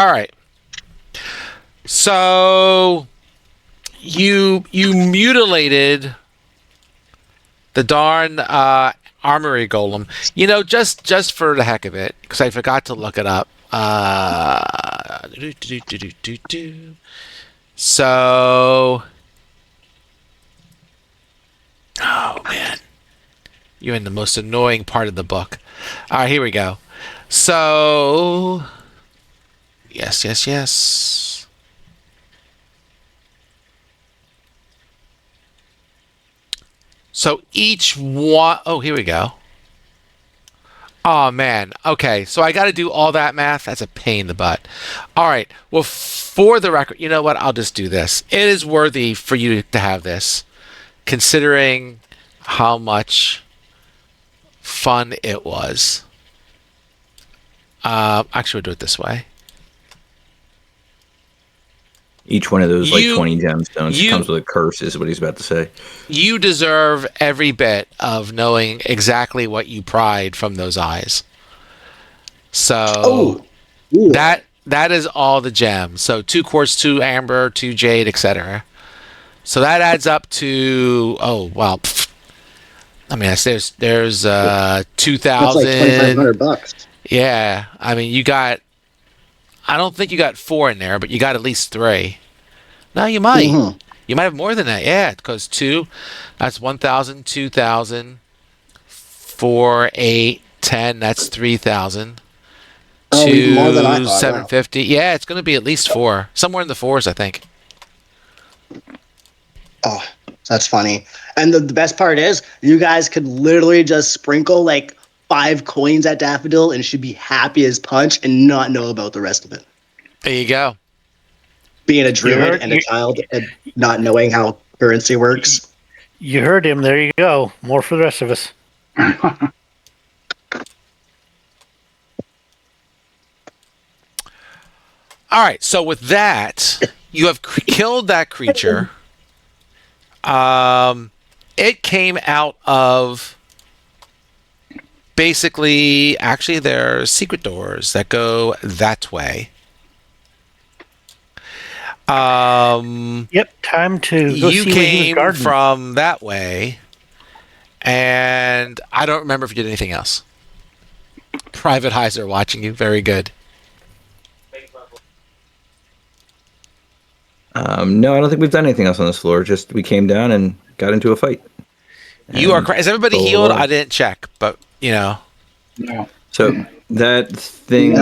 All right. So you mutilated the darn armory golem. Just for the heck of it, because I forgot to look it up. So, oh man, you're in the most annoying part of the book. All right, here we go. So, yes. So each one, oh, here we go. Oh man. Okay, so I got to do all that math. That's a pain in the butt. All right. Well, for the record, you know what? I'll just do this. It is worthy for you to have this, considering how much fun it was. Actually, we'll do it this way. Each one of those 20 gemstones comes with a curse, is what he's about to say. You deserve every bit of knowing exactly what you pried from those eyes. So that is all the gems. So 2 quartz, 2 amber, 2 jade, etc. So that adds up to I mean, there's 2,000. That's like $2,500. Yeah, I mean, you got. I don't think you got 4 in there, but you got at least 3. No, you might. Mm-hmm. You might have more than that. Yeah, because 2, that's 1,000, 2,000, 4, 8, 10. That's 3,000. Oh, 2, more than I thought. 750. Wow. Yeah, it's going to be at least 4, somewhere in the 4s, I think. Oh, that's funny. And the best part is, you guys could literally just sprinkle like 5 coins at Daffodil and she'd be happy as punch and not know about the rest of it. There you go. Being a druid and a child and not knowing how currency works. You heard him. There you go. More for the rest of us. All right. So with that, you have killed that creature. It came out of... Basically, actually, there are secret doors that go that way. Yep, time to go you see came from that way, and I don't remember if you did anything else. Private eyes are watching you. Very good. No, I don't think we've done anything else on this floor. Just we came down and got into a fight. You are is everybody healed? I didn't check, but No. So that thing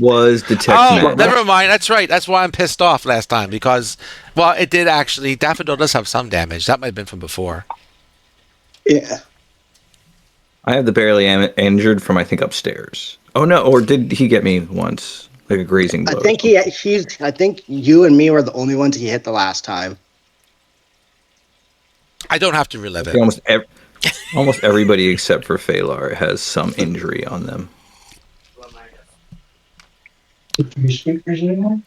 was detect magic. Never mind. That's right. That's why I'm pissed off last time, because, well, it did actually. Daffodil does have some damage. That might have been from before. Yeah. I have the barely injured from, I think, upstairs. Oh no, or did he get me once, like a grazing blow? I think I think you and me were the only ones he hit the last time. I don't have to relive it. Almost everybody except for Phalar has some injury on them.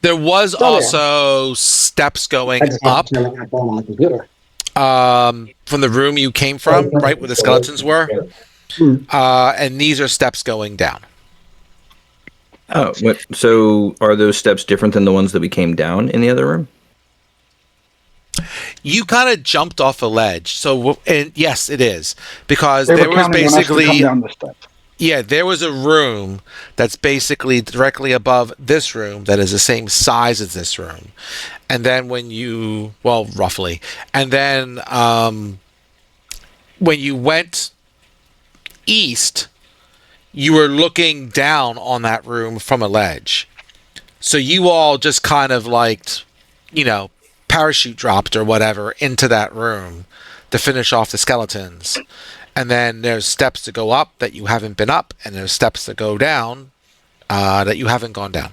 There was also steps going up from the room you came from, right where the skeletons were, and these are steps going down. Oh, so are those steps different than the ones that we came down in the other room? You kind of jumped off a ledge, so and yes, it is, because there was basically there was a room that's basically directly above this room that is the same size as this room, and then roughly, and then when you went east, you were looking down on that room from a ledge, so you all just kind of parachute dropped or whatever into that room to finish off the skeletons. And then there's steps to go up that you haven't been up, and there's steps to go down that you haven't gone down.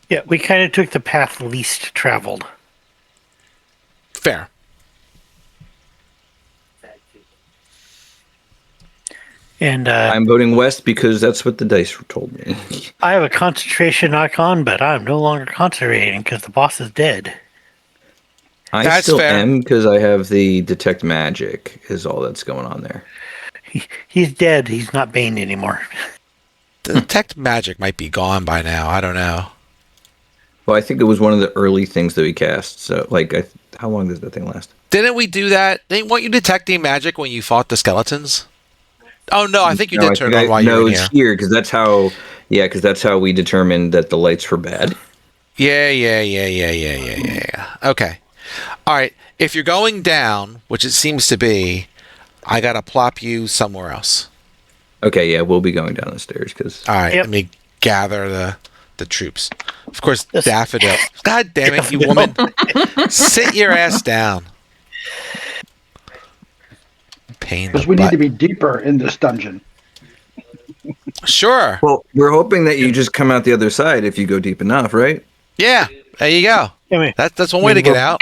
Yeah, we kind of took the path least traveled. Fair. And I'm voting west because that's what the dice told me. I have a concentration icon, but I'm no longer concentrating because the boss is dead. That's still fair. Am because I have the detect magic is all that's going on there. He's dead. He's not Bane anymore. the detect magic might be gone by now. I don't know. Well, I think it was one of the early things that we cast. So, like, how long does that thing last? Didn't we do that? They weren't you detecting magic when you fought the skeletons? Oh no, I think you No, did I turn think on while you were in it's here. here because that's how. Yeah, because that's how we determined that the lights were bad. Yeah. Okay. All right. If you're going down, which it seems to be, I gotta plop you somewhere else. Okay, yeah, we'll be going down the stairs because. All right. Yep. Let me gather the troops. Of course, This- Daffodil. God damn it, you woman! Sit your ass down. Pain in Because the we need butt. to be deeper in this dungeon. Sure. Well, we're hoping that you just come out the other side if you go deep enough, right? Yeah. There you go. That's one way to get out.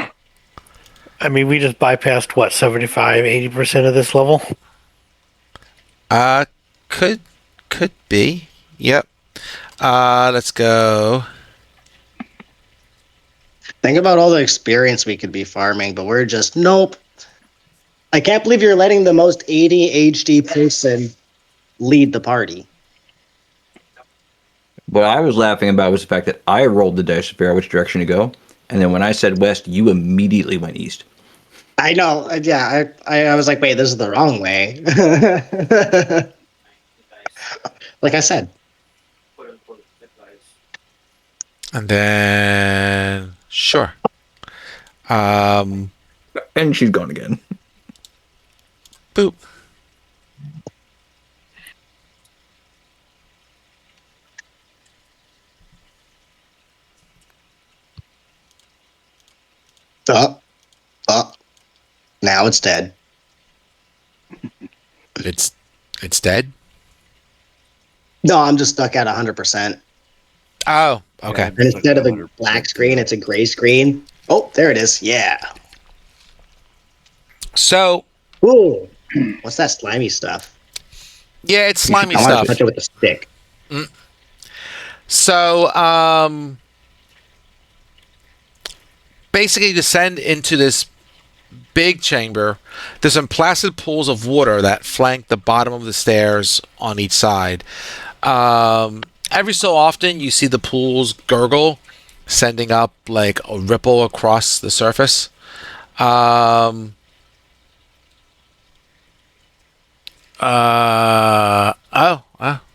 I mean, we just bypassed, what, 75, 80% of this level? Uh, could be. Yep. Let's go. Think about all the experience we could be farming, but we're just nope. I can't believe you're letting the most ADHD person lead the party. What I was laughing about was the fact that I rolled the dice to figure out which direction to go, and then when I said west, you immediately went east. I know. Yeah, I was like, wait, this is the wrong way. Like I said. And then sure. And she's gone again. Boop. Up. Now it's dead. It's dead. No, I'm just stuck at 100%. Oh, okay. And instead of a black screen, it's a gray screen. Oh, there it is. Yeah. So Ooh. What's that slimy stuff? yeah, it's slimy I want stuff. to touch it with a stick. So basically descend into this big chamber. There's some placid pools of water that flank the bottom of the stairs on each side. Every so often you see the pools gurgle, sending up like a ripple across the surface.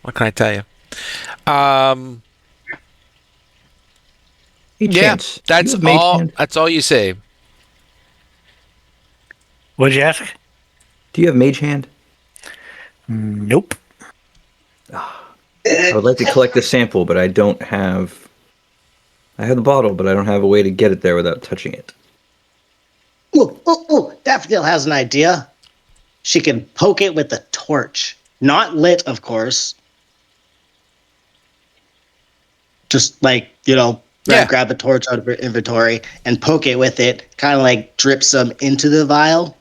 What can I tell you? Hey, Yeah, Chance, that's do you have mage all. hand? That's all you see. What'd you ask? Do you have mage hand? Nope. I would like to collect a sample, but I don't have. I have the bottle, but I don't have a way to get it there without touching it. Ooh. Daffodil has an idea. She can poke it with a torch. Not lit, of course. Just like, Yeah. grab a torch out of her inventory and poke it with it. Kind of like drip some into the vial.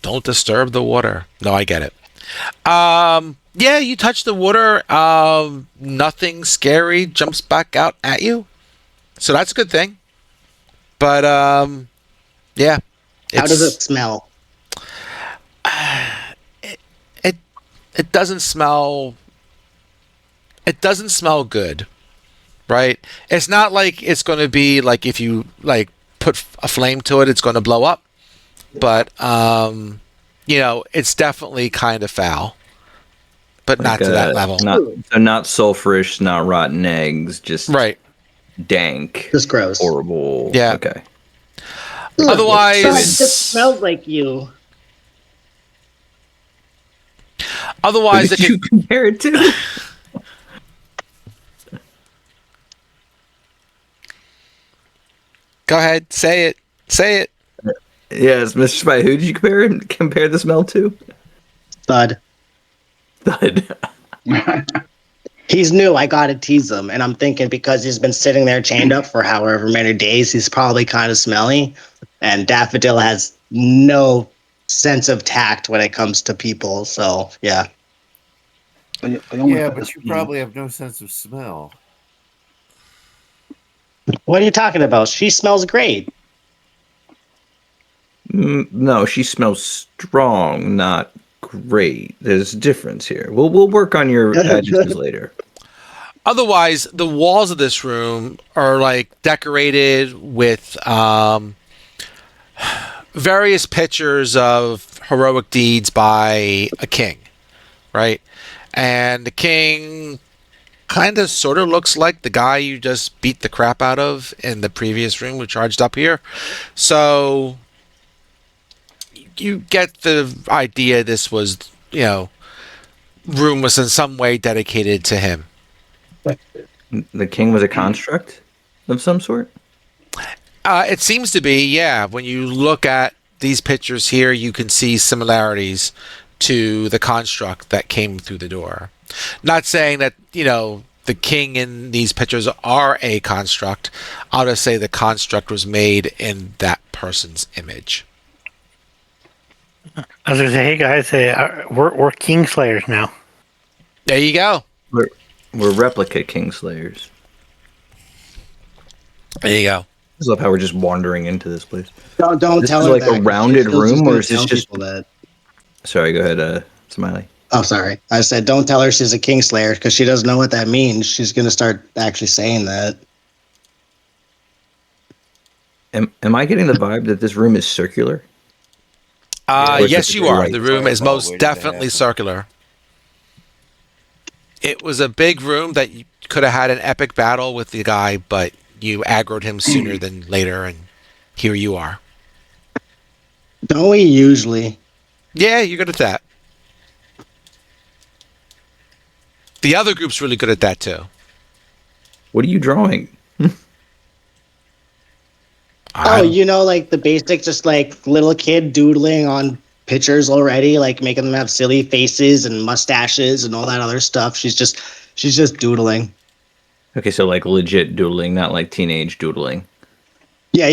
Don't disturb the water. No, I get it. Yeah, you touch the water. Nothing scary jumps back out at you. So that's a good thing. But yeah. How does it smell? It doesn't smell. It doesn't smell good, right? It's not like it's going to be like if you like put a flame to it, it's going to blow up. But it's definitely kind of foul, but not to that level. Not sulfurish, not rotten eggs, just Right. dank, Just gross. horrible. Yeah. Okay. Otherwise, God, this smells like you. otherwise, What it did you could, compare it to? go ahead, say it. Say it. Yes, Mr. Spy. Who did you compare the smell to? Thud. Thud. He's new. I gotta tease him. And I'm thinking because he's been sitting there chained up for however many days, he's probably kind of smelly. And Daffodil has no sense of tact when it comes to people. So, yeah. Yeah, but you probably have no sense of smell. What are you talking about? She smells great. No, she smells strong, not great. There's a difference here. We'll work on your adjectives later. Otherwise, the walls of this room are like decorated with various pictures of heroic deeds by a king, right? And the king kind of sort of looks like the guy you just beat the crap out of in the previous room we charged up here. So you get the idea this was, room was in some way dedicated to him. The king was a construct of some sort? It seems to be, yeah. When you look at these pictures here, you can see similarities to the construct that came through the door. Not saying that, the king in these pictures are a construct. I'll just say the construct was made in that person's image. I was going to say, hey guys, we're Kingslayers now. There you go. We're replica Kingslayers. There you go. I just love how we're just wandering into this place. Don't This tell is her like that, a rounded she's room, gonna or is this tell just? people that. Sorry, go ahead, Smiley. Oh, sorry. I said don't tell her she's a Kingslayer because she doesn't know what that means. She's gonna start actually saying that. Am I getting the vibe that this room is circular? Or is Yes, it you are. right? The room is Fireball most waiting to definitely happen. circular. It was a big room that you could have had an epic battle with the guy, but you aggroed him sooner than later, and here you are. Don't we usually? Yeah, you're good at that. The other group's really good at that too. What are you drawing? Oh, like the basic, just like little kid doodling on pictures already, like making them have silly faces and mustaches and all that other stuff. She's just doodling. Okay, so like legit doodling, not like teenage doodling. Yeah,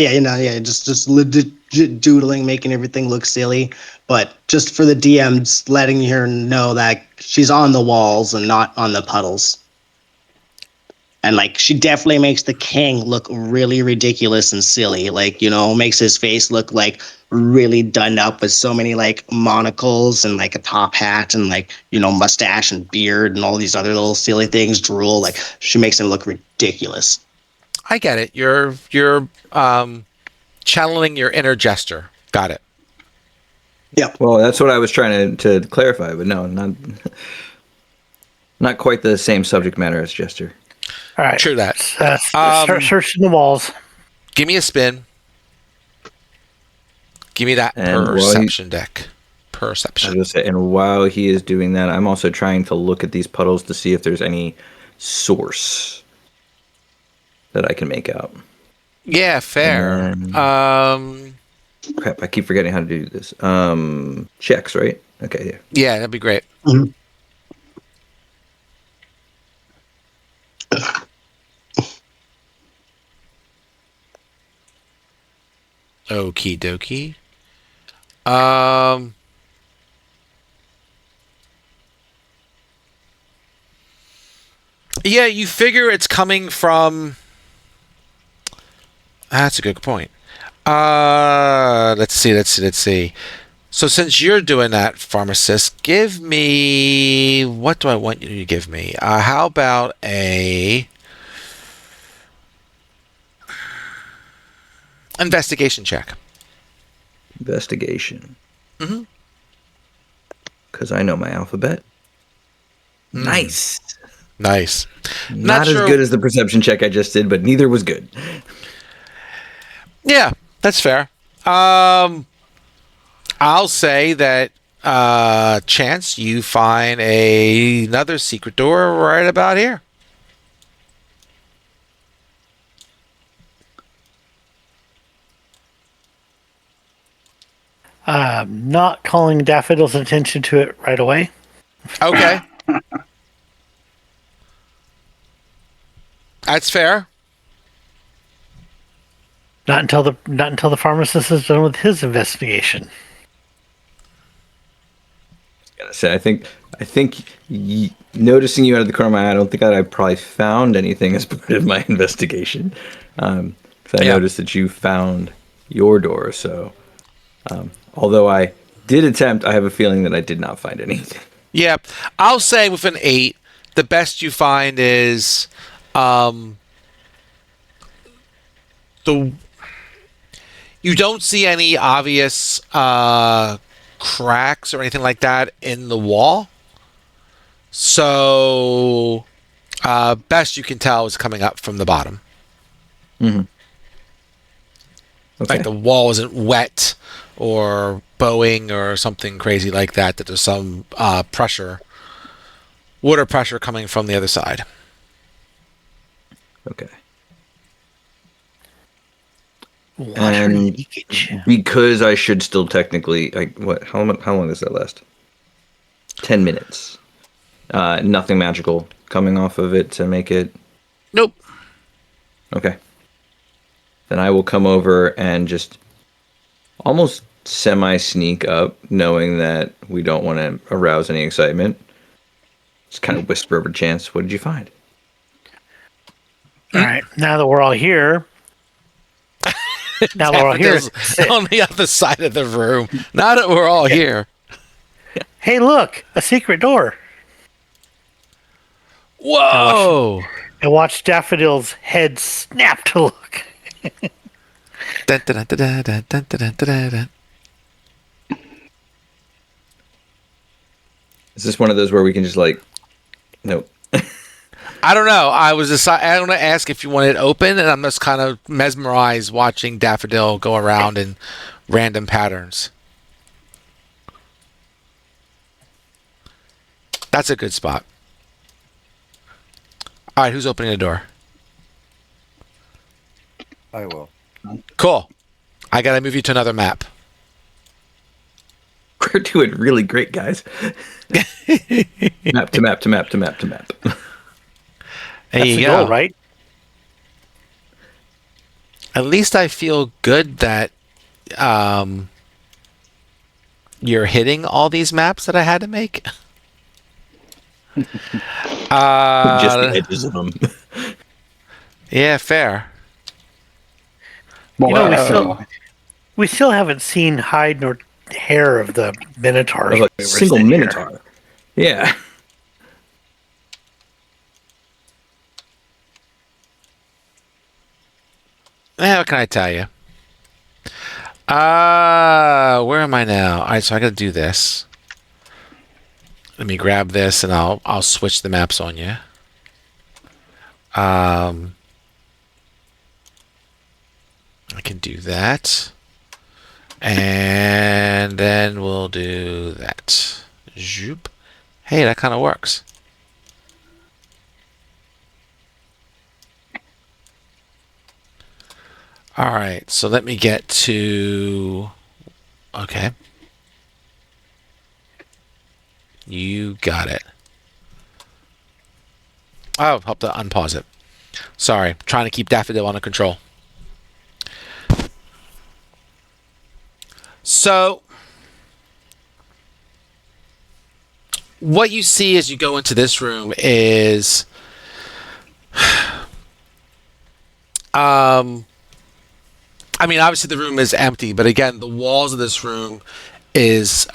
just legit doodling, making everything look silly, but just for the DMs, letting her know that she's on the walls and not on the puddles. And like she definitely makes the king look really ridiculous and silly. Like, makes his face look like really done up with so many like monocles and like a top hat and like, mustache and beard and all these other little silly things, drool. Like she makes him look ridiculous. I get it. You're channeling your inner jester. Got it. Yeah. Well, that's what I was trying to clarify, but no, not quite the same subject matter as Jester. All right. True that. Start searching the walls. Give me a spin. Give me that And perception deck. I was Perception. gonna say, and while he is doing that, I'm also trying to look at these puddles to see if there's any source that I can make out. Yeah, fair. And crap, I keep forgetting how to do this. Checks, right? Okay, yeah. Yeah, that'd be great. Mhm. Okie dokie. Yeah, you figure it's coming from. That's a good point. Let's see. So since you're doing that, pharmacist, give me. What do I want you to give me? How about a investigation check? Investigation. Mhm. Because I know my alphabet. Nice. Nice. Not as sure- good as the perception check I just did, but neither was good. Yeah, that's fair. I'll say that chance you find another secret door right about here. Not calling Daffodil's attention to it right away. Okay. That's fair. Not until the pharmacist is done with his investigation. Gotta say, I think noticing you out of the corner of my eye, I don't think that I probably found anything as part of my investigation. 'Cause I Yeah. noticed that you found your door. So, although I did attempt. I have a feeling that I did not find anything. Yeah, I'll say with an 8, the best you find is the you don't see any obvious cracks or anything like that in the wall. So best you can tell is coming up from the bottom. Mm-hmm. Okay. Like the wall isn't wet or bowing or something crazy like that. That there's some pressure, water pressure coming from the other side. Okay. Water And leakage. because I should still technically, how long does that last? 10 minutes. Nothing magical coming off of it to make it. Nope. Okay. Then I will come over and just almost semi-sneak up, knowing that we don't want to arouse any excitement. Just kind of whisper over chance, what did you find? All right, now that we're all here. Now that we're all here. Daffodil's on the other side of the room. Now that we're all here. Hey, look, a secret door. Whoa! And watch Daffodil's head snap to look. Dun, dun, dun, dun, dun, dun, dun, dun, dun. Is this one of those where we can just nope. I don't know. I was I want to ask if you want it open, and I'm just kind of mesmerized watching Daffodil go around in random patterns. That's a good spot. All right, who's opening the door? I will. Cool. I gotta move you to another map. We're doing really great, guys. Map to map to map to map to map. There That's you the go. goal, right? At least I feel good that you're hitting all these maps that I had to make. Just the edges of them. Yeah, fair. Well, You know, we still haven't seen hide nor hair of the minotaurs. Of a single minotaur. Yeah. What can I tell you? Where am I now? All right, so I gotta do this. Let me grab this, and I'll switch the maps on you. I can do that, and then we'll do that. Zoop. Hey, that kind of works. All right, so let me get to. Okay. You got it. Oh, help to unpause it. Sorry, trying to keep Daffodil under control. So, what you see as you go into this room is, I mean, obviously the room is empty, but again, the walls of this room is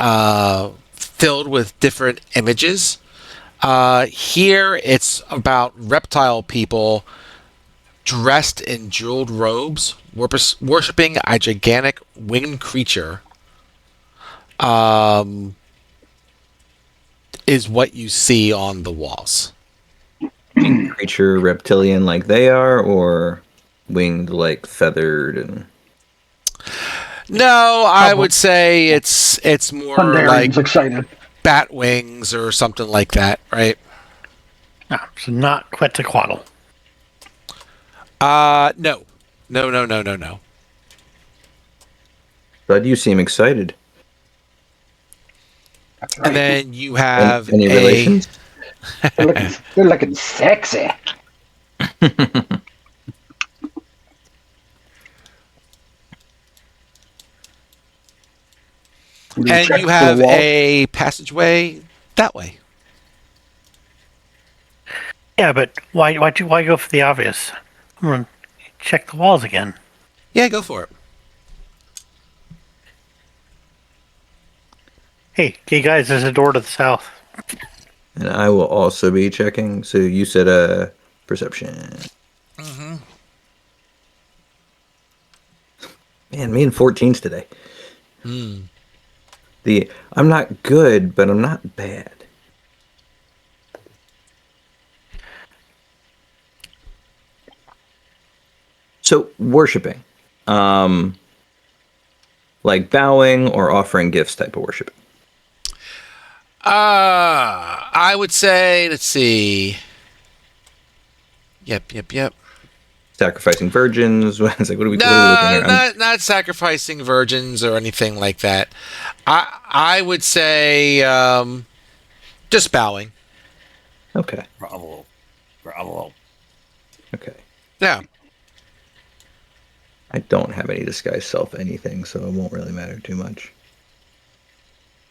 filled with different images. Here, it's about reptile people dressed in jeweled robes, worshipping a gigantic winged creature. Is what you see on the walls. Creature reptilian like they are, or winged like feathered and. No, I would say it's more Pandarian's like excited. bat wings or something like that, right? No, so not Quetzalcoatl. No. No. But you seem excited. That's right. And then you have Any relations? They're looking sexy. and you have a passageway that way. Yeah, but why go for the obvious? I'm gonna check the walls again. Yeah, go for it. Hey, guys, there's a door to the south. And I will also be checking. So you said perception. Mm-hmm. Man, me and 14s today. Hmm. I'm not good, but I'm not bad. So worshiping, um, like bowing or offering gifts type of worship. I would say, let's see. Yep. Sacrificing virgins. It's like, what are we looking No, here? not sacrificing virgins or anything like that. I would say just bowing. Okay. Bravo. Bravo. Okay. Yeah. I don't have any disguise self anything, so it won't really matter too much.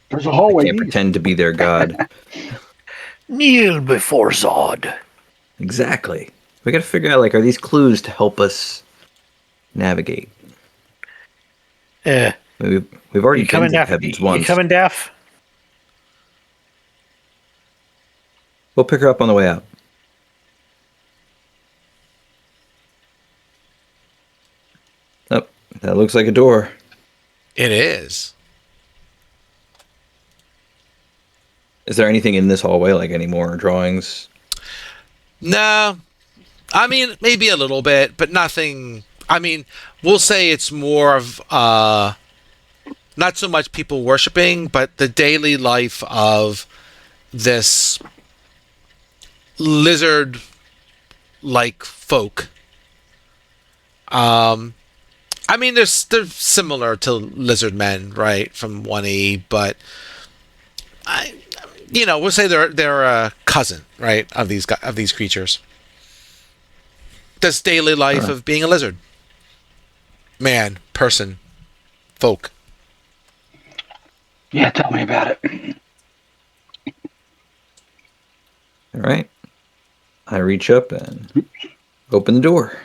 There's a I hallway can't east. pretend to be their god. Kneel before Zod. Exactly. We got to figure out, like, are these clues to help us navigate? We've already You been coming, to Daff? heavens You once. coming, Daff? We'll pick her up on the way out. Oh, that looks like a door. It is. Is there anything in this hallway, like any more drawings? No. I mean, maybe a little bit, but nothing. I mean, we'll say it's more of not so much people worshiping, but the daily life of this lizard like folk. I mean, they're similar to lizard men, right, from 1E, but we'll say they're a cousin, right, of these creatures. This daily life of being a lizard, man, person, folk. Yeah, tell me about it. All right. I reach up and open the door.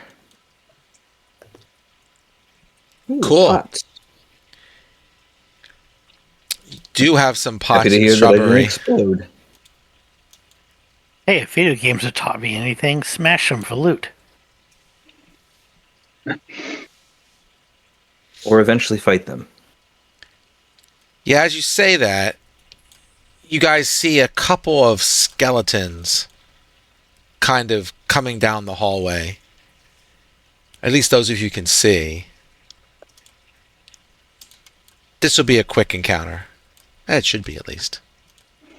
Ooh, Cool. Pots. Do have some Happy pots to and hear that I didn't shrubbery. explode. Hey, if video games have taught me anything, smash them for loot. Or eventually fight them. Yeah, as you say that, you guys see a couple of skeletons kind of coming down the hallway. At least those of you can see. This will be a quick encounter. It should be, at least.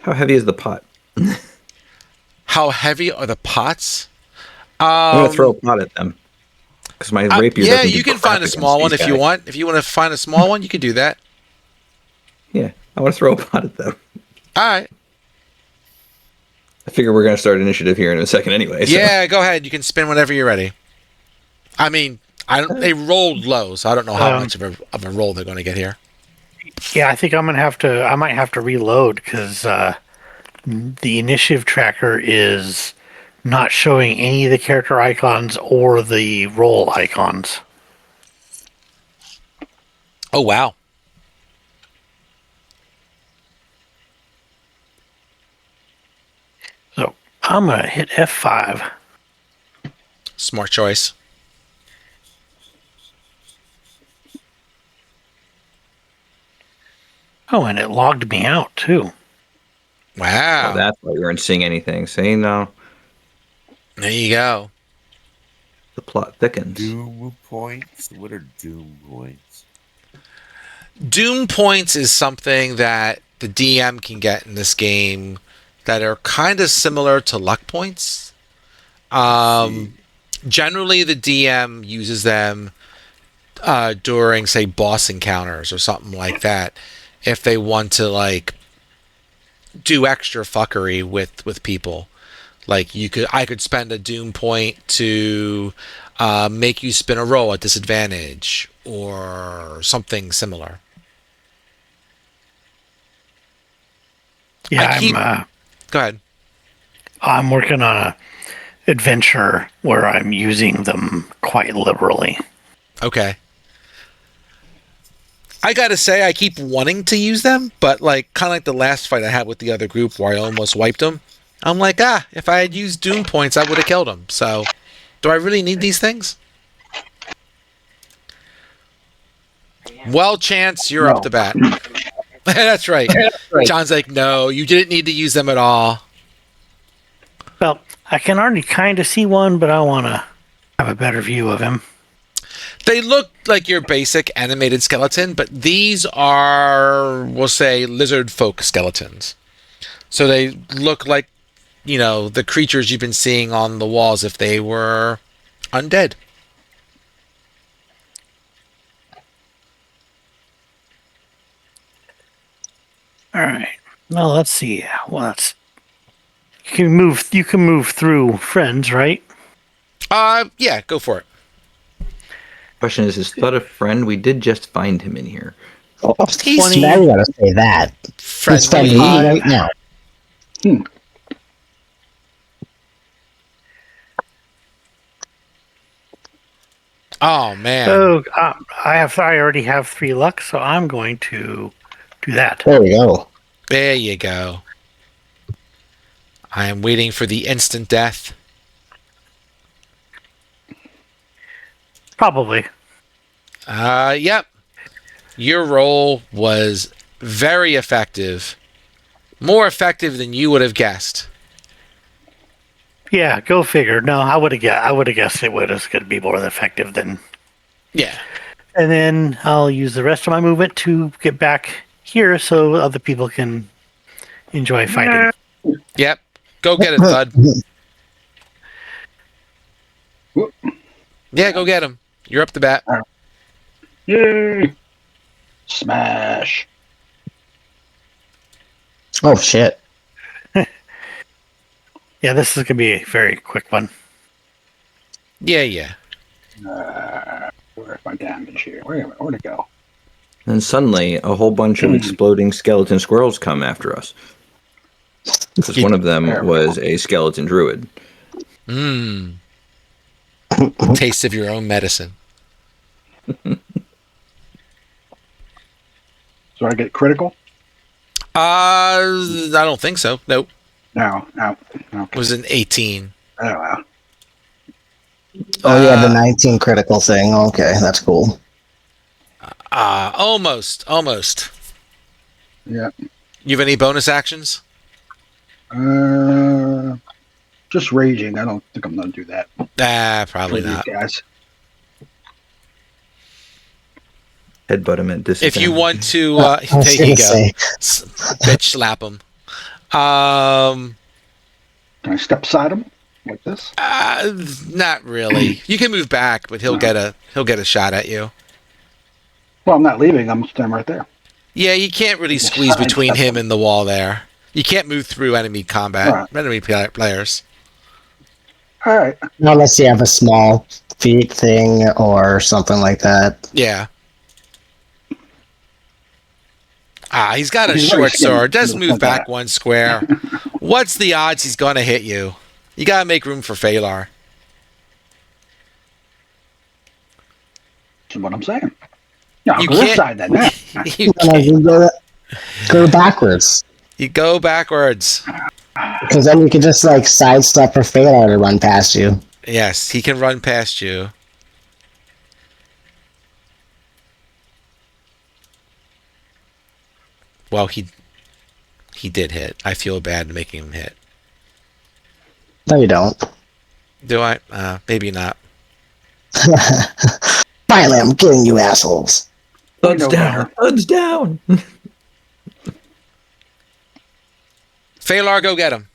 How heavy is the pot? How heavy are the pots? I'm going to throw a pot at them. Because my rapier yeah, doesn't do you can crap find a against small one these if you guys. want. If you want to find a small one, you can do that. Yeah, I want to throw a pot at them. All right. I figure we're going to start initiative here in a second anyway. So. Yeah, go ahead. You can spin whenever you're ready. I mean, they rolled low, so I don't know how much of a roll they're going to get here. Yeah, I think I might have to reload because the initiative tracker is not showing any of the character icons or the roll icons. Oh, wow. So I'm going to hit F5. Smart choice. Oh, and it logged me out too. Wow. Oh, that's why you weren't seeing anything. See, no. There you go. The plot thickens. Doom points? What are doom points? Doom points is something that the DM can get in this game that are kind of similar to luck points. Generally, the DM uses them during, say, boss encounters or something like that. If they want to, like, do extra fuckery with people, like I could spend a doom point to make you spin a roll at disadvantage or something similar. Yeah, Go ahead. I'm working on a adventure where I'm using them quite liberally. Okay. I gotta say, I keep wanting to use them, but like kind of like the last fight I had with the other group where I almost wiped them. I'm like, if I had used Doom points, I would have killed them. So, do I really need these things? Well, Chance, you're up No. to bat. That's right. John's like, no, you didn't need to use them at all. Well, I can already kind of see one, but I want to have a better view of him. They look like your basic animated skeleton, but these are, we'll say, lizard folk skeletons. So they look like, the creatures you've been seeing on the walls if they were undead. All right. Well, let's see. Well, you can move through friends, right? Yeah, go for it. Question is that a friend? We did just find him in here. Oh, He's now you gotta say that. It's friendly. friendly right now. Oh man. So I already have 3 luck, so I'm going to do that. There we go. There you go. I am waiting for the instant death. Probably. Yep. Your roll was very effective. More effective than you would have guessed. Yeah, go figure. No, I would have guessed it was going to be more effective than. Yeah. And then I'll use the rest of my movement to get back here so other people can enjoy fighting. Yep. Go get it, Thud. Yeah, go get him. You're up to bat. Yay! Smash. Oh shit. Yeah, this is going to be a very quick one. Yeah. Where's my damage here? Where'd it go? And suddenly, a whole bunch of exploding skeleton squirrels come after us. Because one of them was a skeleton druid. Taste of your own medicine. So I get critical? I don't think so. Nope. No. It was an 18. Oh, wow. Oh yeah, the 19 critical thing. Okay, that's cool. Almost. Yeah. You have any bonus actions? Just raging. I don't think I'm gonna do that. Probably for these not. guys. Headbutt him at disadvantage. If you want to, I was there you gonna go. say. Bitch slap him. Can I step aside him like this? Not really. You can move back, but he'll get a shot at you. Well, I'm not leaving. I'm standing right there. Yeah, you can't really squeeze between him and the wall there. You can't move through enemy combat, enemy players. All right. Unless you have a small feet thing or something like that. Yeah. He's got a He's very short skinny. sword. Just Look move at back that. one square. What's the odds he's going to hit you? You got to make room for Phalar. That's what I'm saying. Yeah, I'll You go this can't- side then. Yeah. You No, can't- you go backwards. You go backwards. Because then you can just like sidestep for Phalar to run past you. Yes, he can run past you. Well, he did hit. I feel bad making him hit. No, you don't. Do I? Maybe not. Finally, I'm killing you assholes. Thuds know down! better. Thuds down! Phalar, go get him.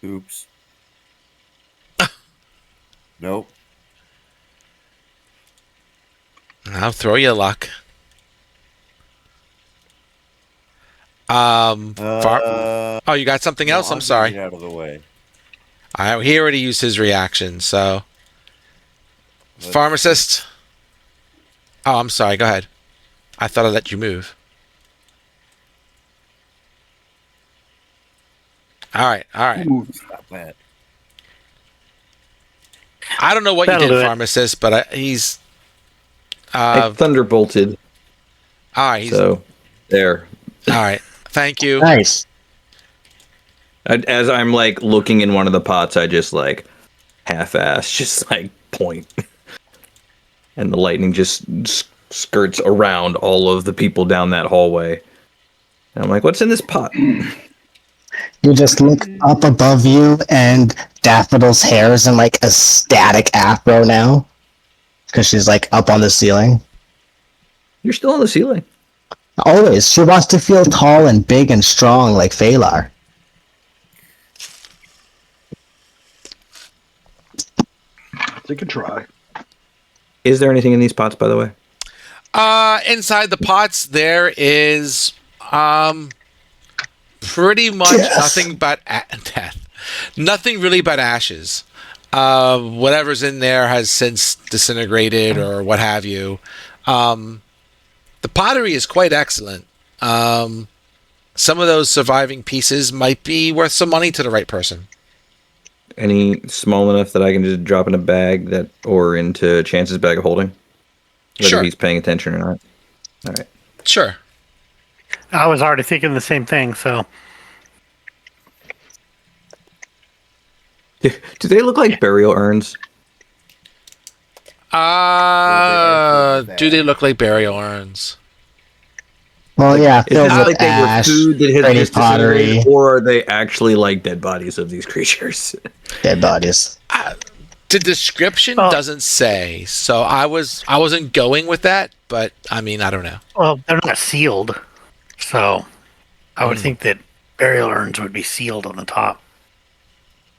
Oops. Nope. I'll throw you luck. Oh, you got something else? I'm sorry. Get out of the way. He already used his reaction, so Pharmacist. Oh, I'm sorry. Go ahead. I thought I let you move. All right. Ooh, Stop that. I don't know what you That'll did, do it. pharmacist, but he's. I thunderbolted, All right. so there. All right. Thank you. Nice. As I'm like looking in one of the pots, I just like half-ass, just like point, and the lightning just skirts around all of the people down that hallway. And I'm like, "What's in this pot?" You just look up above you, and Daffodil's hair is in like a static afro now, because she's like up on the ceiling. You're still on the ceiling. Always, she wants to feel tall and big and strong like Phalar. take a try. Is there anything in these pots, by the way? Inside the pots, there is pretty much Yes. nothing but death. Nothing really but ashes. Whatever's in there has since disintegrated or what have you. The pottery is quite excellent. Some of those surviving pieces might be worth some money to the right person. Any small enough that I can just drop in a bag or into Chance's bag of holding? Whether Sure. he's paying attention or not. All right. Sure. I was already thinking the same thing, so Do they look like burial urns? Do they look like burial urns? Well, yeah, Is filled this with like they were ash, food that has pretty just pottery, disintegrated, or are they actually like dead bodies of these creatures? dead bodies. The description Oh. doesn't say, so I wasn't going with that, but I mean, I don't know. well, they're not sealed, so I would think that burial urns would be sealed on the top.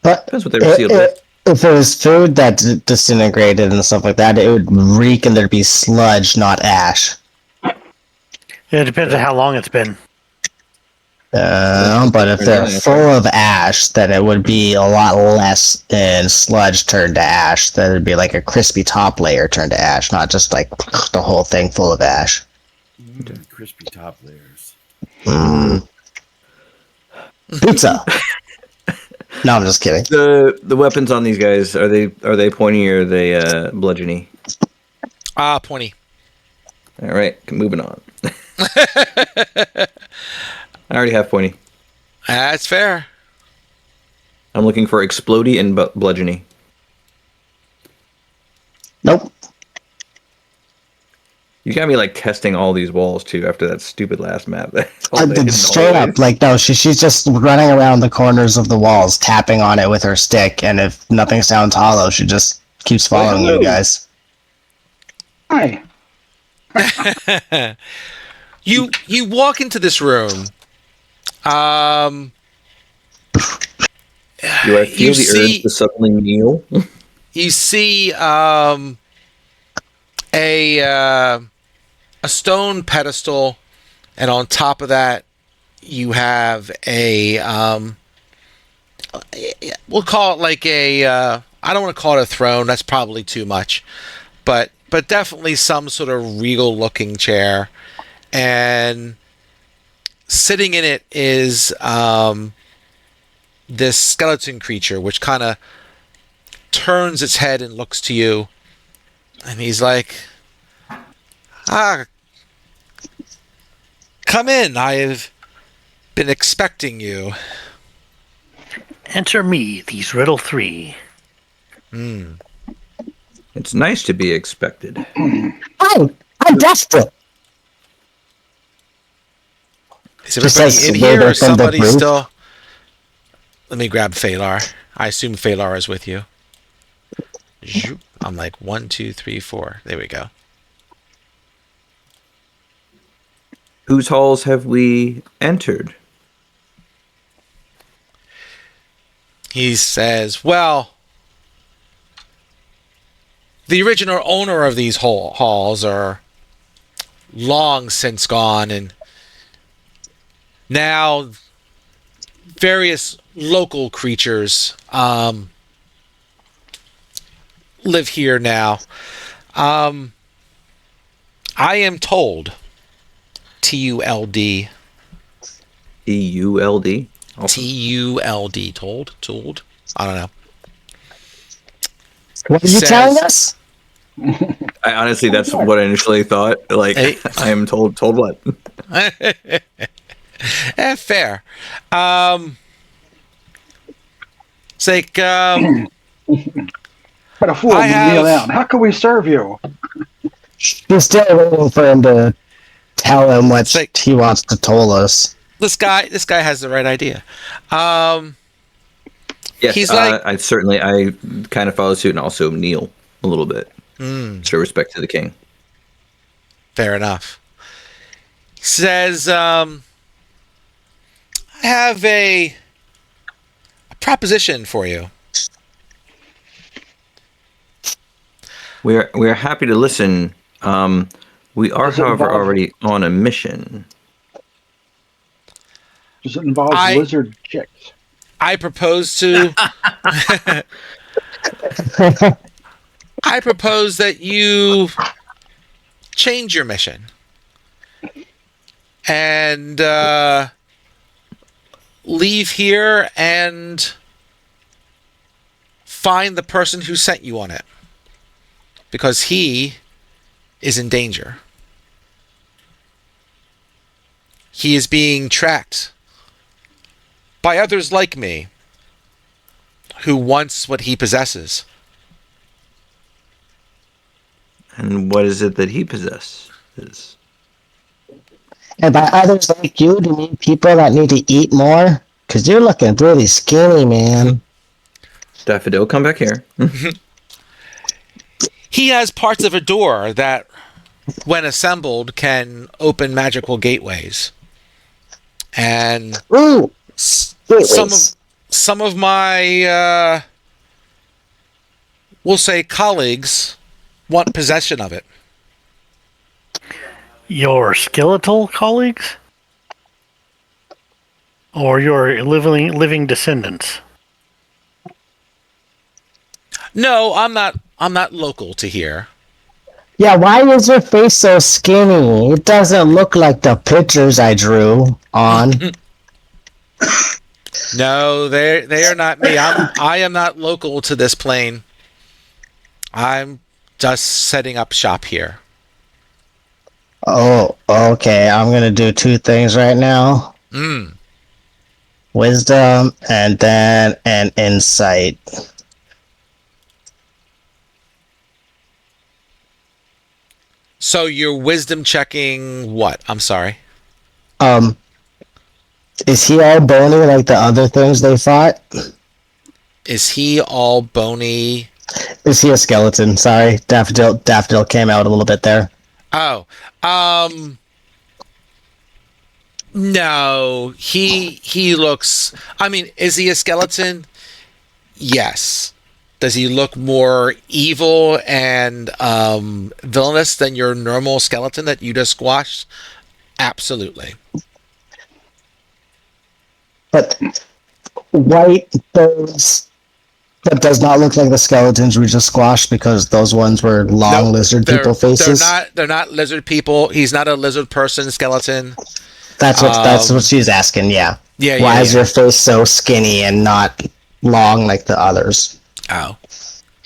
But Depends what they were sealed with. if it was food that disintegrated and stuff like that, it would reek and there'd be sludge, not ash. It depends on how long it's been. But if they're full of ash, then it would be a lot less in sludge turned to ash. Then it'd be like a crispy top layer turned to ash, not just like the whole thing full of ash. Crispy top layers. Pizza. No, I'm just kidding. The weapons on these guys, are they pointy or are they bludgeony? Pointy. All right, moving on. I already have pointy. That's fair. I'm looking for explodey and bludgeony. Nope. You got me like testing all these walls too after that stupid last map. That's all they did in the Straight hallways. up, like, no, she's just running around the corners of the walls, tapping on it with her stick, and if nothing sounds hollow, she just keeps following you hello. guys. Hi. You walk into this room. Do I You feel the see- urge to suddenly kneel? You see a stone pedestal, and on top of that, you have a we'll call it like a I don't want to call it a throne. That's probably too much, but definitely some sort of regal looking chair, and sitting in it is this skeleton creature, which kind of turns its head and looks to you, and he's like, come in. I've been expecting you. Enter me, these riddle 3. It's nice to be expected. Hi, I'm desperate. Is Just everybody says in where here, they're or from the somebody roof. still? Let me grab Phalar. I assume Phalar is with you. Zoop. I'm like 1, 2, 3, 4. There we go. Whose halls have we entered? He says, well, the original owner of these halls are long since gone, and now various local creatures live here now. I am told, TULD, EULD. TULD, told. I don't know. What are you telling us? I honestly, that's what I initially thought. Like, Hey. I am told what? Fair. It's like, But a fool, I kneel have- down. How can we serve you? She's still waiting for him to tell him what like- he wants to tell us. this guy has the right idea. Yes, He's like- I kind of follow suit and also kneel a little bit. Show respect to the king. Fair enough. He says, I have a proposition for you. We are happy to listen. We are, Does it however, involve- already on a mission. Does it involve lizard chicks? I propose to. I propose that you change your mission and leave here and find the person who sent you on it, because he is in danger. He is being tracked by others like me who wants what he possesses. And what is it that he possesses? And by others like you, do you mean people that need to eat more? Because you're looking really skinny, man. Daffodil, come back here. He has parts of a door that, when assembled, can open magical gateways. And Ooh, some of my, we'll say, colleagues want possession of it. Your skeletal colleagues? Or your living descendants? No, I'm not local to here. Yeah, why is your face so skinny? It doesn't look like the pictures I drew on. No, they are not me. I am not local to this plane. I'm just setting up shop here. Oh, okay. I'm gonna do two things right now. Wisdom and then an insight. So you're wisdom checking what? I'm sorry. Is he all bony like the other things they fought? Is he all bony? Is he a skeleton? Sorry, Daffodil came out a little bit there. Oh, no. He looks. I mean, is he a skeleton? Yes. Does he look more evil and villainous than your normal skeleton that you just squashed? Absolutely. But white, those that does not look like the skeletons we just squashed, because those ones were long Nope, lizard people faces. They're not lizard people. He's not a lizard person skeleton. That's what she's asking. Yeah. Yeah. Why yeah, is your face so skinny and not long like the others? Oh.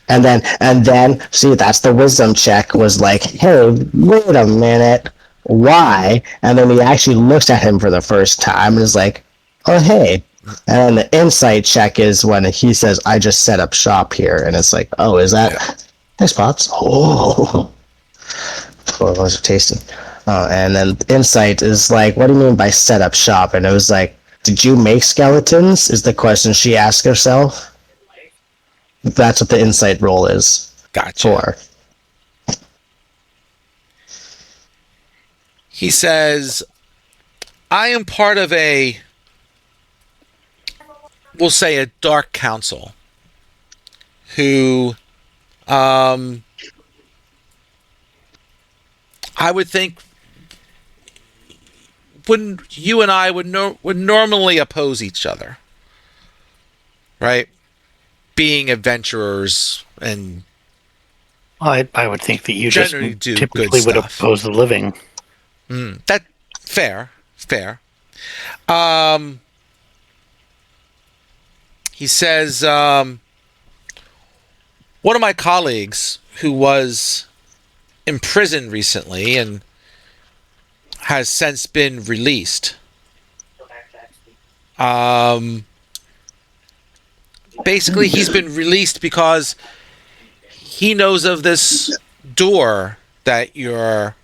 And then see, that's the wisdom check was like, hey, wait a minute, why? And then he actually looks at him for the first time and is like, oh, hey. And then the insight check is when he says, I just set up shop here. And it's like, oh, is that? Yeah. Thanks, Pops. Oh, those are tasty. And then insight is like, what do you mean by set up shop? And it was like, did you make skeletons? Is the question she asked herself. That's what the insight roll is. Gotcha. For. He says, I am part of we'll say a dark council who, I would think you and I would normally oppose each other, right? Being adventurers and I would think that you just generally do good typically would stuff. oppose the living. That fair. He says, one of my colleagues who was imprisoned recently and has since been released. Basically, he's been released because he knows of this door that your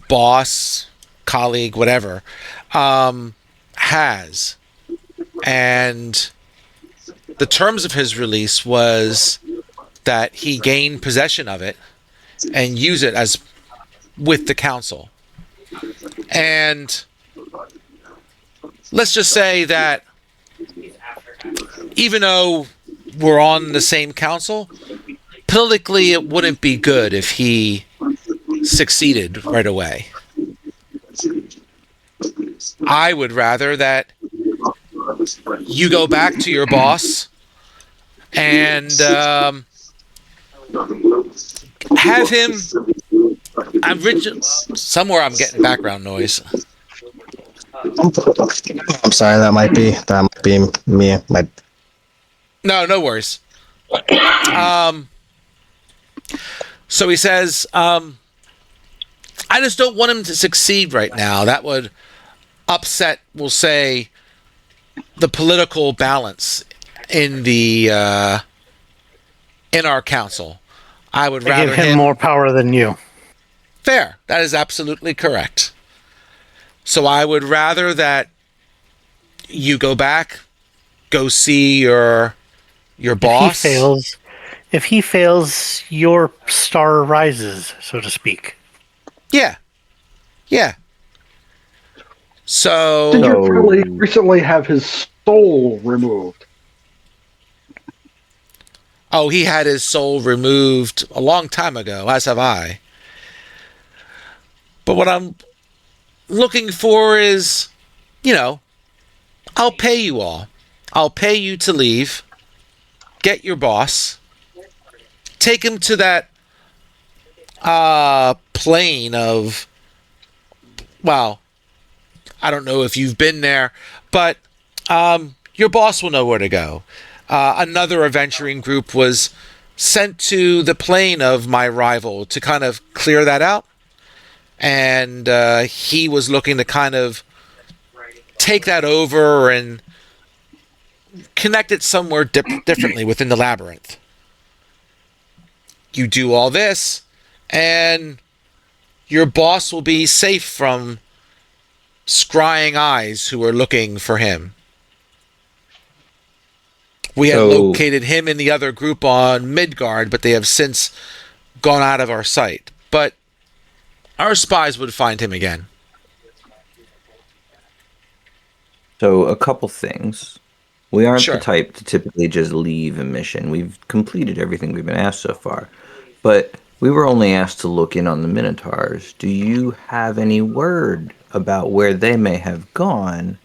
boss, colleague, whatever, has. And the terms of his release was that he gain possession of it and use it as with the council. And let's just say that even though we're on the same council, politically it wouldn't be good if he succeeded right away. I would rather that you go back to your boss and have him. Somewhere I'm getting background noise. I'm sorry, that might be me. No worries. So he says, I just don't want him to succeed right now. That would upset, we'll say, the political balance in the in our council. I would rather give him more power than you. Fair. That is absolutely correct. So I would rather that you go back, go see your boss. If he fails, your star rises, so to speak. Yeah. So Did your colleague recently have his soul removed? Oh, he had his soul removed a long time ago, as have I. But what I'm looking for is, I'll pay you all. I'll pay you to leave, get your boss, take him to that plane of, well, I don't know if you've been there, but your boss will know where to go. Another adventuring group was sent to the plane of my rival to kind of clear that out. And he was looking to kind of take that over and connect it somewhere differently within the labyrinth. You do all this, and your boss will be safe from scrying eyes who are looking for him. We had located him in the other group on Midgard, but they have since gone out of our sight. But our spies would find him again. So a couple things. We aren't Sure. the type to typically just leave a mission. We've completed everything we've been asked so far. But we were only asked to look in on the Minotaurs. Do you have any word about where they may have gone?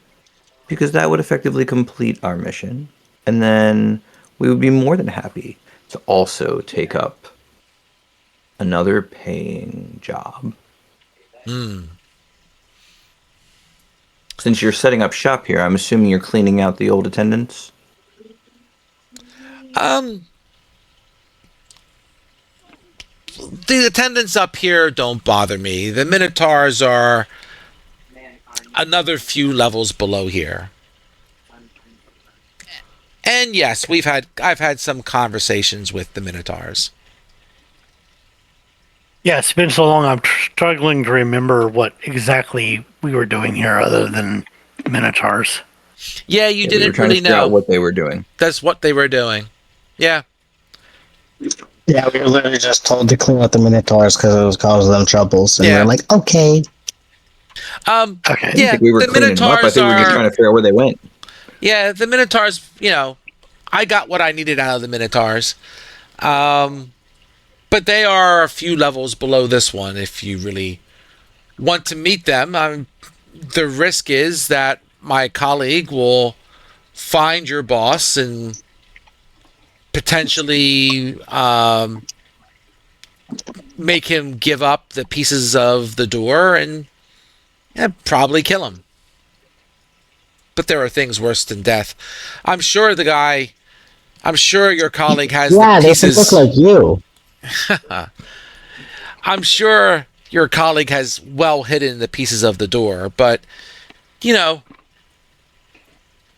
Because that would effectively complete our mission. And then we would be more than happy to also take up another paying job. Since you're setting up shop here, I'm assuming you're cleaning out the old attendants? The attendants up here don't bother me. The Minotaurs are another few levels below here. And yes, I've had some conversations with the Minotaurs. Yeah, it's been so long, I'm struggling to remember what exactly we were doing here other than Minotaurs. Yeah, you didn't we were trying really to figure know out what they were doing. That's what they were doing. Yeah. Yeah, we were literally just told to clean up the Minotaurs because it was causing them troubles, and we're like, okay. Okay. I didn't think we were the cleaning them up. I Minotaurs think we were just trying to figure out where they went. Yeah, the Minotaurs, I got what I needed out of the Minotaurs. But they are a few levels below this one if you really want to meet them. The risk is that my colleague will find your boss and potentially make him give up the pieces of the door and probably kill him. But there are things worse than death. I'm sure your colleague has the pieces. Yeah, they look like you. I'm sure your colleague has well hidden the pieces of the door, but,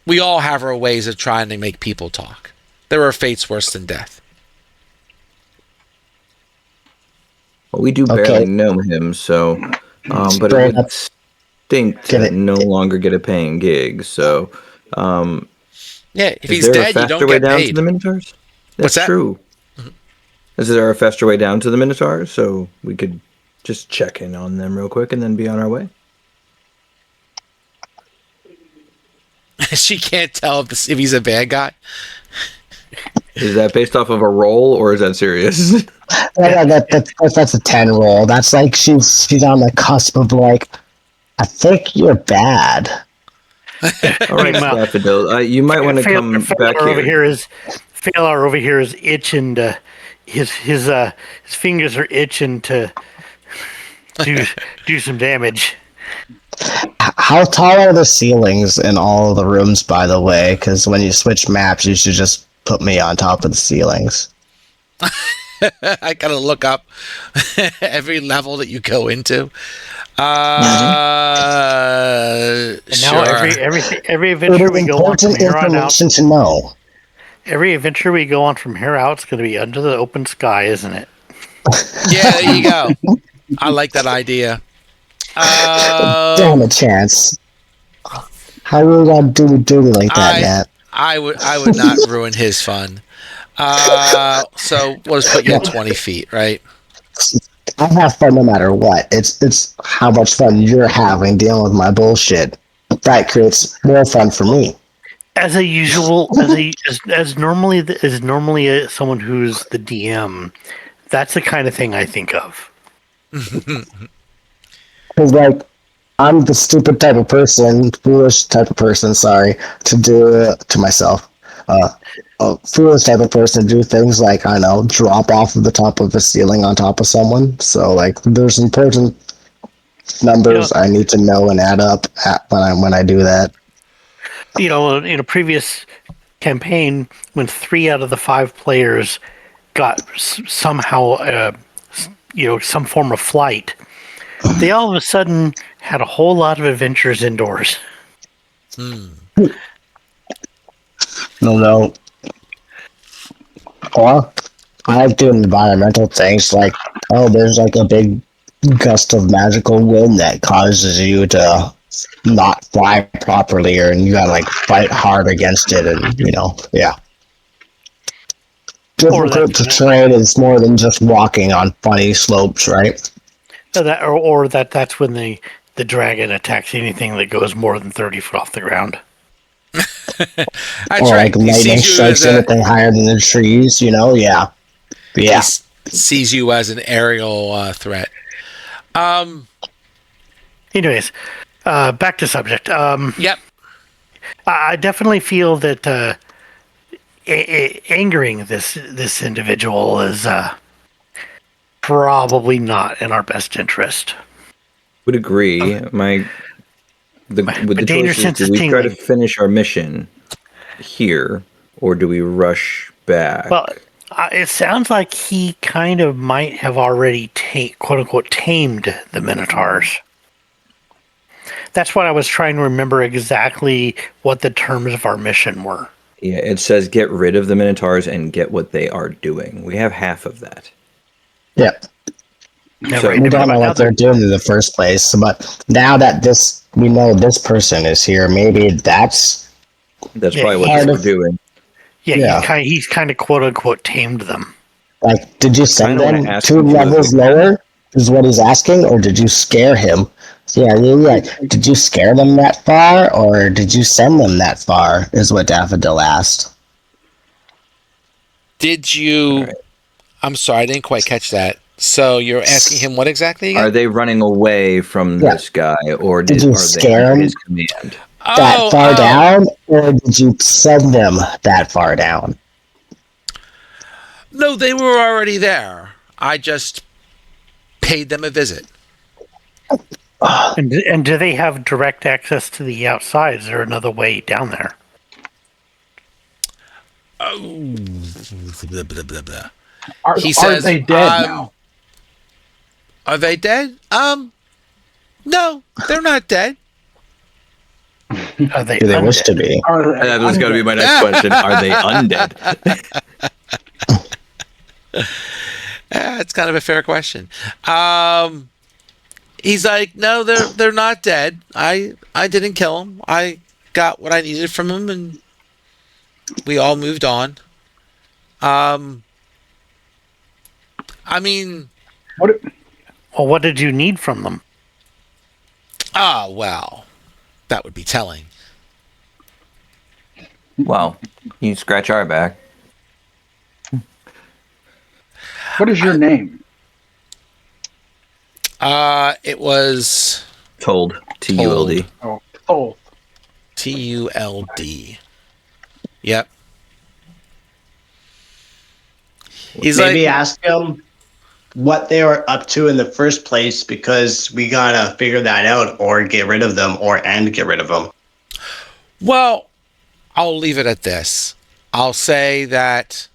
we all have our ways of trying to make people talk. There are fates worse than death. Well, we do barely know him, so, but it would stink to no longer get a paying gig, so, if he's dead, you don't get paid. To the Minotaurs? What's that? True. Mm-hmm. Is there a faster way down to the Minotaurs, so we could just check in on them real quick and then be on our way? She can't tell if he's a bad guy. Is that based off of a roll, or is that serious? That's a 10 roll. That's like she's on the cusp of like, I think you're bad. All right, Daffodil, you might want to come back here. Phalar over here is itching to his fingers are itching to do some damage. How tall are the ceilings in all of the rooms, by the way? Because when you switch maps, you should just put me on top of the ceilings. I gotta look up every level that you go into. And now every adventure we go on from here on out. To know. Every adventure we go on from here out is going to be under the open sky, isn't it? Yeah, there you go. I like that idea. Damn it, Chance. How are we gonna do like that, Matt? I would not ruin his fun. So we'll just put you at 20 feet, right? I have fun no matter what. It's how much fun you're having dealing with my bullshit. That creates more fun for me. As normally someone who's the DM, that's the kind of thing I think of. Because, like, I'm the stupid type of person, foolish type of person, to do it to myself. A foolish type of person to do things like, I know, drop off of the top of a ceiling on top of someone. So, like, there's important numbers I need to know and add up when I do that. In a previous campaign, when 3 out of the 5 players got somehow, some form of flight, they all of a sudden had a whole lot of adventures indoors. No. Or I like doing environmental things like, there's like a big gust of magical wind that causes you to not fly properly, and you gotta like fight hard against it, and difficult to train is more than just walking on funny slopes, right? That's when the dragon attacks anything that goes more than 30 foot off the ground. That's or right. like lightning strikes anything higher than the trees, Yeah. He sees you as an aerial threat. Anyways, back to subject. Yep. I definitely feel that angering this individual is probably not in our best interest. Would agree. The choice is, do we try to finish our mission here, or do we rush back? Well, it sounds like he kind of might have already quote unquote tamed the Minotaurs. That's what I was trying to remember exactly what the terms of our mission were. Yeah, it says get rid of the Minotaurs and get what they are doing. We have half of that. Yeah. So we don't know what they're doing in the first place, but now that we know this person is here, maybe that's probably what they're doing. Yeah, he's kind of quote unquote tamed them. Like, did you send them 2 levels lower? Is what he's asking, or did you scare him? Yeah. Did you scare them that far, or did you send them that far? Is what Daffodil asked. Did you? Right. I'm sorry, I didn't quite catch that. So you're asking him what exactly again? Are they running away from this guy, or did you scare him? His command? That far down, or did you send them that far down? No, they were already there. I just paid them a visit. And do they have direct access to the outside? Is there another way down there? Oh, blah, blah, blah, blah. Are they dead now? Are they dead? No, they're not dead. Are they Do they undead? wish to be? That was going to be my next question. Are they undead? It's kind of a fair question. He's like, no, they're not dead. I didn't kill them. I got what I needed from them, and we all moved on. I mean, What did you need from them? Well, that would be telling. Well, you scratch our back. What is your name? It was Told. T-U-L-D. Oh, Thoth. T-U-L-D. Yep. Maybe ask them what they were up to in the first place, because we gotta figure that out, or get rid of them, and get rid of them. Well, I'll leave it at this. I'll say that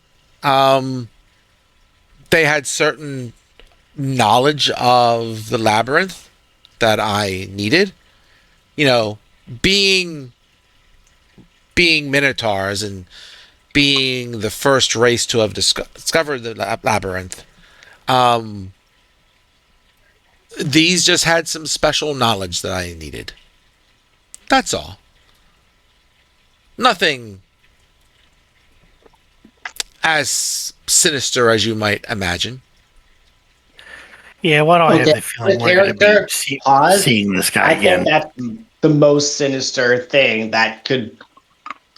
they had certain knowledge of the labyrinth that I needed. You know, being Minotaurs and being the first race to have discovered the labyrinth, these just had some special knowledge that I needed. That's all. Nothing as sinister as you might imagine. Yeah, why do I have Okay, the feeling the we're going to character, be pause. seeing this guy I again? think that's the most sinister thing that could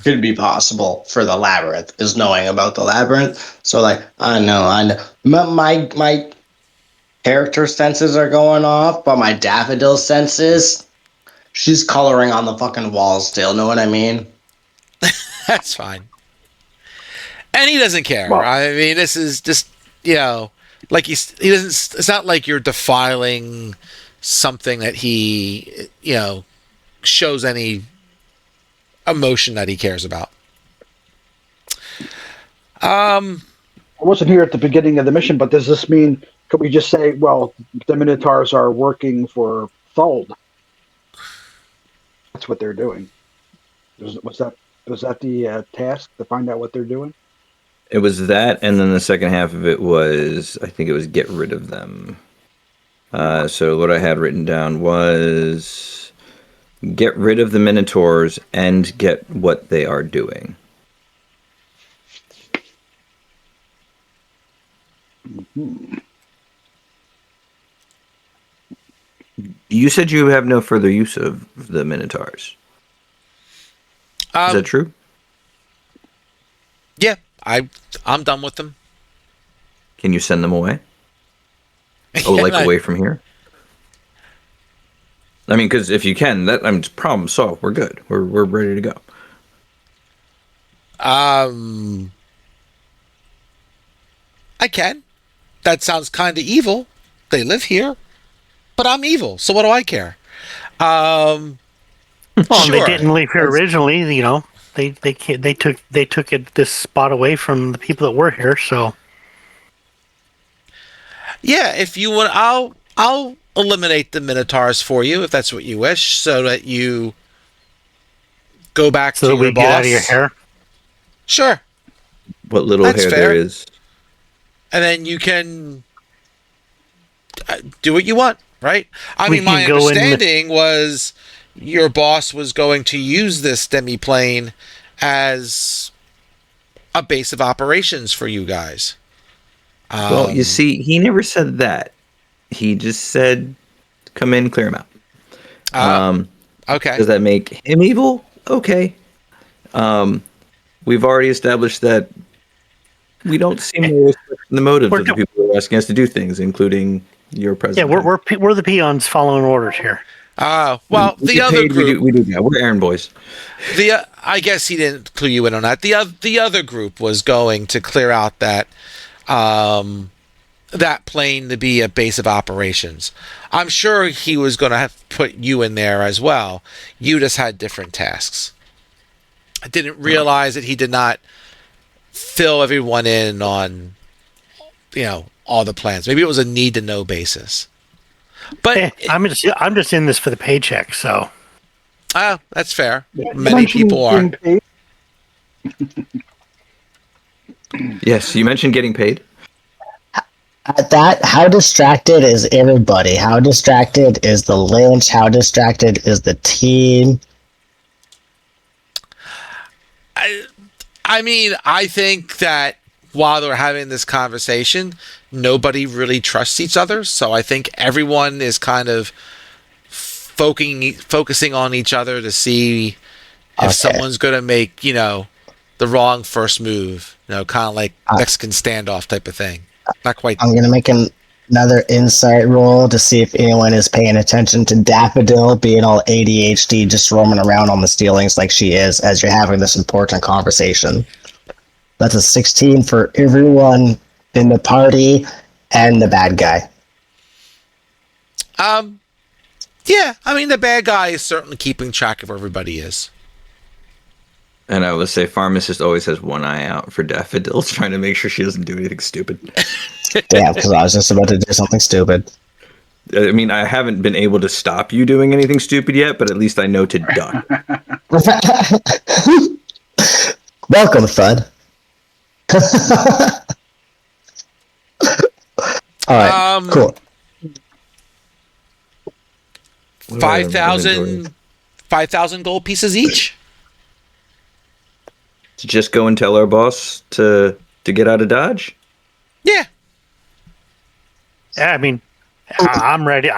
be possible for the labyrinth, is knowing about the labyrinth. So, like, I know my character senses are going off, but my Daffodil senses, she's coloring on the fucking walls still. Know what I mean? That's fine. And he doesn't care. Well, I mean, this is just, like he doesn't. It's not like you're defiling something that he, shows any emotion that he cares about. I wasn't here at the beginning of the mission, but does this mean, could we just say, well, the Minotaurs are working for Thuld? That's what they're doing. Was that the task, to find out what they're doing? It was that, and then the second half of it was, I think it was get rid of them. So what I had written down was get rid of the Minotaurs and get what they are doing. Mm-hmm. You said you have no further use of the Minotaurs. Is that true? Yeah, I'm done with them. Can you send them away? Oh, like away from here? I mean, because if you can, it's problem solved. We're good. We're ready to go. I can. That sounds kind of evil. They live here, but I'm evil, so what do I care? Well, sure. They didn't leave here originally. They took this spot away from the people that were here. So yeah, if you want, I'll eliminate the Minotaurs for you if that's what you wish, so that you go back to your boss. Get out of your hair. Sure. What little That's hair fair. there is. And then you can do what you want, right? I We mean, my can go in understanding was your boss was going to use this demiplane as a base of operations for you guys. Well, you see, he never said that. He just said, come in, clear him out. Okay. Does that make him evil? Okay. We've already established that we don't seem to respect the motives of the people who are asking us to do things, including your president. Yeah, we're the peons following orders here. Well, We the get other paid, group. we do. Yeah, we're errand boys. I guess he didn't clue you in on that. The other group was going to clear out that that plane to be a base of operations. I'm sure he was going to have put you in there as well. You just had different tasks. I didn't realize that he did not fill everyone in on, all the plans. Maybe it was a need to know basis. But I'm just in this for the paycheck, so. That's fair. You Many mentioned people are. getting paid. Yes, you mentioned getting paid. At that, how distracted is everybody? How distracted is the Lynch? How distracted is the team? I mean, I think that while they're having this conversation, nobody really trusts each other. So I think everyone is kind of focusing on each other to see if someone's going to make, the wrong first move. Kind of like Mexican standoff type of thing. Not quite. I'm going to make another insight roll to see if anyone is paying attention to Daffodil being all ADHD, just roaming around on the ceilings like she is as you're having this important conversation. That's a 16 for everyone in the party and the bad guy. Yeah, I mean, the bad guy is certainly keeping track of where everybody is. And I would say Pharmacist always has one eye out for Daffodils, trying to make sure she doesn't do anything stupid. Damn, because I was just about to do something stupid. I mean, I haven't been able to stop you doing anything stupid yet, but at least I know to duck. Welcome, Thud. All right, cool. 5,000 gold pieces each. To just go and tell our boss to get out of Dodge? Yeah. Yeah, I mean, I'm ready.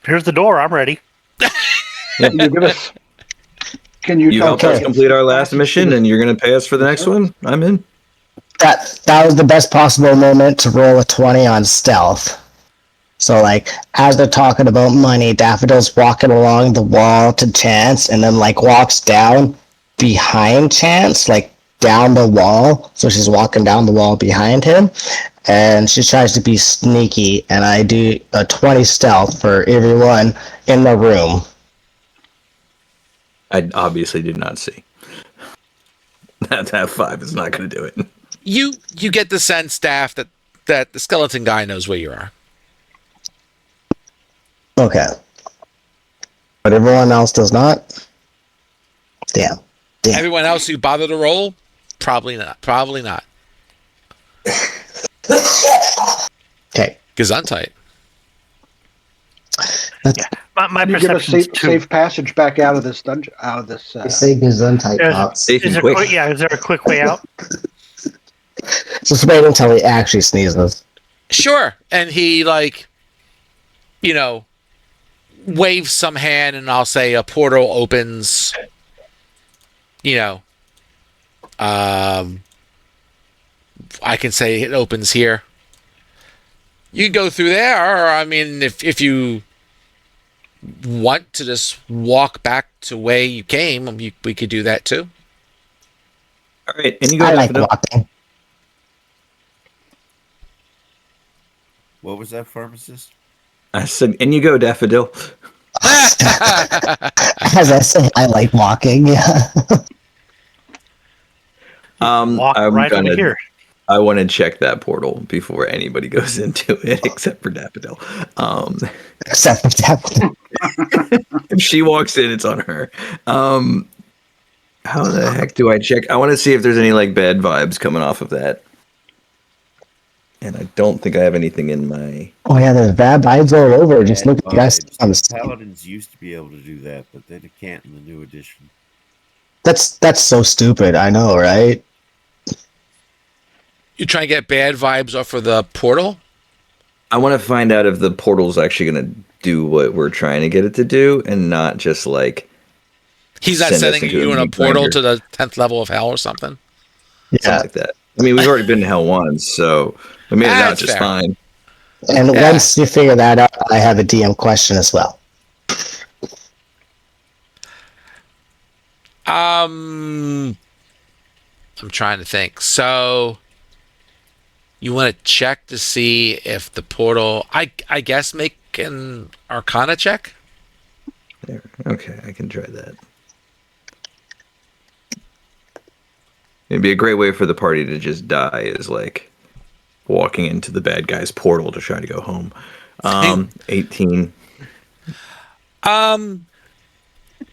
Here's the door. I'm ready. Can you give us? Can you help us complete our last mission, and you're going to pay us for the next one? I'm in. That was the best possible moment to roll a 20 on stealth. So, like, as they're talking about money, Daffodil's walking along the wall to Chance, and then, like, walks down behind Chance, like, down the wall. So she's walking down the wall behind him, and she tries to be sneaky, and I do a 20 stealth for everyone in the room. I obviously did not see. That 5 is not going to do it. You get the sense, Daff, that the skeleton guy knows where you are. Okay. But everyone else does not? Damn. Everyone else who bothered to roll? Probably not. Okay. Gesundheit. Yeah. My Can you give us perception safe passage back out of this dungeon, out of this. Say Gesundheit, Pops. Is there a quick way out? Just wait until he actually sneezes. Sure. And he, waves some hand, and I'll say a portal opens. I can say it opens here. You can go through there, or, I mean, if you want to just walk back to where you came, we could do that too. All right, and you go. I like walking. What was that, Pharmacist? I said, and you go, Daffodil. As I say, I like walking. Yeah. Walk right over here. I want to check that portal before anybody goes into it, except for Daffodil. Except for Daffodil. If she walks in, it's on her. How the heck do I check? I want to see if there's any bad vibes coming off of that. And I don't think I have anything in my... Oh yeah, there's bad vibes all over. Just look at the guys on the screen. Paladins used to be able to do that, but they can't in the new edition. That's so stupid. I know, right? You trying to get bad vibes off of the portal? I want to find out if the portal's actually going to do what we're trying to get it to do, and not just he's not sending you in a portal to the 10th level of hell or something? Yeah. Something like that. I mean, we've already been to hell once, so we made it out just fine. And once you figure that out, I have a DM question as well. I'm trying to think. So You want to check to see if the portal. I guess make an Arcana check. There. Okay, I can try that. It'd be a great way for the party to just die is like walking into the bad guy's portal to try to go home. 18.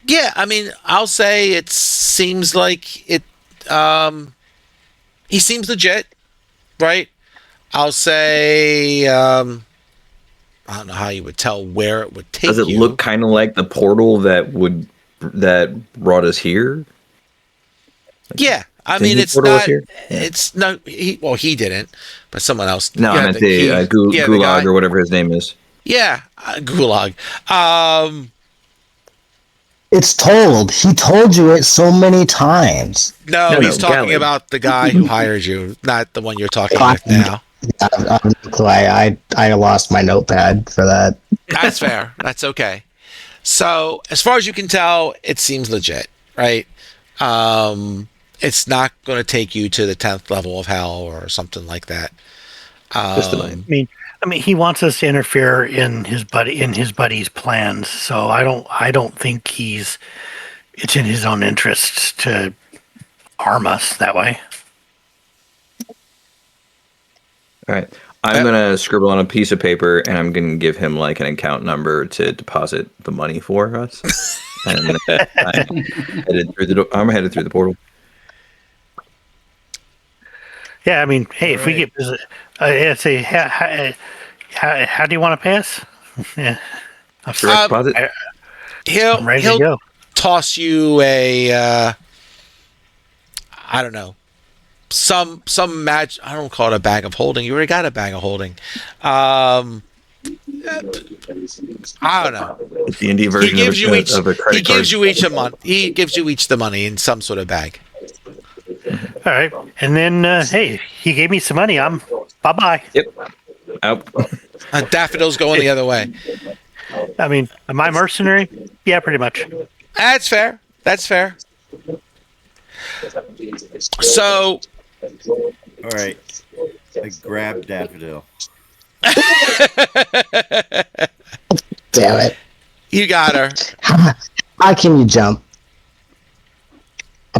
Yeah, I mean, I'll say it seems like it. He seems legit, right? I'll say. I don't know how you would tell where it would take Does it you. look kind of like the portal that brought us here? Yeah, I Didn't mean, he it's portal us not. here? It's no. He didn't, but someone else. No, yeah, I meant the the Gulag guy. or whatever his name is. Yeah, Gulag. It's told. He told you it so many times. No, No, he's talking Galley. about the guy who hired you, not the one you're talking Fine. with now. I lost my notepad for that. That's fair. That's okay. So, as far as you can tell, it seems legit, right? It's not going to take you to the 10th level of hell or something like that. Just a nine. I mean, he wants us to interfere in his buddy's plans. So I don't think it's in his own interests to harm us that way. All right. I'm going to scribble on a piece of paper and I'm going to give him like an account number to deposit the money for us. And I'm headed through the portal. Yeah, I mean, hey, if we get, yeah, say, how do you want to pay us? Yeah, Direct deposit? I'm ready to He'll go. toss you a, I don't know, some match. I don't call it a bag of holding. You already got a bag of holding. I don't know. D&D version of a credit He card. gives you each a month. He gives you each the money in some sort of bag. All right, and then hey, he gave me some money. I'm bye. Yep. Out. Daffodil's going the other way. I mean, am I mercenary? Yeah, pretty much. That's fair. That's fair. So, All right. I grabbed Daffodil. Damn it. you got her. How can you jump?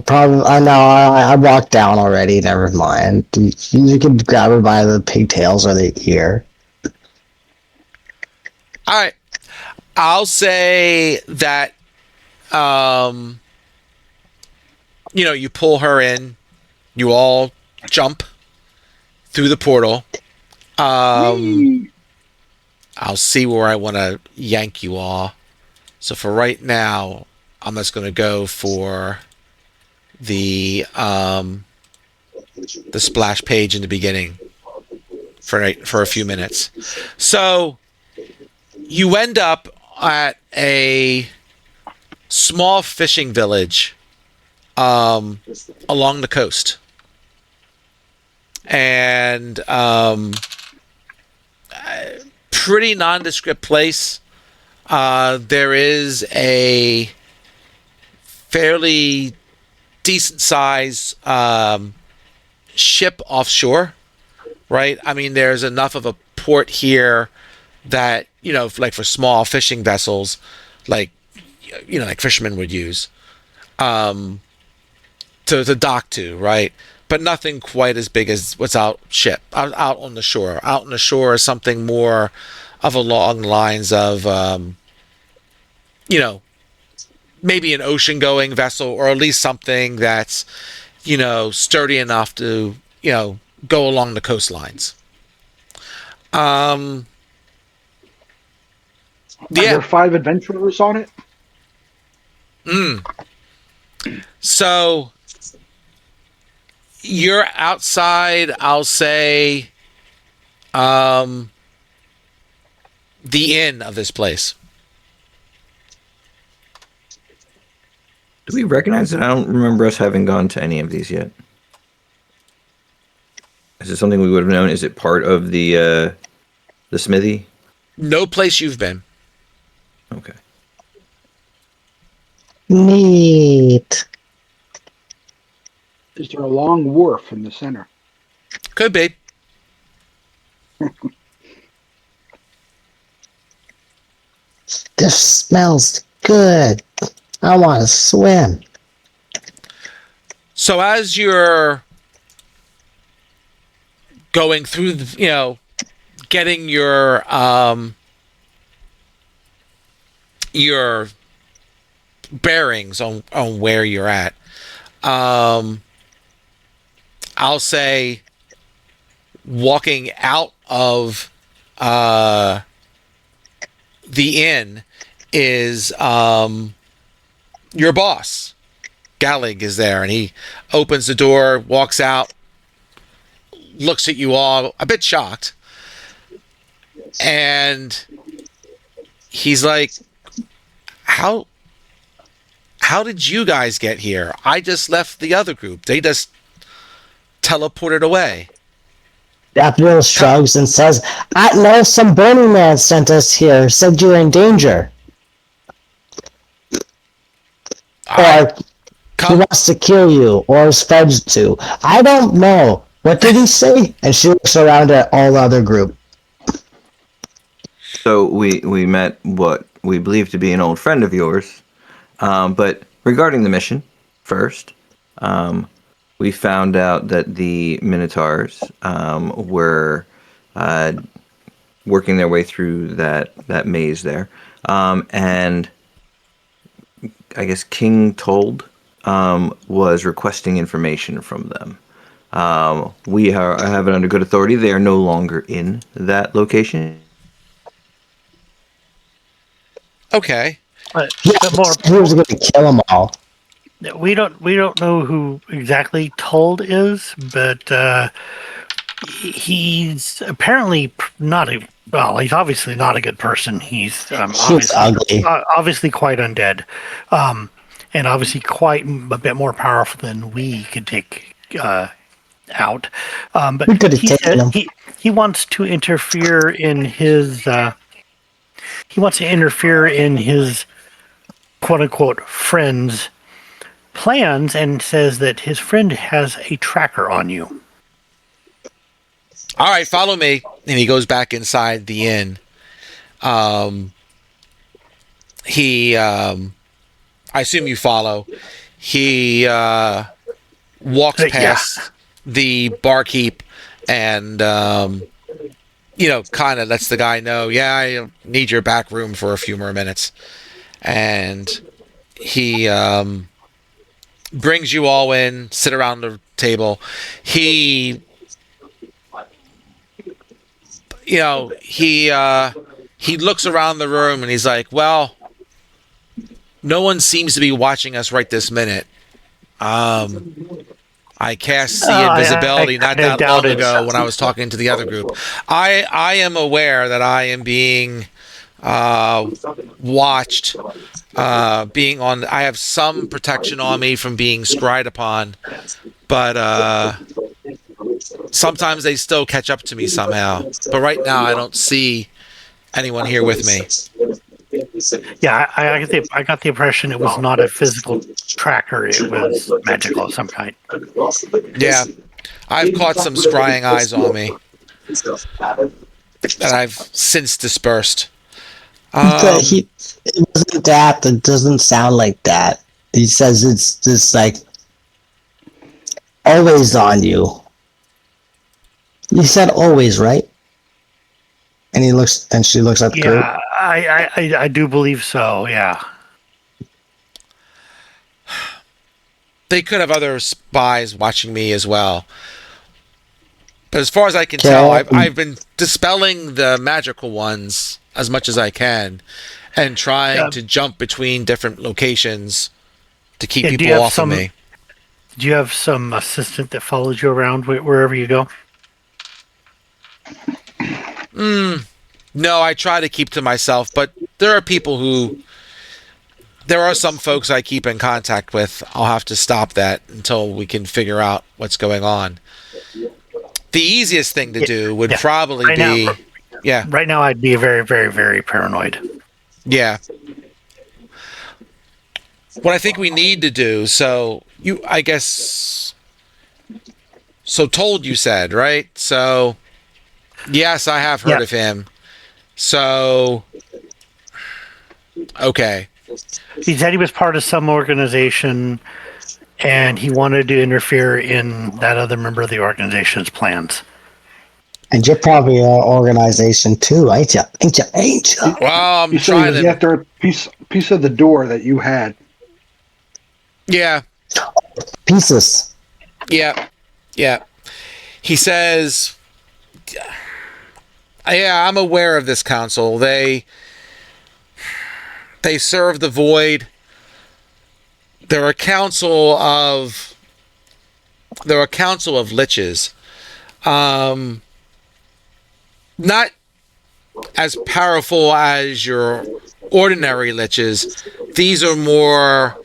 I walked down already. Never mind. You can grab her by the pigtails or the ear. All right. I'll say that, you pull her in. You all jump through the portal. I'll see where I want to yank you all. So for right now, I'm just going to go for the splash page in the beginning for a few minutes. So you end up at a small fishing village along the coast, and pretty nondescript place. There is a fairly decent size ship offshore, right? I mean, there's enough of a port here that, like for small fishing vessels, like fishermen would use, to dock to, right? But nothing quite as big as what's out on the shore. Out on the shore is something more of along the lines of, maybe an ocean-going vessel, or at least something that's, sturdy enough to, go along the coastlines. Are there 5 adventurers on it? So you're outside, I'll say, the inn of this place. Do we recognize it? I don't remember us having gone to any of these yet. Is it something we would have known? Is it part of the smithy? No place you've been. Okay. Neat. Is there a long wharf in the center? Could be. This smells good. I want to swim. So as you're going through, getting your bearings on where you're at, I'll say walking out of the inn is your boss. Gallig is there, and he opens the door, walks out, looks at you all a bit shocked, and he's like, how did you guys get here? I just left the other group. They just teleported away. Daffodil shrugs and says, I know some Burning Man sent us here, said you're in danger. Or he wants to kill you, or his friends to. I don't know. What did he say? And she looks around at all the other group. So we met what we believe to be an old friend of yours. But regarding the mission, first, we found out that the Minotaurs were working their way through that maze there. And I guess King Told was requesting information from them. We have it under good authority. They are no longer in that location. Okay. He was going to kill them all. We don't know who exactly Told is, but he's apparently not a. Well, he's obviously not a good person. He's obviously quite undead, and obviously quite a bit more powerful than we could take out. But we could have taken him. He wants to interfere in his. He wants to interfere in his quote unquote friend's plans, and says that his friend has a tracker on you. All right, follow me. And he goes back inside the inn. I assume you follow. He walks past the barkeep and, kind of lets the guy know, I need your back room for a few more minutes. And he brings you all in, sit around the table. He looks around the room and he's like, well, no one seems to be watching us right this minute. I cast the invisibility not that long ago when I was talking to the other group. I am aware that I am being watched, I have some protection on me from being scryed upon, but sometimes they still catch up to me somehow. But right now I don't see anyone here with me. Yeah, I got the impression it was not a physical tracker, it was magical of some kind. Yeah, I've caught some scrying eyes on me that I've since dispersed. It wasn't that. It doesn't sound like that. He says it's just like always on you. You said always, right? And she looks at the group. Yeah, I do believe so. Yeah. They could have other spies watching me as well. But as far as I can tell, I've been dispelling the magical ones as much as I can and trying to jump between different locations to keep people off of me. Do you have some assistant that follows you around wherever you go? No, I try to keep to myself, but there are some folks I keep in contact with. I'll have to stop that until we can figure out what's going on. The easiest thing to do would probably be... Right now, I'd be very, very, very paranoid. Yeah. What I think we need to do, so Told you said, right? So Yes, I have heard Yeah. of him. So, okay. He said he was part of some organization, and he wanted to interfere in that other member of the organization's plans. And you're probably an organization too, ain't you? Ain't you? Ain't you? Well, I'm He said he trying was to. after a piece of the door that you had. Yeah, Pieces. yeah, yeah. He says, "Yeah, I'm aware of this council. They serve the void. They're a council of liches. Not as powerful as your ordinary liches. These are more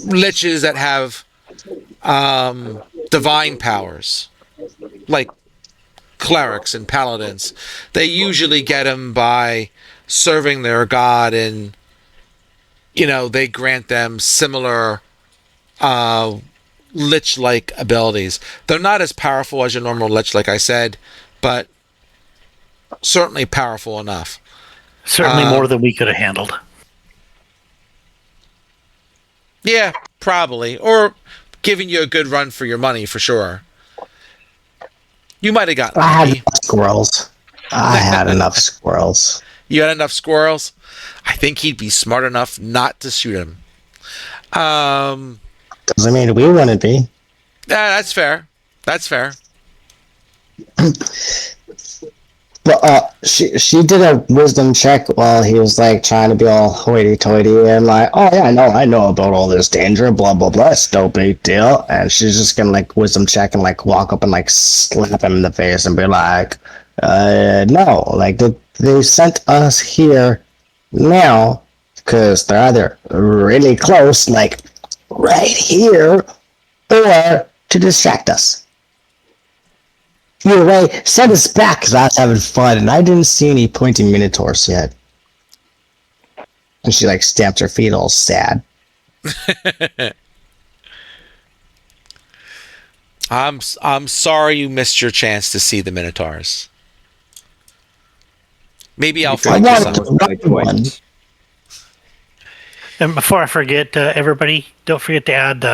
liches that have divine powers, like clerics and paladins. They usually get them by serving their god, and they grant them similar lich-like abilities. They're not as powerful as your normal lich, like I said, but certainly powerful enough. Certainly more than we could have handled. Yeah, probably. Or giving you a good run for your money, for sure. You might have gotten I had lucky. enough squirrels. I had enough squirrels. You had enough squirrels? I think he'd be smart enough not to shoot him. Doesn't mean we wouldn't be. Yeah, that's fair. That's fair. But she did a wisdom check while he was like trying to be all hoity-toity and like, oh yeah, I know about all this danger, blah blah blah. It's no big deal. And she's just gonna like wisdom check and like walk up and like slap him in the face and be like, no, like they sent us here now because they're either really close, like right here, or to distract us. Either way, send us back because I was having fun and I didn't see any pointing minotaurs yet. And she like stamped her feet all sad. I'm sorry you missed your chance to see the minotaurs. Maybe I'll find you some. One. And before I forget, everybody, don't forget to add,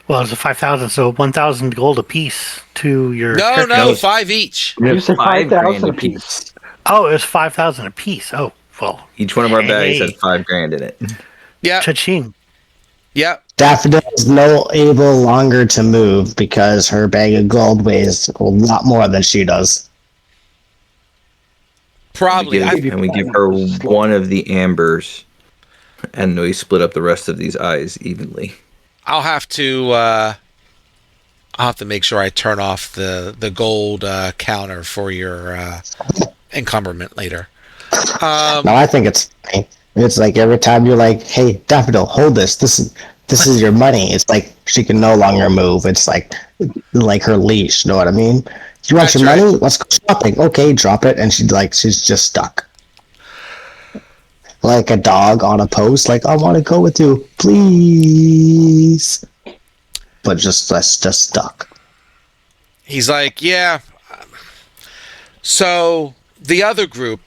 it's a 5,000, so 1,000 gold apiece to your. No, 5 each. You said 5 grand 5,000 a apiece. Oh, it was 5,000 apiece. Oh, well. Each one of our bags Hey. had 5 grand in it. Yeah. Cha-ching. Yeah. Daffodil is no able longer to move because her bag of gold weighs a lot more than she does. Probably. And we give her one of the ambers, and we split up the rest of these eyes evenly. I'll have to make sure I turn off the gold counter for your encumberment later. No, I think it's funny. It's like every time you're like, "Hey, Daffodil, hold this. This is your money." It's like she can no longer move. It's like her leash. You know what I mean? You want That's your right. money? Let's go shopping. Okay, drop it, and she's just stuck. Like a dog on a post, like I want to go with you, please. But just stuck. He's like, yeah. So the other group,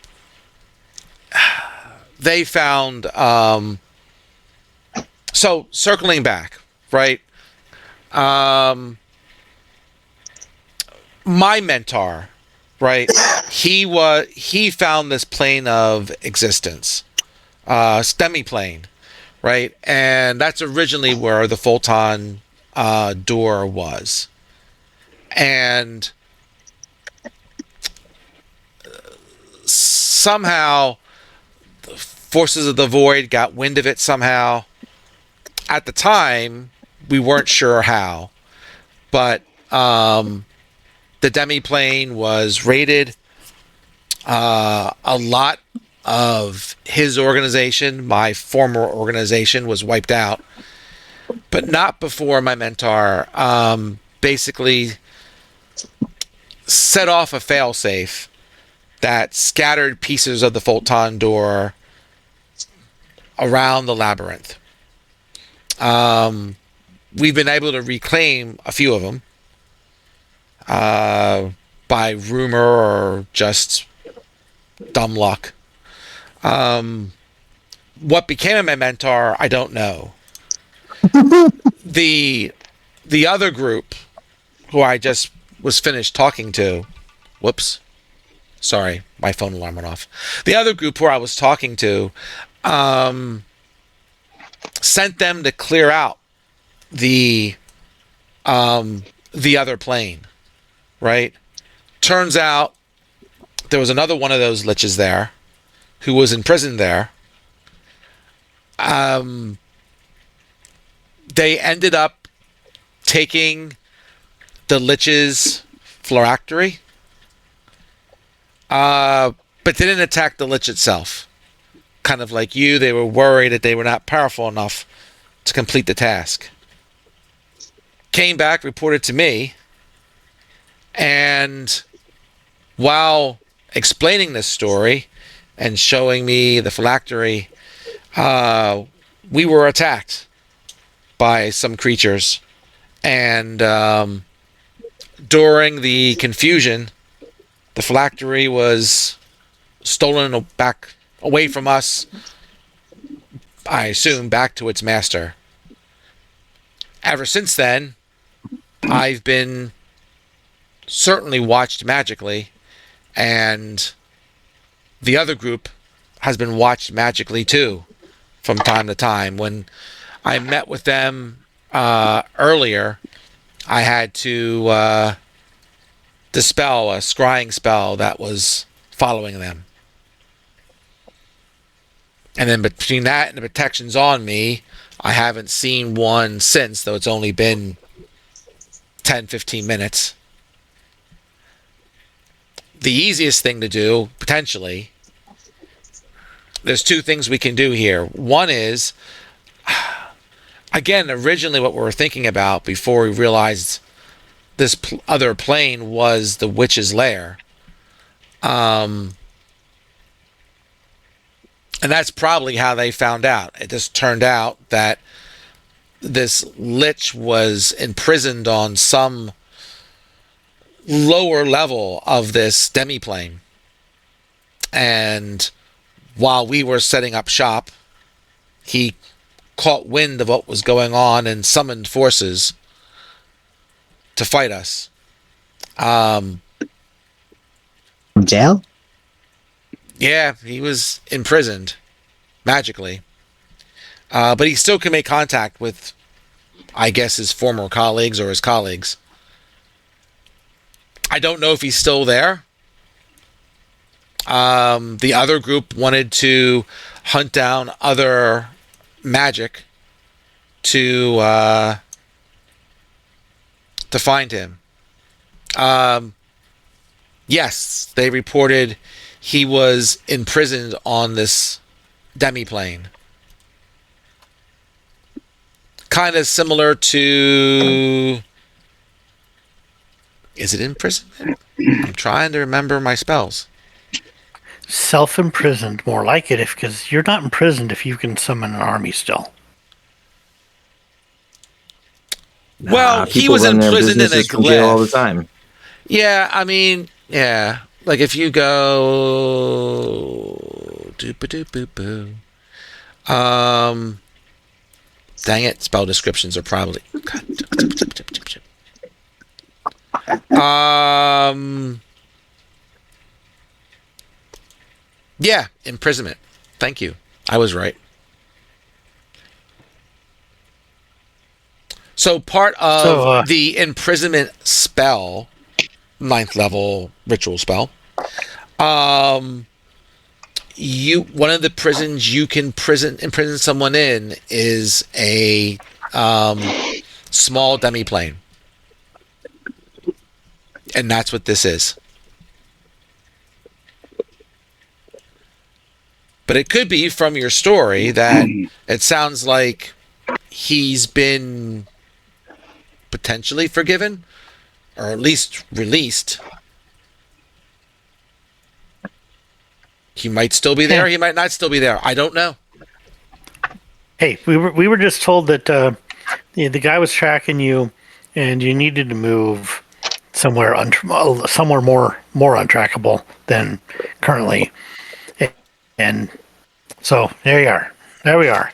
they found. So circling back, right? My mentor, right? He found this plane of existence, STEMI plane, right? And that's originally where the Fulton door was. And somehow the forces of the void got wind of it somehow. At the time, we weren't sure how, but the demiplane was raided. A lot of his organization, my former organization, was wiped out, but not before my mentor basically set off a failsafe that scattered pieces of the Fulton door around the labyrinth. We've been able to reclaim a few of them. by rumor or just dumb luck. What became of my mentor, I don't know. The other group who I just was finished talking to, whoops, sorry, my phone alarm went off. The other group who I was talking to, sent them to clear out the other plane, right? Turns out there was another one of those liches there who was imprisoned there. They ended up taking the lich's phylactery, but didn't attack the lich itself. Kind of like you, they were worried that they were not powerful enough to complete the task. Came back, reported to me, and while explaining this story and showing me the phylactery, we were attacked by some creatures, and during the confusion, the phylactery was stolen back away from us, I assume back to its master. Ever since then, I've been certainly watched magically, and the other group has been watched magically too from time to time. When I met with them earlier, I had to dispel a scrying spell that was following them. And then between that and the protections on me, I haven't seen one since, though it's only been 10, 15 minutes. The easiest thing to do, potentially, there's two things we can do here. One is, again, originally what we were thinking about before we realized this other plane was the witch's lair. And that's probably how they found out. It just turned out that this lich was imprisoned on some lower level of this demiplane. And while we were setting up shop, he caught wind of what was going on and summoned forces to fight us. Jail? Yeah, he was imprisoned magically. But he still can make contact with, I guess, his former colleagues or his colleagues. I don't know if he's still there. The other group wanted to hunt down other magic to find him. Yes, they reported he was imprisoned on this demiplane. Kind of similar to... Is it imprisonment? I'm trying to remember my spells. Self-imprisoned, more like it, because you're not imprisoned if you can summon an army still. Well, he people was run their imprisoned in a businesses from jail all the glyph. time. Yeah, I mean, yeah. Like if you go... Doop-a-doop-boo-boo. Dang it, spell descriptions are probably... Yeah, imprisonment. Thank you. I was right. So part of the imprisonment spell, 9th level ritual spell, one of the prisons you can imprison someone in is a small demiplane. And that's what this is. But it could be from your story that it sounds like he's been potentially forgiven, or at least released. He might still be there. He might not still be there. I don't know. Hey, we were just told that the guy was tracking you, and you needed to move somewhere somewhere more untrackable than currently. And so there you are. There we are.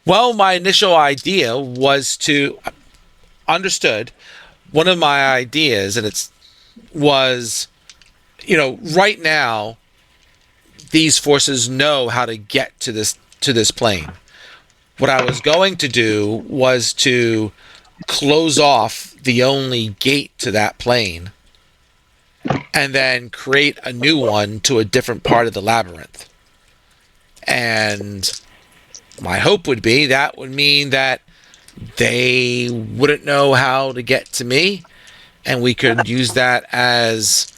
Well, my initial idea was to understood. One of my ideas, and was, right now these forces know how to get to this plane. What I was going to do was to close off the only gate to that plane and then create a new one to a different part of the labyrinth. And my hope would be that would mean that they wouldn't know how to get to me, and we could use that as,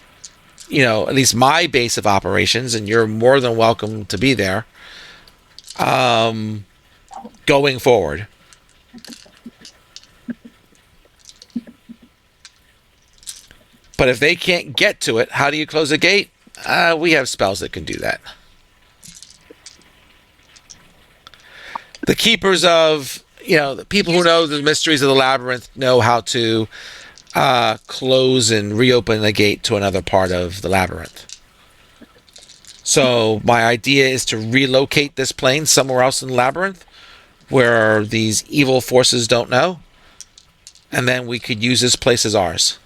at least my base of operations, and you're more than welcome to be there, going forward. But if they can't get to it, how do you close a gate? We have spells that can do that. The keepers of, the people who know the mysteries of the labyrinth know how to close and reopen a gate to another part of the labyrinth. So my idea is to relocate this plane somewhere else in the labyrinth where these evil forces don't know, and then we could use this place as ours.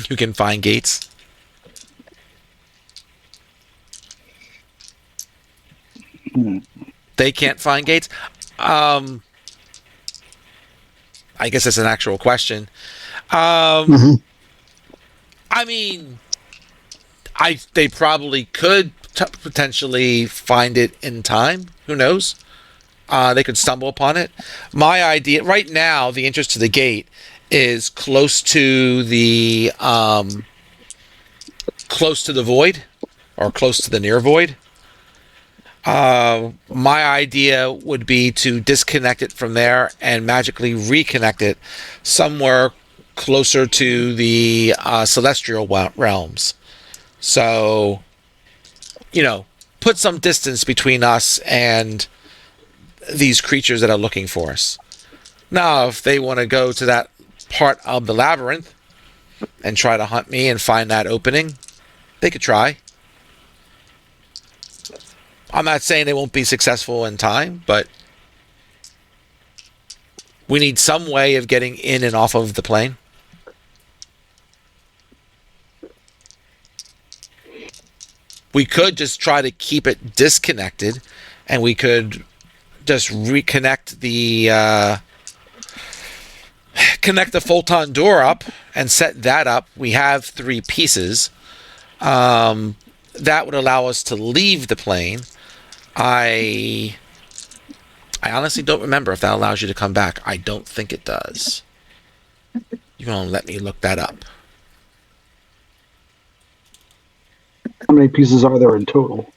You can find gates. They can't find gates. I guess that's an actual question. I mean, they probably could potentially find it in time. Who knows? They could stumble upon it. My idea right now, the entrance to the gate is close to the void, or close to the near void. My idea would be to disconnect it from there and magically reconnect it somewhere closer to the celestial realms. So, put some distance between us and these creatures that are looking for us. Now, if they want to go to that part of the labyrinth and try to hunt me and find that opening, they could try. I'm not saying they won't be successful in time, but we need some way of getting in and off of the plane. We could just try to keep it disconnected, and we could just reconnect connect the photon door up and set that up. We have 3 pieces. That would allow us to leave the plane. I honestly don't remember if that allows you to come back. I don't think it does. You're going to let me look that up. How many pieces are there in total?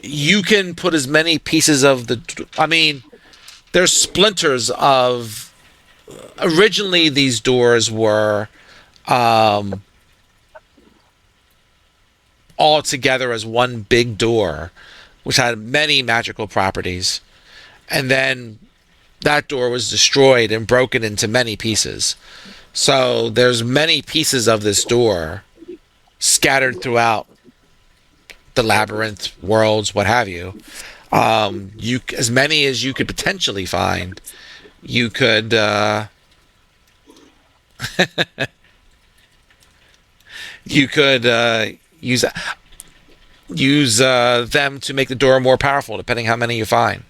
You can put as many pieces of there's splinters of... Originally, these doors were all together as one big door, which had many magical properties. And then that door was destroyed and broken into many pieces. So there's many pieces of this door scattered throughout the labyrinth, worlds, what have you. As many as you could potentially find, you could use them to make the door more powerful, depending how many you find.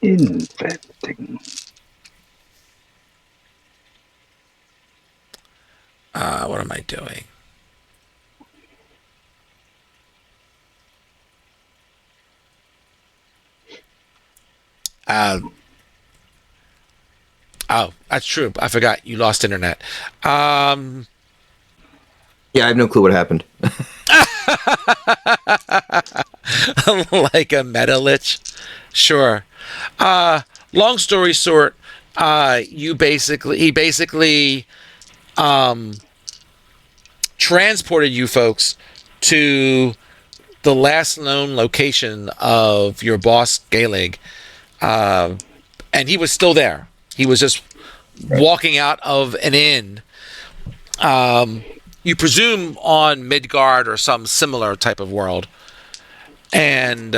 Inventing. What am I doing? Oh, that's true. I forgot you lost internet. Yeah, I have no clue what happened. Like a meta lich. Sure. Long story short, he basically transported you folks to the last known location of your boss Gaelig, and he was still there. He was just walking out of an inn. You presume on Midgard or some similar type of world, and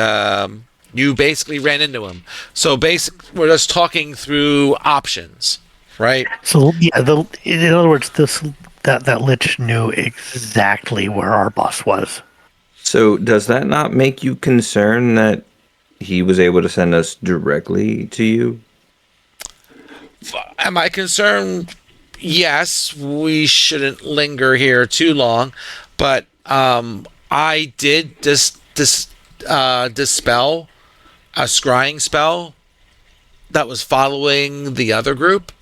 you basically ran into him. So we're just talking through options, right? So yeah, in other words, that lich knew exactly where our boss was. So does that not make you concerned that he was able to send us directly to you? Am I concerned? Yes, we shouldn't linger here too long, but I did dispel a scrying spell that was following the other group.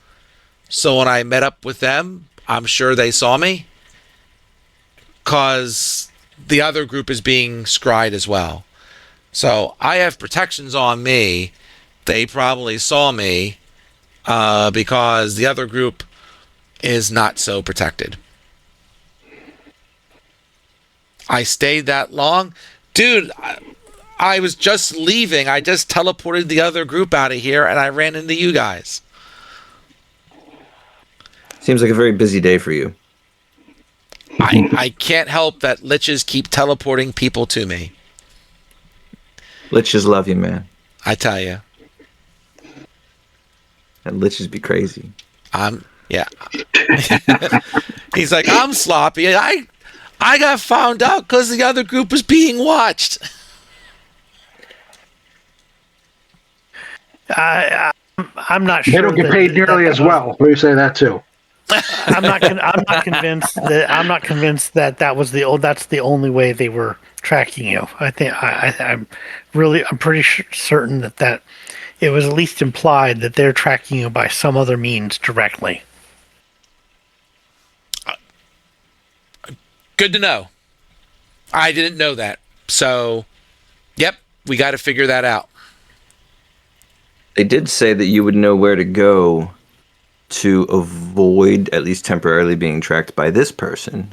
So when I met up with them, I'm sure they saw me, because the other group is being scryed as well. So I have protections on me. They probably saw me, because the other group is not so protected. I stayed that long. Dude, I was just leaving. I just teleported the other group out of here, and I ran into you guys. Seems like a very busy day for you. I can't help that liches keep teleporting people to me. Liches love you, man. I tell you. And liches be crazy. Yeah. He's like, I'm sloppy. I got found out because the other group was being watched. I'm not sure. They don't get paid nearly as well. Let me say that too. I'm not convinced that that's the only way they were tracking you. I think I'm pretty certain that it was at least implied that they're tracking you by some other means directly. Good to know. I didn't know that. So, yep, we got to figure that out. They did say that you would know where to go to avoid, at least temporarily, being tracked by this person.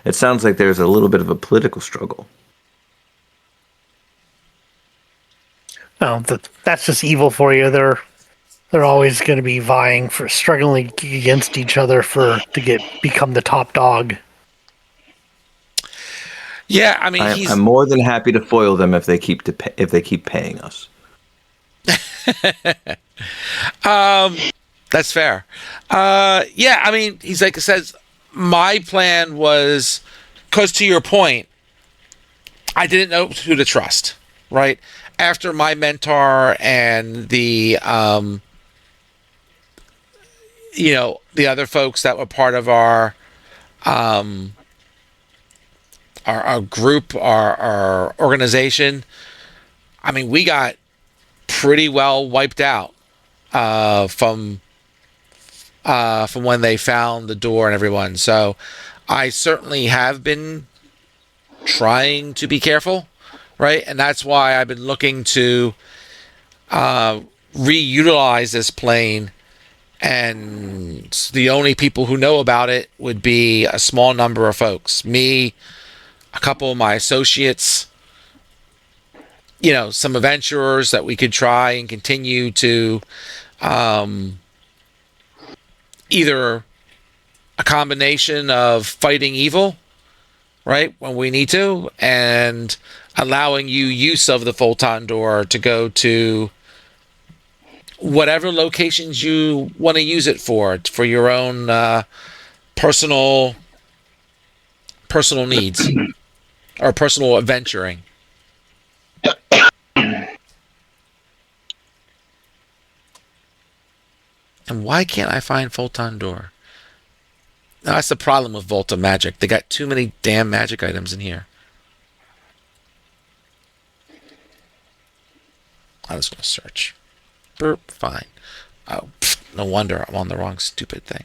It sounds like there's a little bit of a political struggle. No, that's just evil for you. They're always going to be struggling against each other to become the top dog. Yeah, I mean, I'm more than happy to foil them if they keep paying us. That's fair. Yeah, I mean, he's like, says, my plan was, because to your point, I didn't know who to trust, right? After my mentor and the other folks that were part of our group, our organization, I mean, we got pretty well wiped out from when they found the door and everyone. So I certainly have been trying to be careful, right? And that's why I've been looking to reutilize this plane, and the only people who know about it would be a small number of folks. Me, a couple of my associates, some adventurers that we could try and continue to either a combination of fighting evil, right, when we need to, and allowing you use of the Photon door to go to whatever locations you want to use it for your own personal needs or personal adventuring. And why can't I find Photon door? No, that's the problem with Volta Magic. They got too many damn magic items in here. I'm just going to search. Burp, fine. Oh, no wonder I'm on the wrong stupid thing.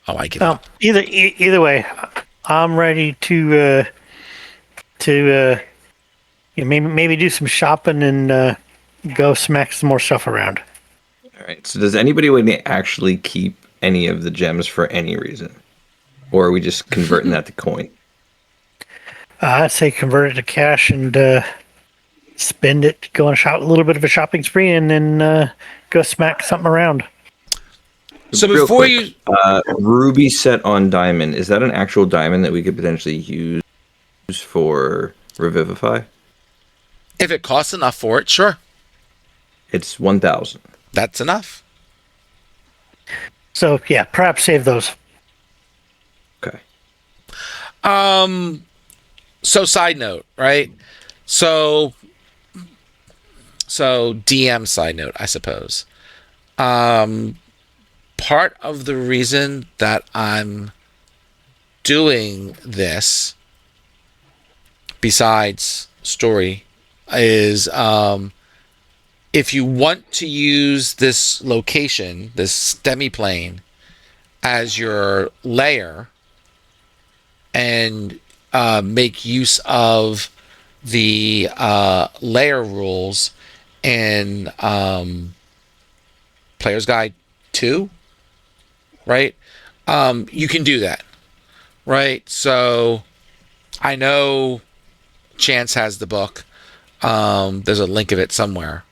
Oh, I give up. Either way, I'm ready to maybe do some shopping and go smack some more stuff around. All right. So does anybody want to actually keep any of the gems for any reason, or are we just converting that to coin? I'd say convert it to cash and spend it, go on a little bit of a shopping spree, and then go smack something around. So Real before quick, ruby set on diamond, is that an actual diamond that we could potentially use for Revivify? if it costs enough for it, sure, It's 1,000. that's enough. So yeah, perhaps save those. Okay. So side note, right? So DM side note, I suppose. Part of the reason that I'm doing this, besides story, is if you want to use this location, this demiplane, as your layer, and make use of the layer rules in Player's Guide 2, right? You can do that, right? So I know Chance has the book. There's a link of it somewhere.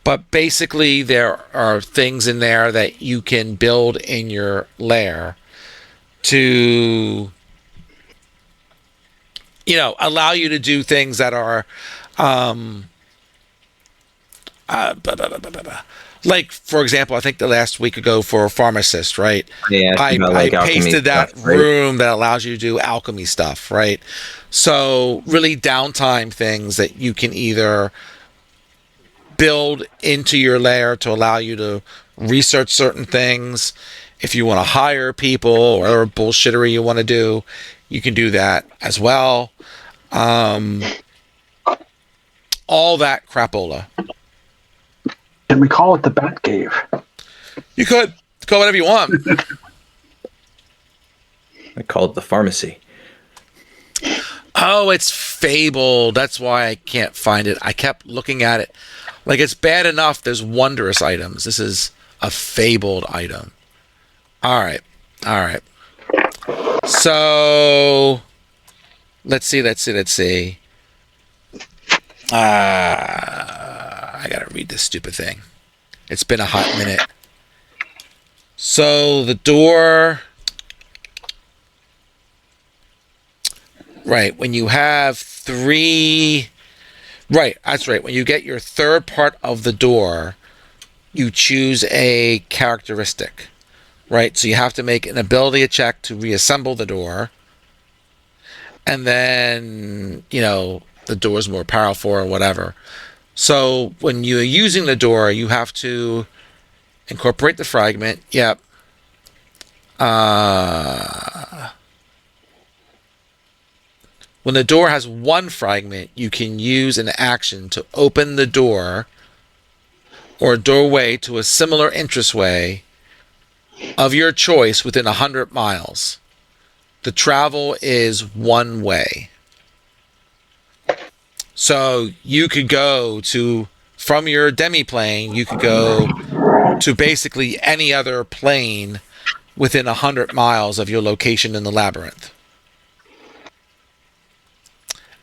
But basically, there are things in there that you can build in your layer to, allow you to do things that are, like, for example, I think the last week ago for a pharmacist, right? Yeah, I pasted that stuff, right? room that allows you to do alchemy stuff, right? So really downtime things that you can either build into your layer to allow you to research certain things. If you want to hire people or whatever bullshittery you want to do, you can do that as well. All that crapola. Can we call it the Bat Cave? You could call whatever you want. I call it the pharmacy. Oh, it's fabled. That's why I can't find it. I kept looking at it. Like, it's bad enough there's wondrous items. This is a fabled item. All right. So, let's see. I gotta read this stupid thing. It's been a hot minute. So, the door... Right, when you have three... Right, that's right. When you get your third part of the door, you choose a characteristic. Right, so you have to make an ability check to reassemble the door. And then, the door's more powerful or whatever. So when you're using the door, you have to incorporate the fragment. Yep. When the door has one fragment, you can use an action to open the door or doorway to a similar entranceway of your choice within 100 miles. The travel is one way. So you could go from your demiplane, you could go to basically any other plane within 100 miles of your location in the labyrinth.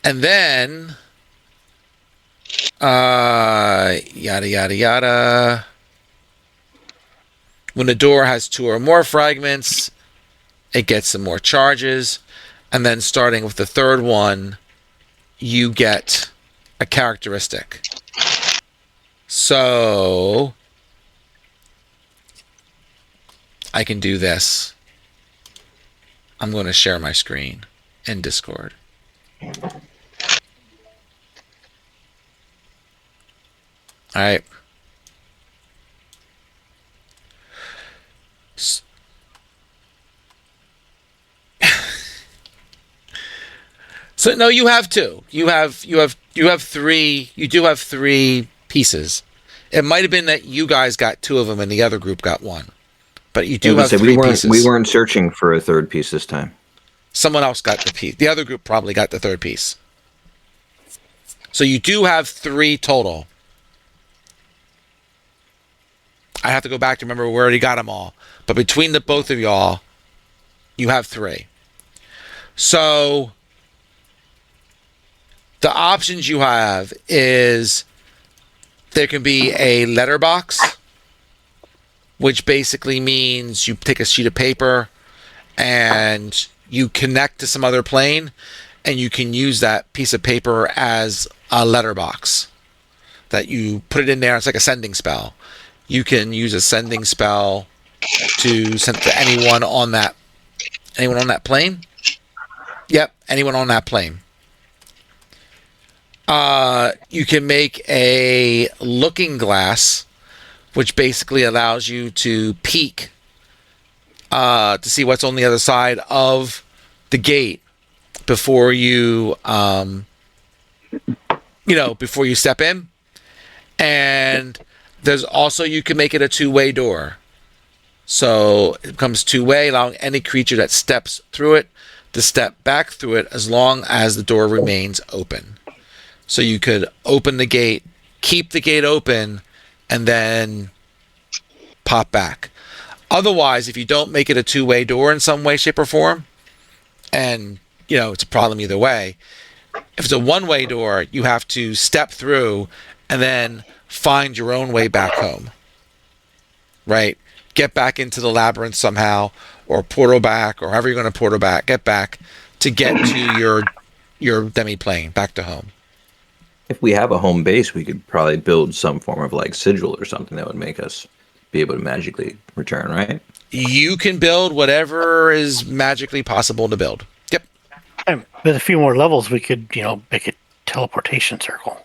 And then, yada, yada, yada. When the door has two or more fragments, it gets some more charges. And then starting with the third one, you get a characteristic. So, I can do this. I'm going to share my screen in Discord. All right. So no, you have two. You have three. You do have three pieces. It might have been that you guys got two of them and the other group got one, But you do have three pieces. We weren't searching for a third piece this time. Someone else got the piece. The other group probably got the third piece. So you do have 3 total. I have to go back to remember where he got them all. But between the both of y'all, you have 3. So the options you have is there can be a letterbox, which basically means you take a sheet of paper and you connect to some other plane, and you can use that piece of paper as a letterbox. That you put it in there, it's like a sending spell. You can use a sending spell to send to anyone on that plane. Yep, anyone on that plane. You can make a looking glass, which basically allows you to peek to see what's on the other side of the gate before you before you step in. And there's also, you can make it a 2-way door. So it becomes 2-way, allowing any creature that steps through it to step back through it as long as the door remains open. So you could open the gate, keep the gate open, and then pop back. Otherwise, if you don't make it a 2-way door in some way, shape, or form, and it's a problem either way. If it's a 1-way door, you have to step through and then find your own way back home. Right? Get back into the labyrinth somehow, or portal back, or however you're going to portal back, get back to get to your demi-plane, back to home. If we have a home base, we could probably build some form of like sigil or something that would make us be able to magically return, right? You can build whatever is magically possible to build. Yep. And with a few more levels, we could, make a teleportation circle.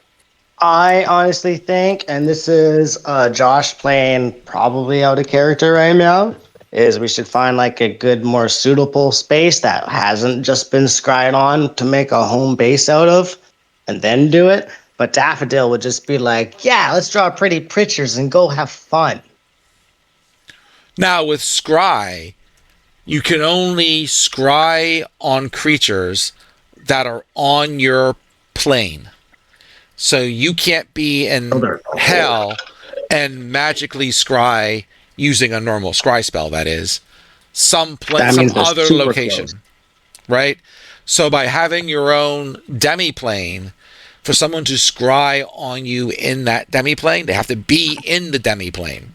I honestly think, and this is Josh playing probably out of character right now, is we should find like a good, more suitable space that hasn't just been scryed on to make a home base out of, and then do it. But Daffodil would just be like, yeah, let's draw pretty pictures and go have fun. Now with scry, you can only scry on creatures that are on your plane. So you can't be in hell and magically scry using a normal scry spell, that is. Some other location. Close. Right? So by having your own demi-plane, for someone to scry on you in that demi-plane, they have to be in the demi-plane.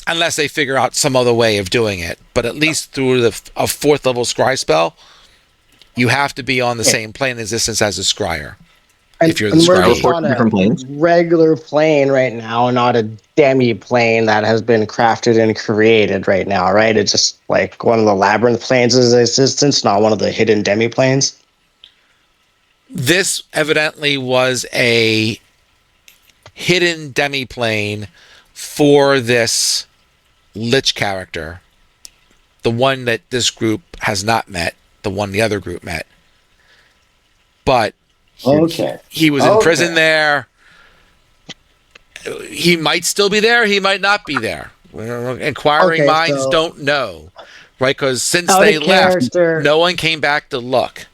Unless they figure out some other way of doing it. But at least through a 4th level scry spell, you have to be on the same plane existence as a scryer. If you're the scryer. We're just on a regular plane right now, not a demi-plane that has been crafted and created right now, right? It's just like one of the labyrinth planes is existence, not one of the hidden demi-planes. This evidently was a hidden demi-plane for this Lich character. The one that this group has not met. The one the other group met. But he was in prison there. He might still be there. He might not be there. Inquiring minds don't know. Right? Because since they left, no one came back to look.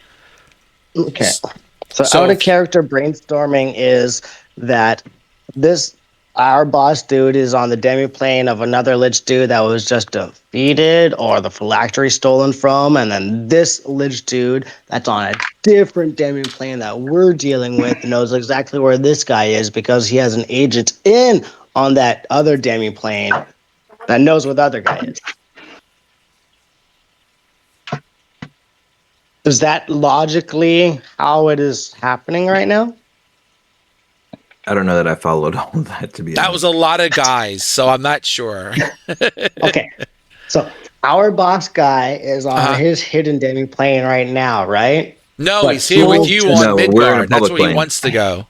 Okay. So out of character brainstorming is that our boss dude is on the demi-plane of another Lich dude that was just defeated or the phylactery stolen from, and then this Lich dude that's on a different demi-plane that we're dealing with knows exactly where this guy is because he has an agent in on that other demi-plane that knows where the other guy is. Is that logically how it is happening right now? I don't know that I followed all of that, to be honest. That was a lot of guys, so I'm not sure. Okay. So our boss guy is on his hidden demi-plane right now, right? No, but he's here with you on Midgard. That's where he wants to go.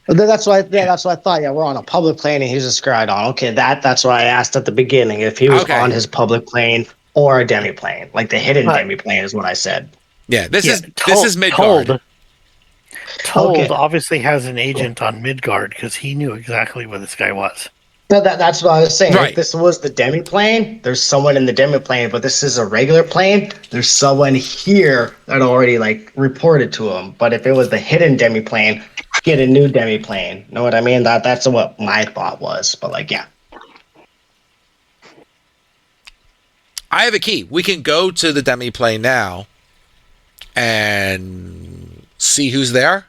That's what I thought. Yeah, we're on a public plane and he's just scryed on. Okay, that's why I asked at the beginning if he was on his public plane or a demi-plane. Like the hidden demi-plane is what I said. Yeah, this is Midgard. Told obviously has an agent on Midgard because he knew exactly where this guy was. No, that's what I was saying. Right. If this was the demi-plane, there's someone in the demi-plane, but this is a regular plane, there's someone here that already like reported to him. But if it was the hidden demi-plane, get a new demi-plane. Know what I mean? That's what my thought was. But like, yeah. I have a key. We can go to the demi-plane now and see who's there.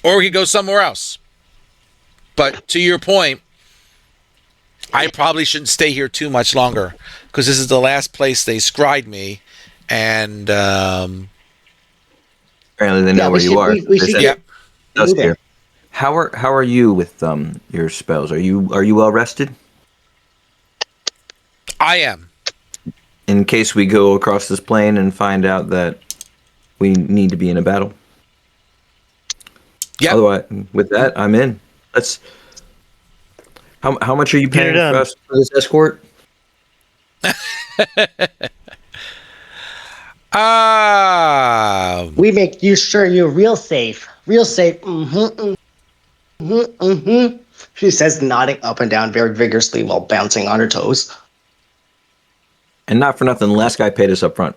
Or we could go somewhere else. But to your point, I probably shouldn't stay here too much longer because this is the last place they scried me, and Apparently they know where you are. We should get Us moving. here. How are you with your spells? Are you well rested? I am. In case we go across this plane and find out that we need to be in a battle. Yeah. Otherwise, with that, I'm in. Let's. How much are you paying for us for this escort? We make you sure you're real safe. Real safe. She says, nodding up and down very vigorously while bouncing on her toes. And not for nothing, the last guy paid us up front.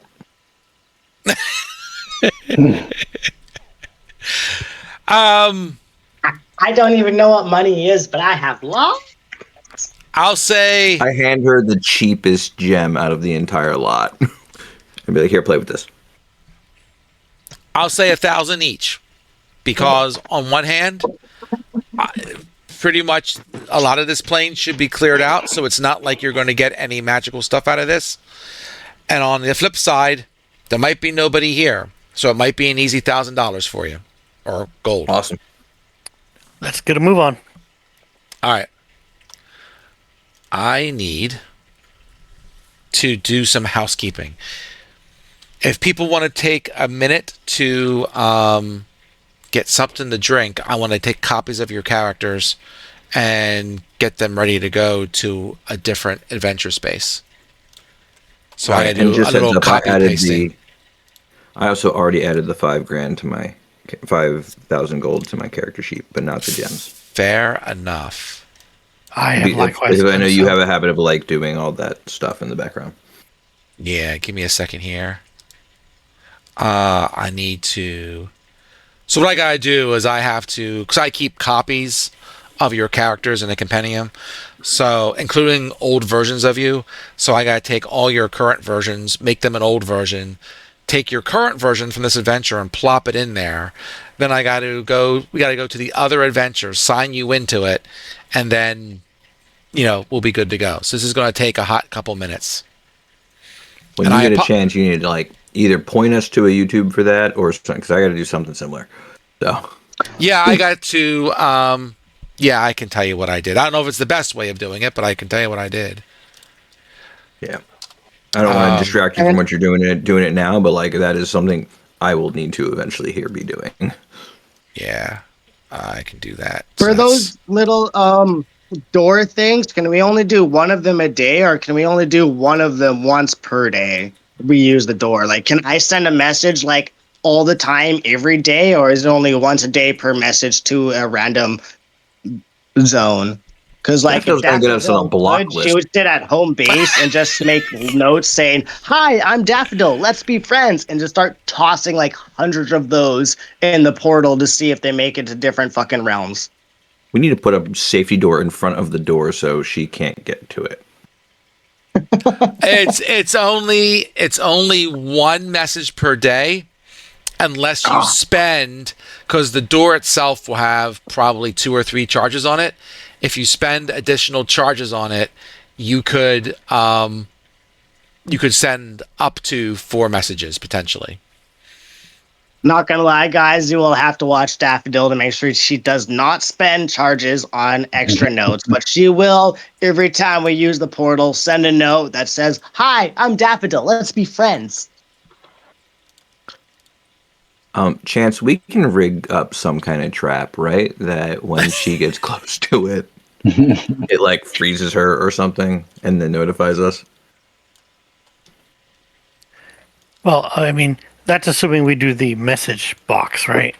I don't even know what money is, but I have lots. I'll say I hand her the cheapest gem out of the entire lot. And be like, here, play with this. I'll say 1,000 each, because on one hand, pretty much a lot of this plane should be cleared out, so it's not like you're going to get any magical stuff out of this. And on the flip side, there might be nobody here, so it might be an easy $1,000 for you, or gold. Awesome. Let's get a move on. All right. I need to do some housekeeping. If people want to take a minute to get something to drink, I want to take copies of your characters and get them ready to go to a different adventure space. So I do a little copy pasting. I also already added the $5,000 to my 5,000 gold to my character sheet, but not the gems. Fair enough. I have likewise. Because I know you have a habit of like doing all that stuff in the background. Yeah, give me a second here. I need to. So what I gotta do is I have to, because I keep copies of your characters in a compendium, so including old versions of you. So I gotta take all your current versions, make them an old version, take your current version from this adventure and plop it in there. Then we gotta go to the other adventures, sign you into it, and then, we'll be good to go. So this is gonna take a hot couple minutes. When you get a chance, you need to like either point us to a YouTube for that or something, because I got to do something similar. So. Yeah, I got to. I can tell you what I did. I don't know if it's the best way of doing it, but I can tell you what I did. Yeah, I don't want to distract you from what you're doing it now, but like that is something I will need to eventually be doing. Yeah, I can do that. For those little door things, can we only do one of them a day, or can we only do one of them once per day? We use the door. Like, can I send a message like all the time every day, or is it only once a day per message to a random zone? Because like if that's get us on a block list. She would sit at home base and just make notes saying, "Hi, I'm Daffodil. Let's be friends," and just start tossing like hundreds of those in the portal to see if they make it to different fucking realms. We need to put a safety door in front of the door so she can't get to it. It's only one message per day, unless you spend, because the door itself will have probably 2 or 3 charges on it. If you spend additional charges on it, you could send up to 4 messages potentially. Not gonna lie, guys, you will have to watch Daffodil to make sure she does not spend charges on extra notes, but she will, every time we use the portal, send a note that says, "Hi, I'm Daffodil. Let's be friends." Chance, we can rig up some kind of trap, right? That when she gets close to it, it like freezes her or something and then notifies us. Well, I mean, that's assuming we do the message box, right?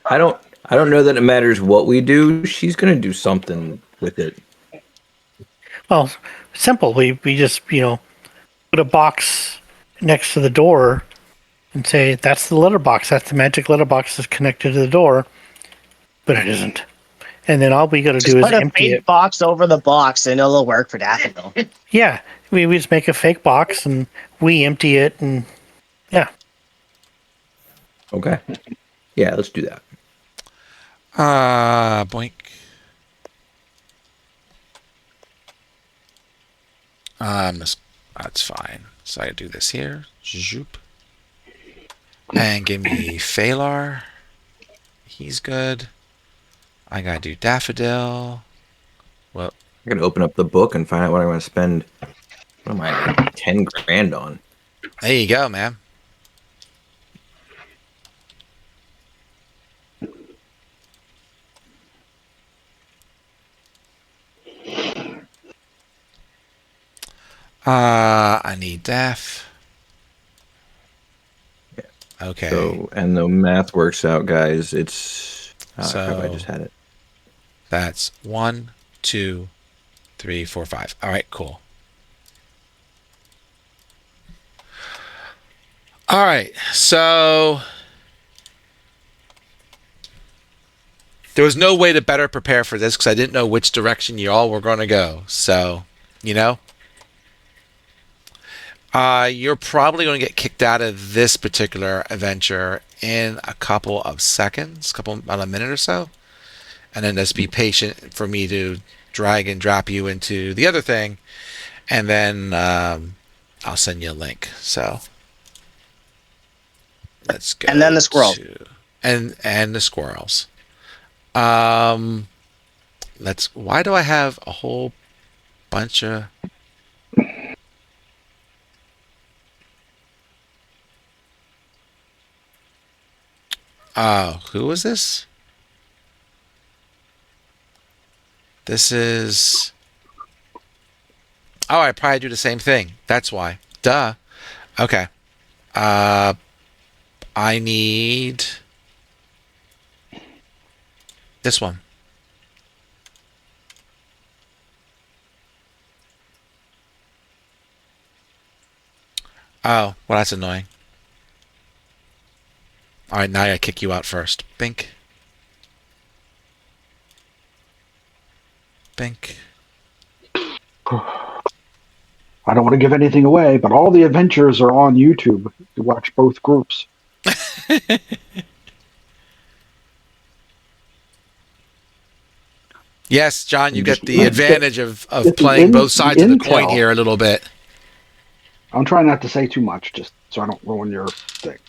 I don't I don't know that it matters what we do. She's gonna do something with it. Well, simple. We just put a box next to the door and say that's the letterbox. That's the magic letterbox that's connected to the door, but it isn't. And then all we got to Just do is put a empty fake it. box over the box and it'll work for Daffodil. Yeah, we just make a fake box and we empty it, and yeah. Okay. Yeah, let's do that. Boink. That's fine. So I do this here. Zoop. And give me Phalar. He's good. I gotta do Daffodil. Well, I'm gonna open up the book and find out what I want to spend. What am I? 10 grand on? there you go, man. I need Daff. Okay. So, and the math works out, guys. It's So- crap, I just had it. That's 1, 2, 3, 4, 5. All right, cool. All right, so there was no way to better prepare for this because I didn't know which direction you all were going to go. So, you're probably going to get kicked out of this particular adventure in a couple of seconds, about a minute or so. And then just be patient for me to drag and drop you into the other thing. And then I'll send you a link. So let's go. And then the squirrels. And the squirrels. Why do I have a whole bunch of... who was this? This is... Oh, I probably do the same thing. That's why. Duh. Okay. I need this one. Oh, well, that's annoying. All right, now I kick you out first. Bink. Bink. I don't want to give anything away, but all the adventures are on YouTube to watch both groups. Yes, John, you Just get the advantage of get the playing both sides of the coin intel. here a little bit. I'm trying not to say too much, just so I don't ruin your thing.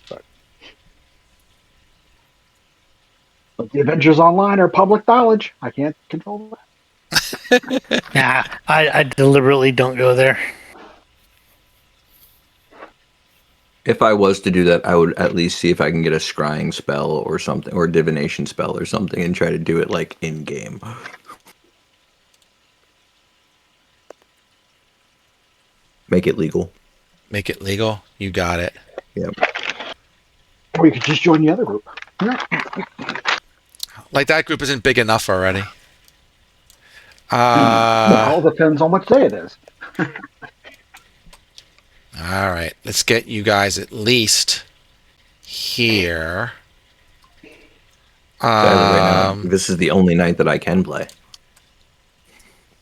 But the adventures online are public knowledge. I can't control that. Nah, I deliberately don't go there. If I was to do that, I would at least see if I can get a scrying spell or something, or a divination spell or something, and try to do it like in game. Make it legal. Make it legal. You got it. Yep. Or you could just join the other group. Like that group isn't big enough already. Well, depends on what day it is. All right, let's get you guys at least here. By the way, now, this is the only night that I can play.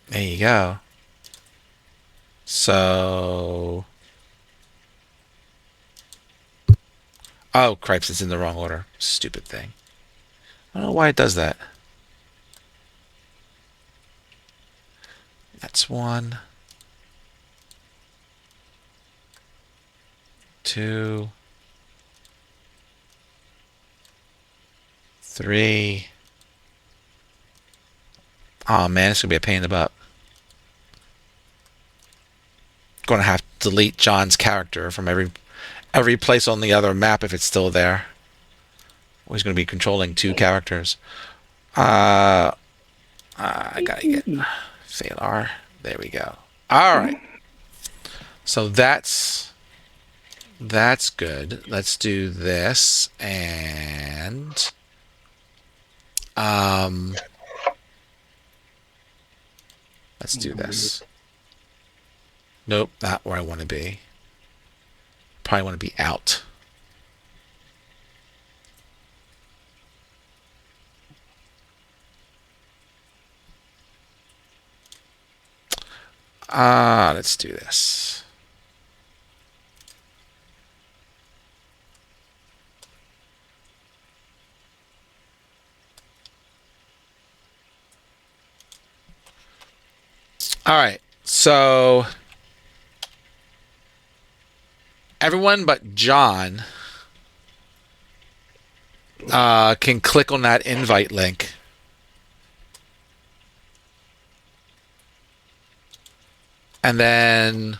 There you go. So, oh, cripes, it's in the wrong order. Stupid thing. I don't know why it does that. That's 1, 2, 3. Oh man, it's gonna be a pain in the butt. Gonna have to delete John's character from every place on the other map if it's still there. Or he's gonna be controlling 2 characters. I gotta get Phalar. There we go. All right. So that's good. Let's do this and Let's do this. Nope, not where I want to be. Probably want to be out. Let's do this. All right, so everyone but John can click on that invite link. And then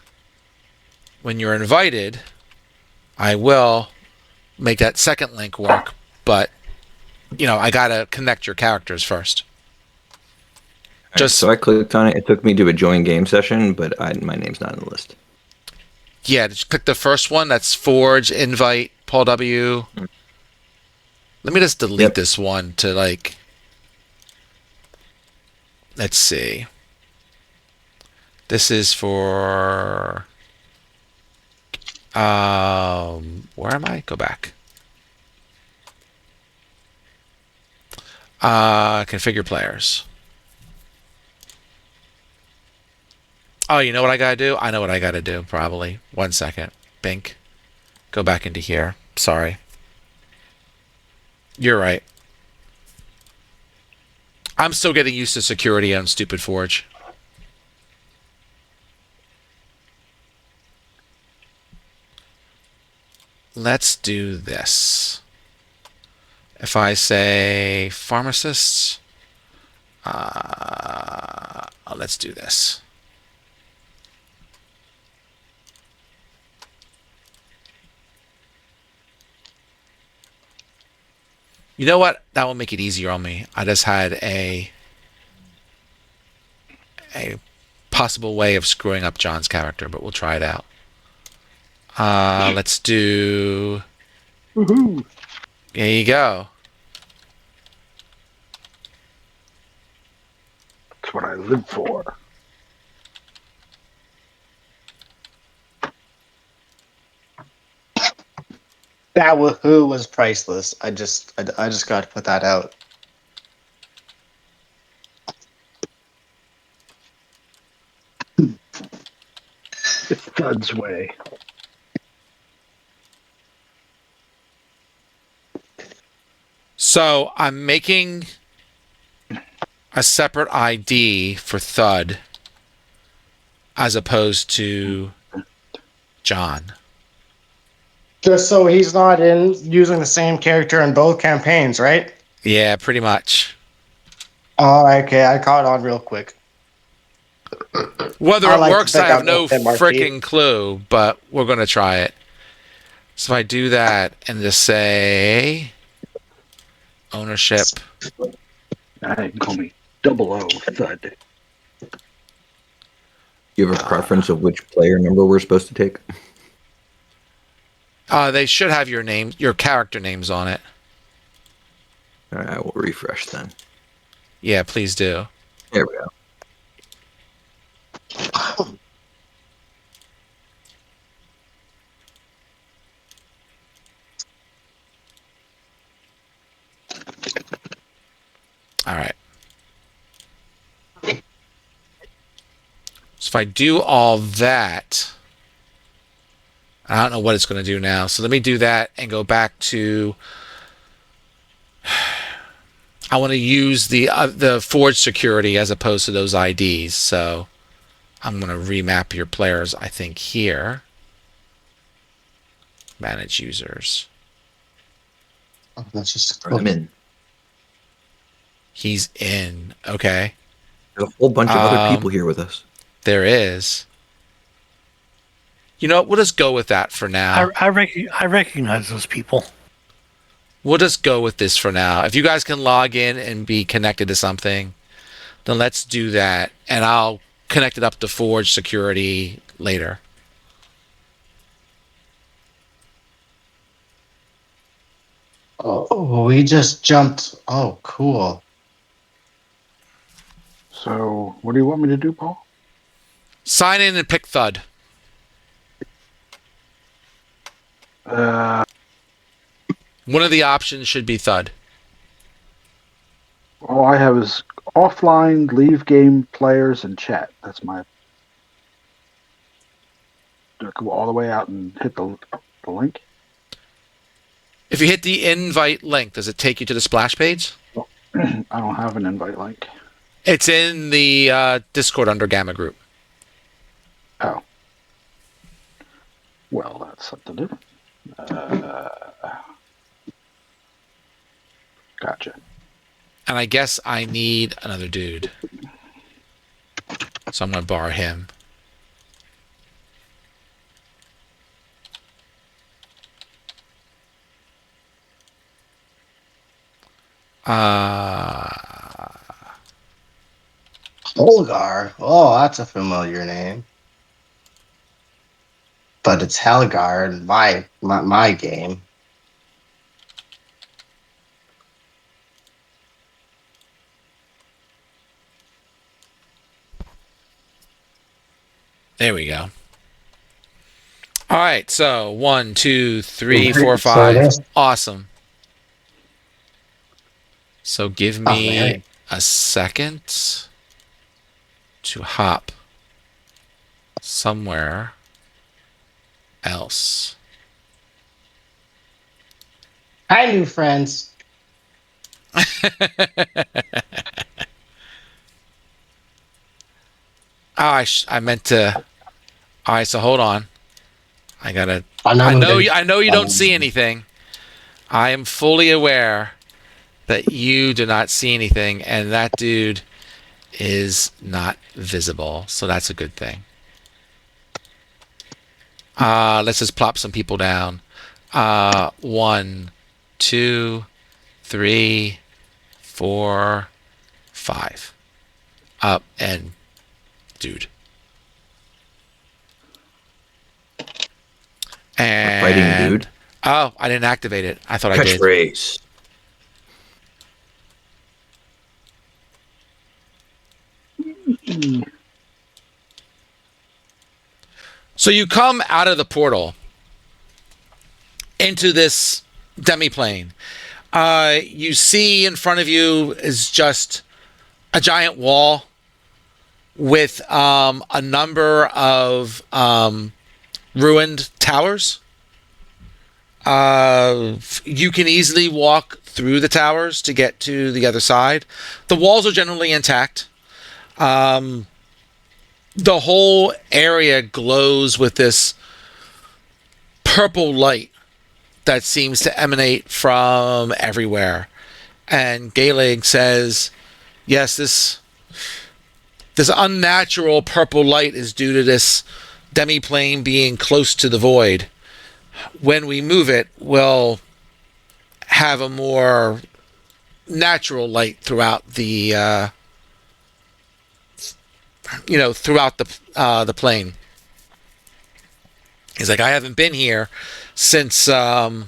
when you're invited, I will make that second link work. But, I got to connect your characters first. So I clicked on it. It took me to a join game session, but my name's not in the list. Yeah, just click the first one. That's Forge, invite, Paul W. Let me just delete this one to let's see. This is for, where am I? Go back. Configure players. Oh, you know what I gotta do? I know what I gotta do, probably. 1 second. Bink. Go back into here. Sorry. You're right. I'm still getting used to security on stupid Forge. Let's do this. If I say pharmacists, let's do this. You know what? That will make it easier on me. I just had a possible way of screwing up John's character, but we'll try it out. Let's do... Woohoo! There you go. That's what I live for. That woohoo was priceless. I just got to put that out. It's Thud's way. So I'm making a separate ID for Thud as opposed to John. Just so he's not using the same character in both campaigns, right? Yeah, pretty much. Oh, okay. I caught on real quick. Whether I it like to works, think I have I'm no with him, Marty. freaking clue, but we're going to try it. So if I do that and just say ownership. Call me 00 Thud. You have a preference of which player number we're supposed to take? They should have your character names on it. All right, I will refresh then. Yeah, please do. There we go. All right. So if I do all that, I don't know what it's going to do now. So let me do that and go back to... I want to use the Forge security as opposed to those IDs. So I'm going to remap your players, I think, here. Manage users. Oh, that's just I'm in. He's in. Okay. There's a whole bunch of other people here with us. There is. You know what? We'll just go with that for now. I recognize those people. We'll just go with this for now. If you guys can log in and be connected to something, then let's do that. And I'll connect it up to Forge security later. Oh, we just jumped. Oh, cool. So, what do you want me to do, Paul? Sign in and pick Thud. Uh, One of the options should be Thud. all I have is offline, leave game, players, and chat. That's my. Do I go all the way out and hit the link? If you hit the invite link, does it take you to the splash page? I don't have an invite link. It's in the Discord under Gamma Group. Oh. Well, that's something different. Gotcha. And I guess I need another dude. So I'm going to borrow him. Holgar. Oh, that's a familiar name. But it's Helgar in my game. There we go. All right, so 1, 2, 3, 4, 5. Awesome. So give me a second to hop somewhere else. Hi, new friends. I meant to. All right, so hold on. I gotta. I know you don't see anything. I am fully aware that you do not see anything, and that dude is not visible. So that's a good thing. Let's just plop some people down. 1, 2, 3, 4, 5. Up and dude. And Fighting dude. Oh, I didn't activate it. I thought I did. Catchphrase. So you come out of the portal into this demiplane. You see in front of you is just a giant wall with a number of ruined towers. You can easily walk through the towers to get to the other side. The walls are generally intact. The whole area glows with this purple light that seems to emanate from everywhere. And Gaelig says, yes, this unnatural purple light is due to this demiplane being close to the void. When we move it, we'll have a more natural light throughout the throughout the plane. He's like, I haven't been here since this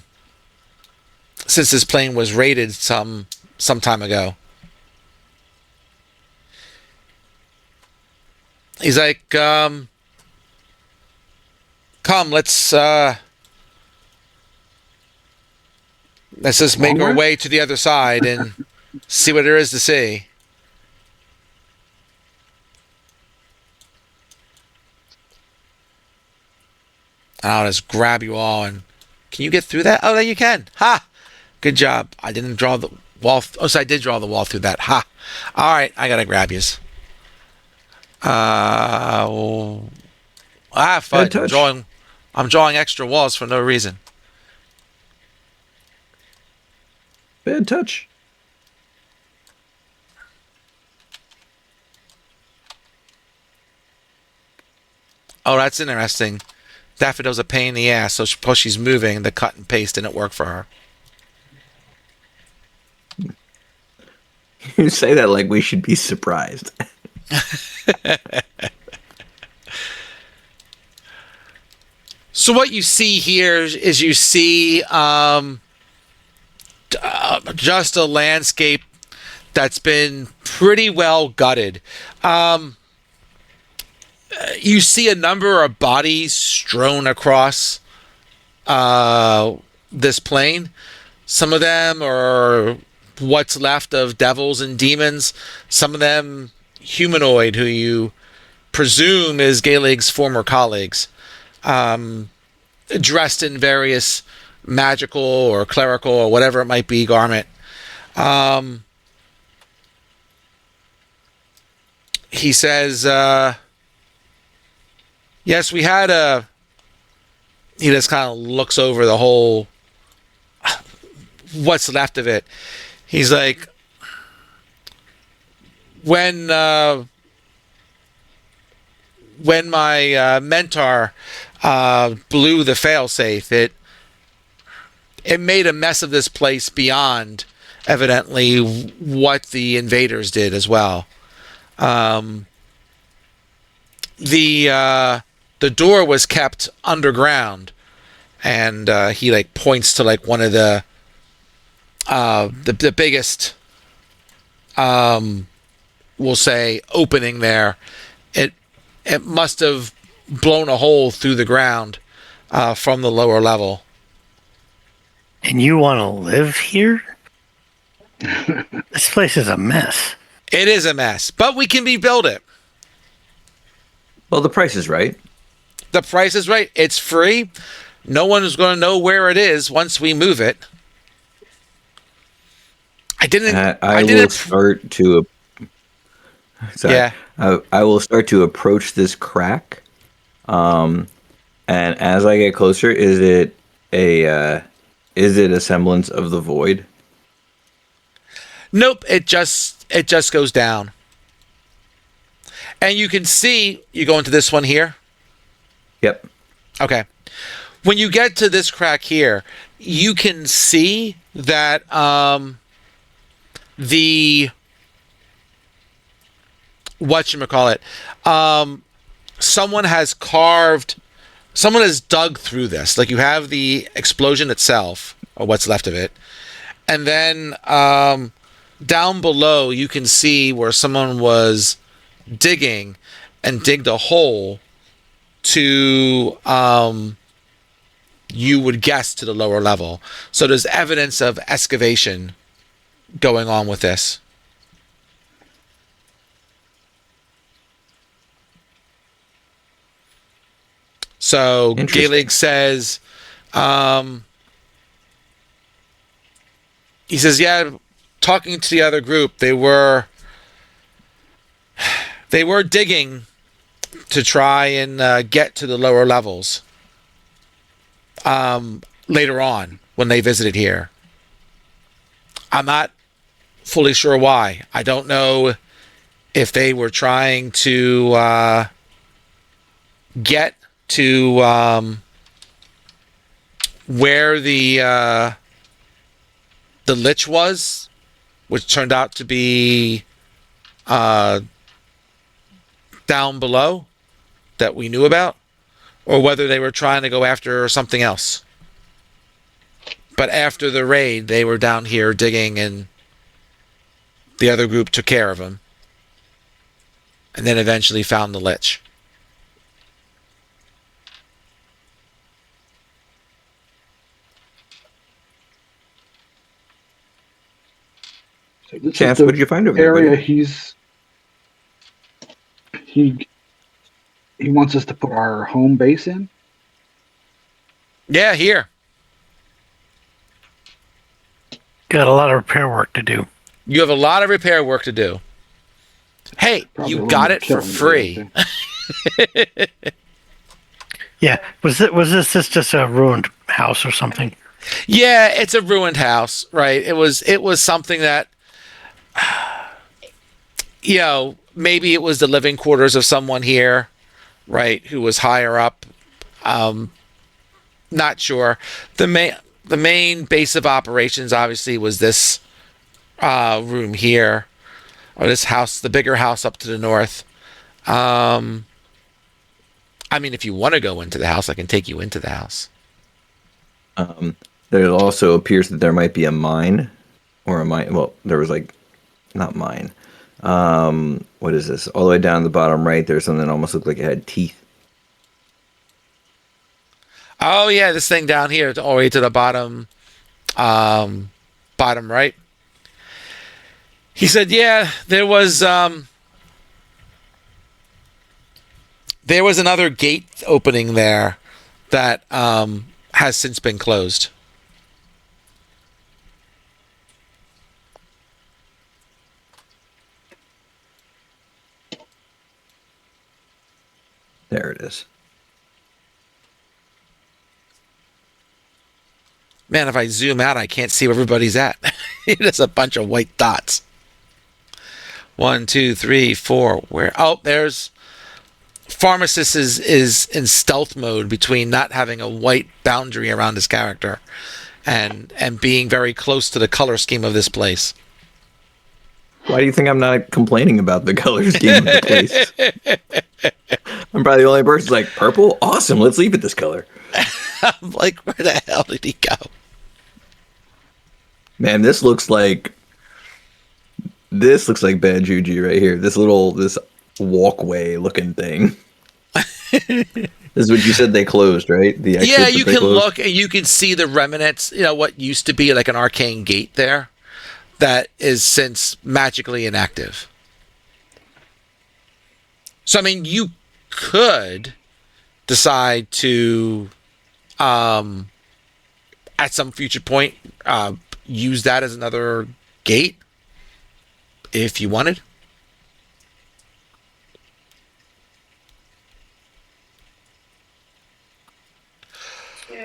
plane was raided some time ago. He's like, come, let's just make our way to the other side and see what there is to see. And I'll just grab you all and... Can you get through that? Oh, there you can. Ha! Good job. I didn't draw the wall... Oh, so I did draw the wall through that. Ha! All right, I gotta grab yous. Fudge. I'm drawing extra walls for no reason. Bad touch. Oh, that's interesting. Daffodil's a pain in the ass, so suppose she's moving, the cut and paste didn't work for her. You say that like we should be surprised. So what you see here is you see just a landscape that's been pretty well gutted. You see a number of bodies strewn across this plane. Some of them are what's left of devils and demons. Some of them humanoid, who you presume is Gaelig's former colleagues, dressed in various magical or clerical or whatever it might be garment. He says, yes, we had a... He just kind of looks over the whole... what's left of it. He's like, when my mentor blew the failsafe, it made a mess of this place beyond, evidently, what the invaders did as well. The door was kept underground, and he like points to like one of the biggest, we'll say, opening there. It must have blown a hole through the ground from the lower level. And you want to live here? This place is a mess. It is a mess, but we can rebuild it. Well, the price is right. The price is right. It's free. No one is going to know where it is once we move it. I will start to. Sorry. Yeah. I will start to approach this crack, and as I get closer, is it a semblance of the void? Nope. It just goes down, and you can see. You go into this one here. Yep. Okay. When you get to this crack here, you can see that the whatchamacallit, someone has dug through this. Like, you have the explosion itself, or what's left of it, and then down below you can see where someone was digging and digged a hole to you would guess to the lower level. So there's evidence of excavation going on with this. So Gaelig says, he says, yeah, talking to the other group, they were digging to try and get to the lower levels later on when they visited here. I'm not fully sure why. I don't know if they were trying to get to where the lich was, which turned out to be down below that we knew about, or whether they were trying to go after something else. But after the raid, they were down here digging, and the other group took care of them, and then eventually found the lich. So this Chance, is the what did you find over area there? He wants us to put our home base in. Yeah, here. Got a lot of repair work to do. You have a lot of repair work to do. Hey, Probably a you little got more it for killing free. to do. Yeah, was this just a ruined house or something? Yeah, it's a ruined house, right? It was something that, maybe it was the living quarters of someone here, right, who was higher up. Not sure. The main base of operations obviously was this room here, or this house, the bigger house up to the north. I mean, if you want to go into the house, I can take you into the house. There also appears that there might be a mine, or a mine. Well, there was like not mine. What is this? All the way down the bottom right, there's something that almost looked like it had teeth. Oh yeah, this thing down here, all the way to the bottom, bottom right. He said, yeah, there was another gate opening there that has since been closed. There it is. Man, if I zoom out, I can't see where everybody's at. It's a bunch of white dots. 1, 2, 3, 4. Where? Oh, there's Pharmacist is in stealth mode between not having a white boundary around his character and being very close to the color scheme of this place. Why do you think I'm not complaining about the color scheme of the place? I'm probably the only person like, purple? Awesome, let's leave it this color. I'm like, where the hell did he go? Man, this looks like bad juju right here. This walkway looking thing. This is what you said they closed, right? The exit Yeah, that you they can closed? look and you can see the remnants, what used to be like an arcane gate there that is since magically inactive. So, I mean, you could decide to, at some future point, use that as another gate if you wanted.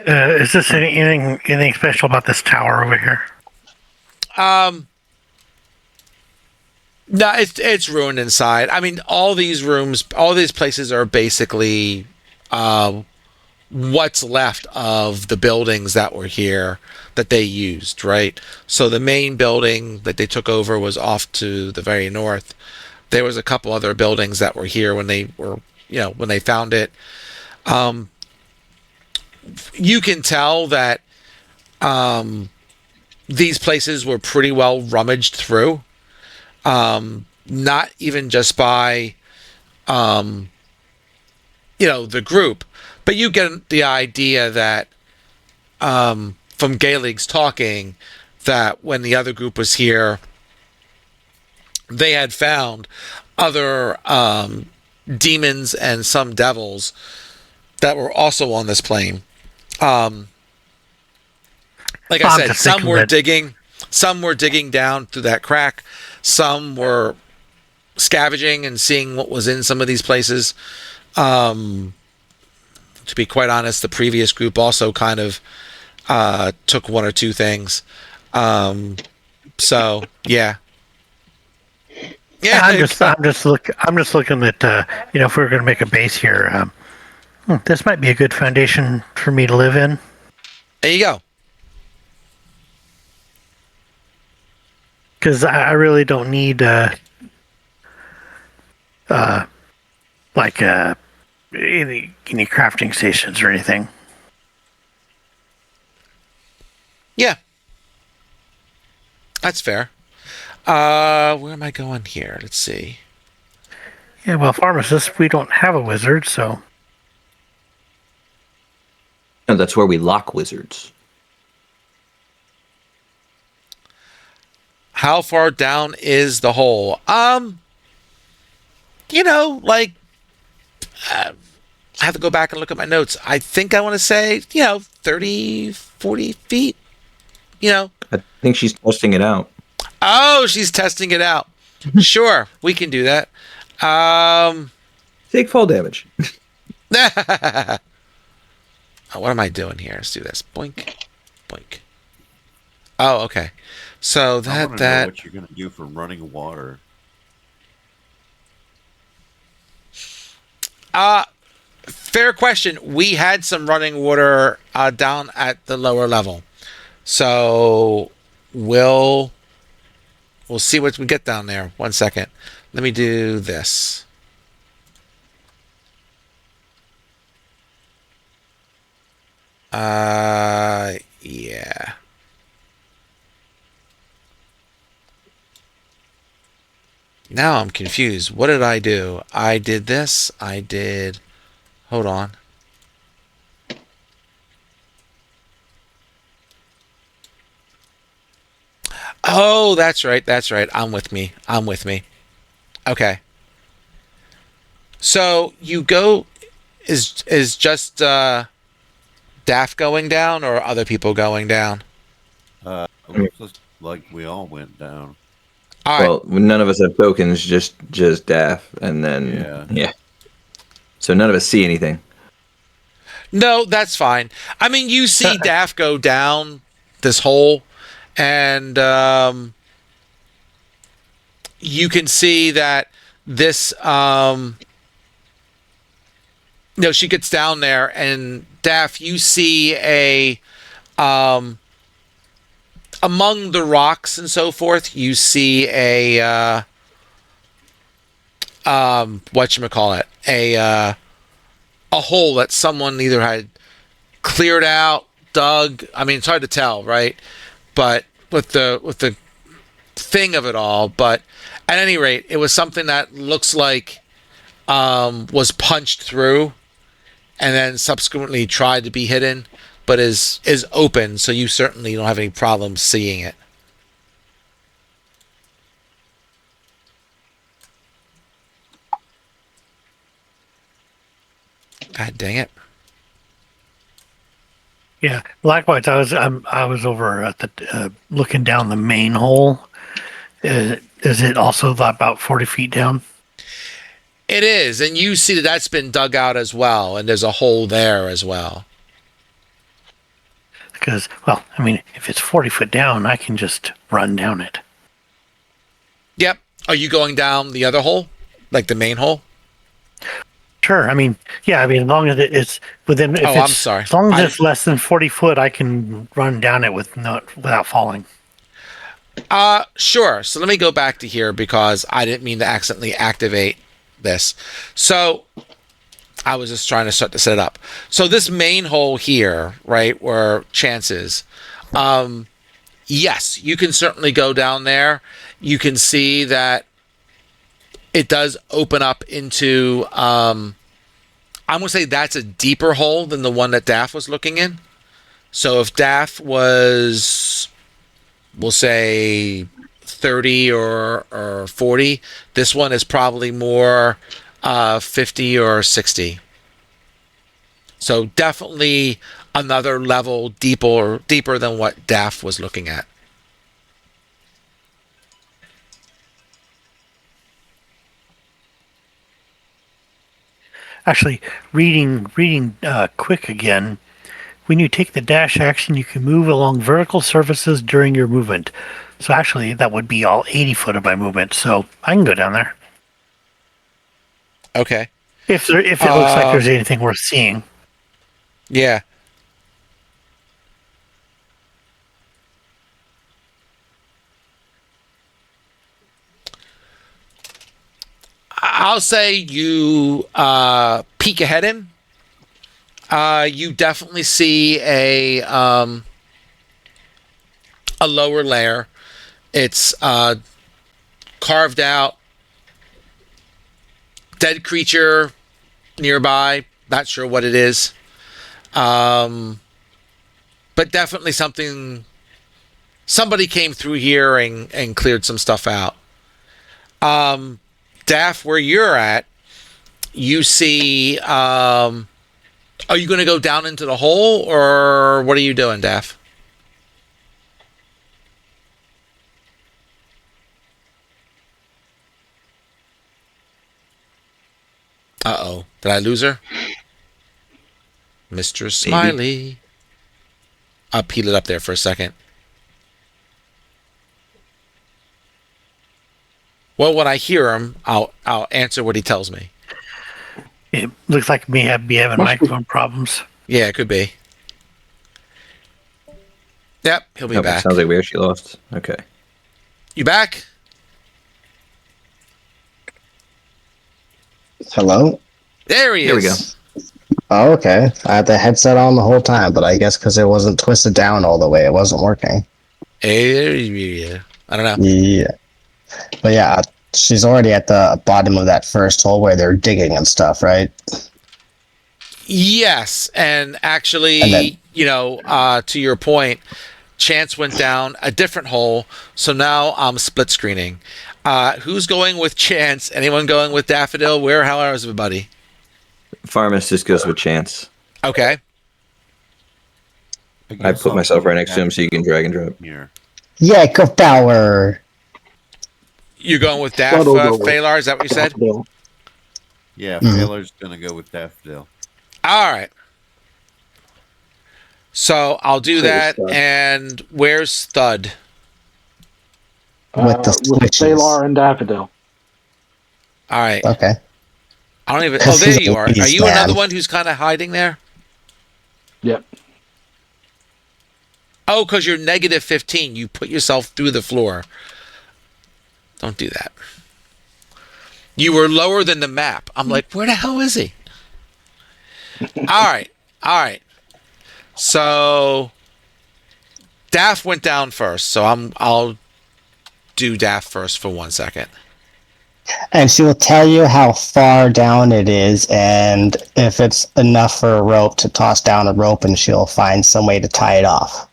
Is this anything special about this tower over here? No, it's ruined inside. I mean, all these rooms, all these places are basically what's left of the buildings that were here that they used, right? So the main building that they took over was off to the very north. There was a couple other buildings that were here when they were, when they found it. You can tell that these places were pretty well rummaged through. Not even just by, the group, but you get the idea that from Gaelig's talking that when the other group was here, they had found other demons and some devils that were also on this plane. Like I said, some were digging down through that crack. Some were scavenging and seeing what was in some of these places. To be quite honest, the previous group also kind of took one or two things. So yeah. Yeah, I'm just looking at if we we're going to make a base here, this might be a good foundation for me to live in. There you go. Because I really don't need any crafting stations or anything. Yeah, that's fair. Where am I going here? Let's see. Yeah, well, pharmacist, we don't have a wizard, so. No, that's where we lock wizards. How far down is the hole? I have to go back and look at my notes. I think I want to say, 30, 40 feet, I think she's testing it out. Oh, she's testing it out. Sure, we can do that. Take fall damage. Oh, what am I doing here? Let's do this. Boink, boink. Oh, okay. So I want to know what you're going to do for running water. Fair question. We had some running water down at the lower level, so we'll see what we get down there. 1 second. Let me do this. Yeah. Now I'm confused. What did I do? I did this. I did. Hold on. Oh, that's right. That's right. I'm with me. I'm with me. Okay. So you go. Is just Daft going down or other people going down? It looks like we all went down. All right. Well, none of us have tokens, just Daff, and then yeah. So none of us see anything. No, that's fine. I mean, you see Daft go down this hole, and you can see that this. No, she gets down there, and Daff, you see a among the rocks and so forth. You see a whatchamacallit, a hole that someone either had cleared out, dug. I mean, it's hard to tell, right? But with the thing of it all, but at any rate, it was something that looks like was punched through and then subsequently tried to be hidden, but is open, so you certainly don't have any problem seeing it. God dang it. Yeah. Likewise, I was over at the looking down the main hole. Is it also about 40 feet down? It is, and you see that that's been dug out as well, and there's a hole there as well. Because, well, I mean, if it's 40 foot down, I can just run down it. Yep. Are you going down the other hole? Like the main hole? Sure. I mean, yeah. I mean, as long as it's within. If I'm sorry. As long as it's less than 40 foot, I can run down it without falling. Sure. So let me go back to here because I didn't mean to accidentally activate this. So I was just trying to start to set it up. So this main hole here, right, where Chance is, yes, you can certainly go down there. You can see that it does open up into, I'm going to say that's a deeper hole than the one that Daff was looking in. So if Daff was, we'll say 30 or 40, this one is probably more 50 or 60. So definitely another level deeper than what Daff was looking at. Actually, reading quick again. When you take the dash action, you can move along vertical surfaces during your movement. So actually, that would be all 80 foot of my movement. So I can go down there. Okay. If it looks like there's anything worth seeing. Yeah. I'll say you peek ahead in. You definitely see a lower layer. It's carved out. Dead creature nearby. Not sure what it is. But definitely something. Somebody came through here and cleared some stuff out. Daff, where you're at, you see. Are you going to go down into the hole, or what are you doing, Daff? Uh-oh. Did I lose her? Mr. Smiley. I'll peel it up there for a second. Well, when I hear him, I'll answer what he tells me. It looks like we be having microphone problems. Yeah, it could be. Yep, he'll be back. Sounds like we actually lost. Okay. You back? Hello? There he is. There we go. Oh, okay. I had the headset on the whole time, but I guess because it wasn't twisted down all the way, it wasn't working. I don't know. Yeah. But yeah, she's already at the bottom of that first hole where they're digging and stuff, right? Yes, and actually, And then- to your point, Chance went down a different hole, so now I'm split screening. Who's going with Chance? Anyone going with Daffodil? How is everybody? Pharmacist goes with Chance. Okay. I put myself right next to him so you can drag and drop. Here. Yak of power. You going with Daff, That'll go with Phalar? Is that what you said? Daffodil. Yeah, Mhm. Taylor's going to go with Daffodil. All right. So I'll do that. Stud. And where's Stud? With the with switches. Salar and Daffodil. All right. Okay. I don't even. Oh, 'Cause there he's you a are. ladies' Are you man. another one who's kind of hiding there? Yep. Oh, because you're negative 15. You put yourself through the floor. Don't do that. You were lower than the map. I'm like, where the hell is he? All right. All right. So Daff went down first. So I'll do Daff first for 1 second. And she will tell you how far down it is, and if it's enough for a rope to toss down a rope, and she'll find some way to tie it off.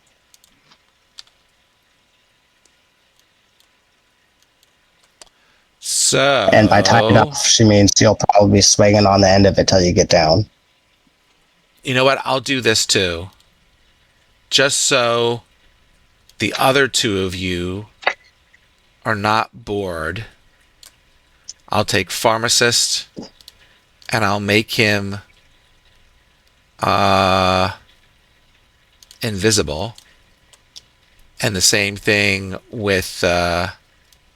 So And by tying it off, she means you'll probably be swinging on the end of it till you get down. you know what? I'll do this too. Just so the other two of you are not bored. I'll take Pharmacist and I'll make him invisible. And the same thing with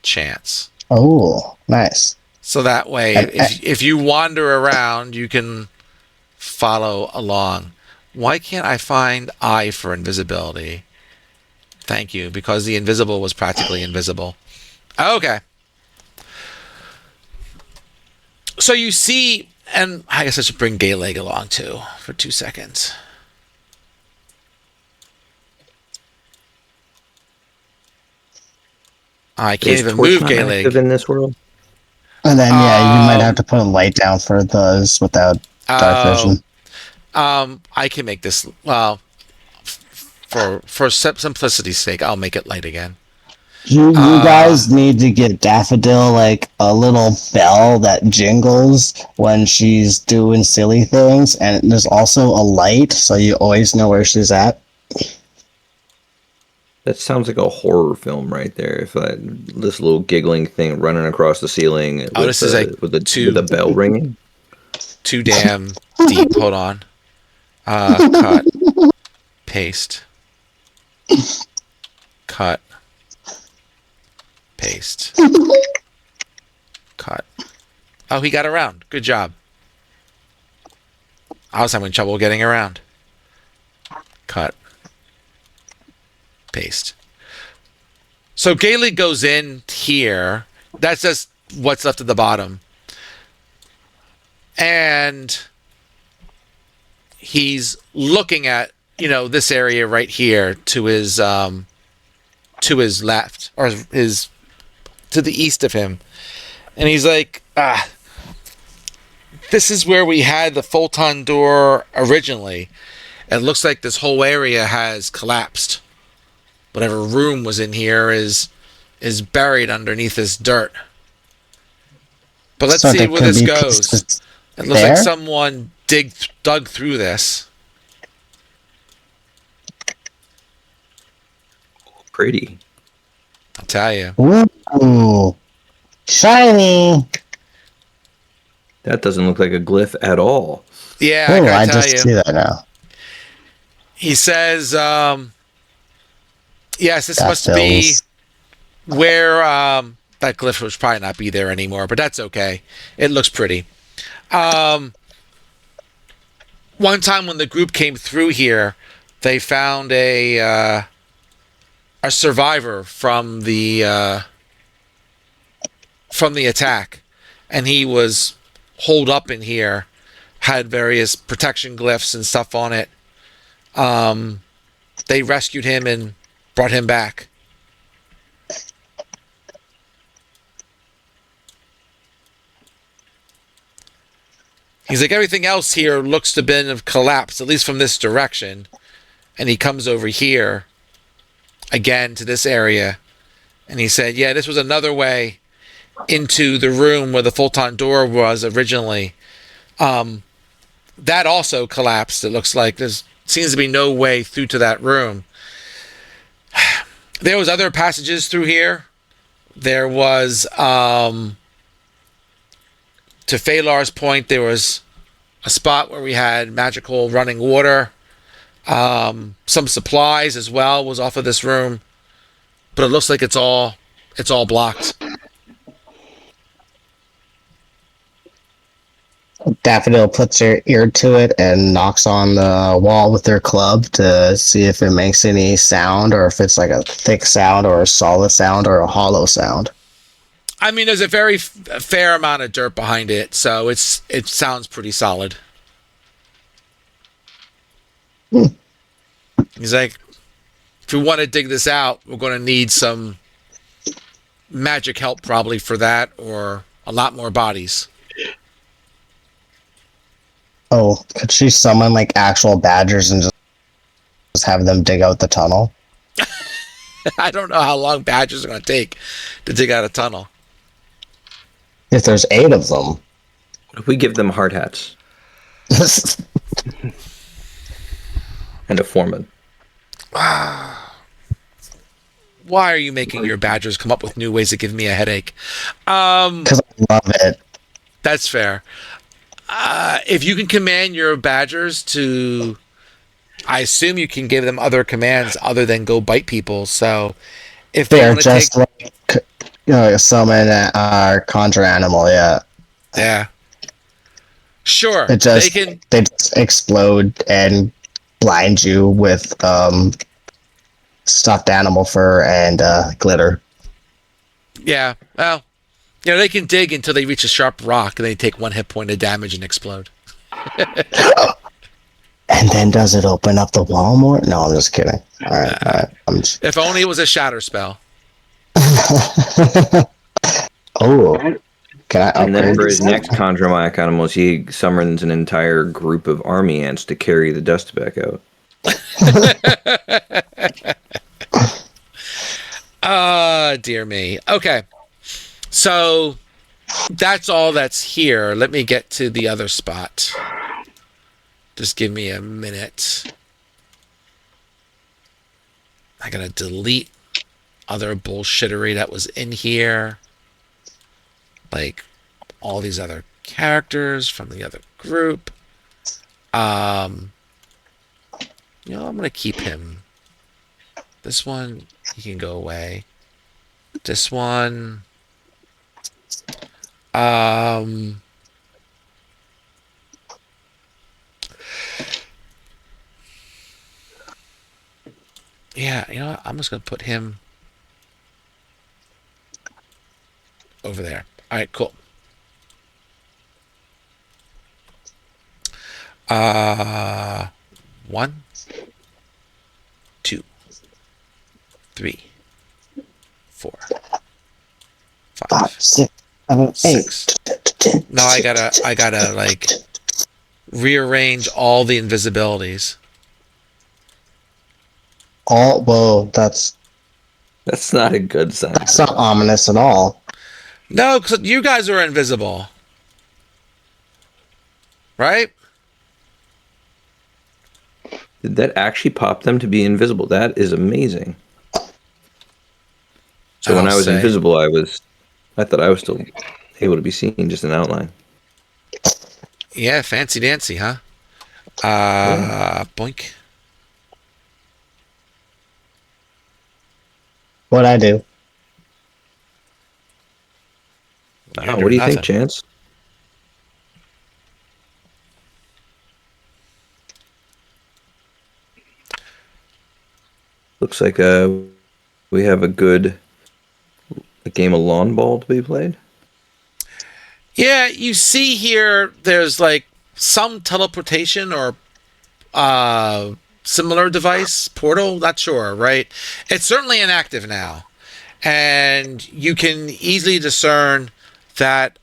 Chance. Oh, nice. So that way, if you wander around, you can follow along. Why can't I find I for invisibility? Thank you, because the invisible was practically invisible. Okay. So you see, and I guess I should bring Gayleg along too for 2 seconds. I can't even move Gayleg. In this world. And then, you might have to put a light down for those without dark vision. I can make this, well, for simplicity's sake, I'll make it light again. You guys need to get Daffodil like a little bell that jingles when she's doing silly things, and there's also a light so you always know where she's at. That sounds like a horror film right there. If this little giggling thing running across the ceiling with the bell ringing. Too damn deep. Hold on. Cut. Paste. Cut. Paste. Cut. Oh, he got around. Good job. I was having trouble getting around. Cut. Paste. So Gailey goes in here. That's just what's left at the bottom. And he's looking at, this area right here to his left, or his to the east of him. And he's like, this is where we had the Photon door originally. It looks like this whole area has collapsed. Whatever room was in here is buried underneath this dirt. But let's see where this goes. It looks like someone dug through this. Pretty. I'll tell you. Ooh, shiny. That doesn't look like a glyph at all. Yeah, I gotta tell you. I just see that now. He says, yes, this must be where that glyph would probably not be there anymore, but that's okay. It looks pretty. One time when the group came through here, they found a survivor from the attack, and he was holed up in here, had various protection glyphs and stuff on it. They rescued him and brought him back. He's like, everything else here looks to have collapsed, at least from this direction. And he comes over here again to this area. And he said, yeah, this was another way into the room where the Fulton door was originally. That also collapsed. It looks like there seems to be no way through to that room. There was other passages through here. There was, to Phalar's point, there was a spot where we had magical running water. Some supplies as well was off of this room. But it looks like it's all blocked. Daffodil puts her ear to it and knocks on the wall with her club to see if it makes any sound, or if it's like a thick sound or a solid sound or a hollow sound. I mean, there's a very fair amount of dirt behind it, so it sounds pretty solid. He's like, if we want to dig this out, we're going to need some magic help probably for that, or a lot more bodies. Oh, could she summon like actual badgers and just have them dig out the tunnel? I don't know how long badgers are going to take to dig out a tunnel. If there's 8 of them. What if we give them hard hats and a foreman? Why are you making your badgers come up with new ways to give me a headache? Because I love it. That's fair. If you can command your badgers to, I assume you can give them other commands other than go bite people. So if they're just like summon or conjure animal, yeah, sure, they just explode and blind you with stuffed animal fur and glitter. Yeah, well, they can dig until they reach a sharp rock and they take 1 hit point of damage and explode. And then does it open up the wall more? No, I'm just kidding. All right. If only it was a shatter spell. Oh, can I? And then for his next conjure Mayak animals, he summons an entire group of army ants to carry the dust back out. Dear me. Okay. So that's all that's here. Let me get to the other spot. Just give me a minute. I gotta delete other bullshittery that was in here. Like all these other characters from the other group. I'm gonna keep him. This one, he can go away. This one, yeah, you know what? I'm just gonna put him over there. All right, cool. 1, 2, 3, 4, 5, 6, 7, 6. Now I gotta like rearrange all the invisibilities. Whoa, that's not a good sign. That's not ominous at all. No, because you guys are invisible, right? Did that actually pop them to be invisible? That is amazing. So when I was invisible, I thought I was still able to be seen, just an outline. Yeah, fancy dancy, huh? Boink. What'd I do? What do you think, Chance? Looks like we have a game of lawn ball to be played. Yeah, you see here, there's like some teleportation or similar device, portal, not sure, right? It's certainly inactive now. And you can easily discern that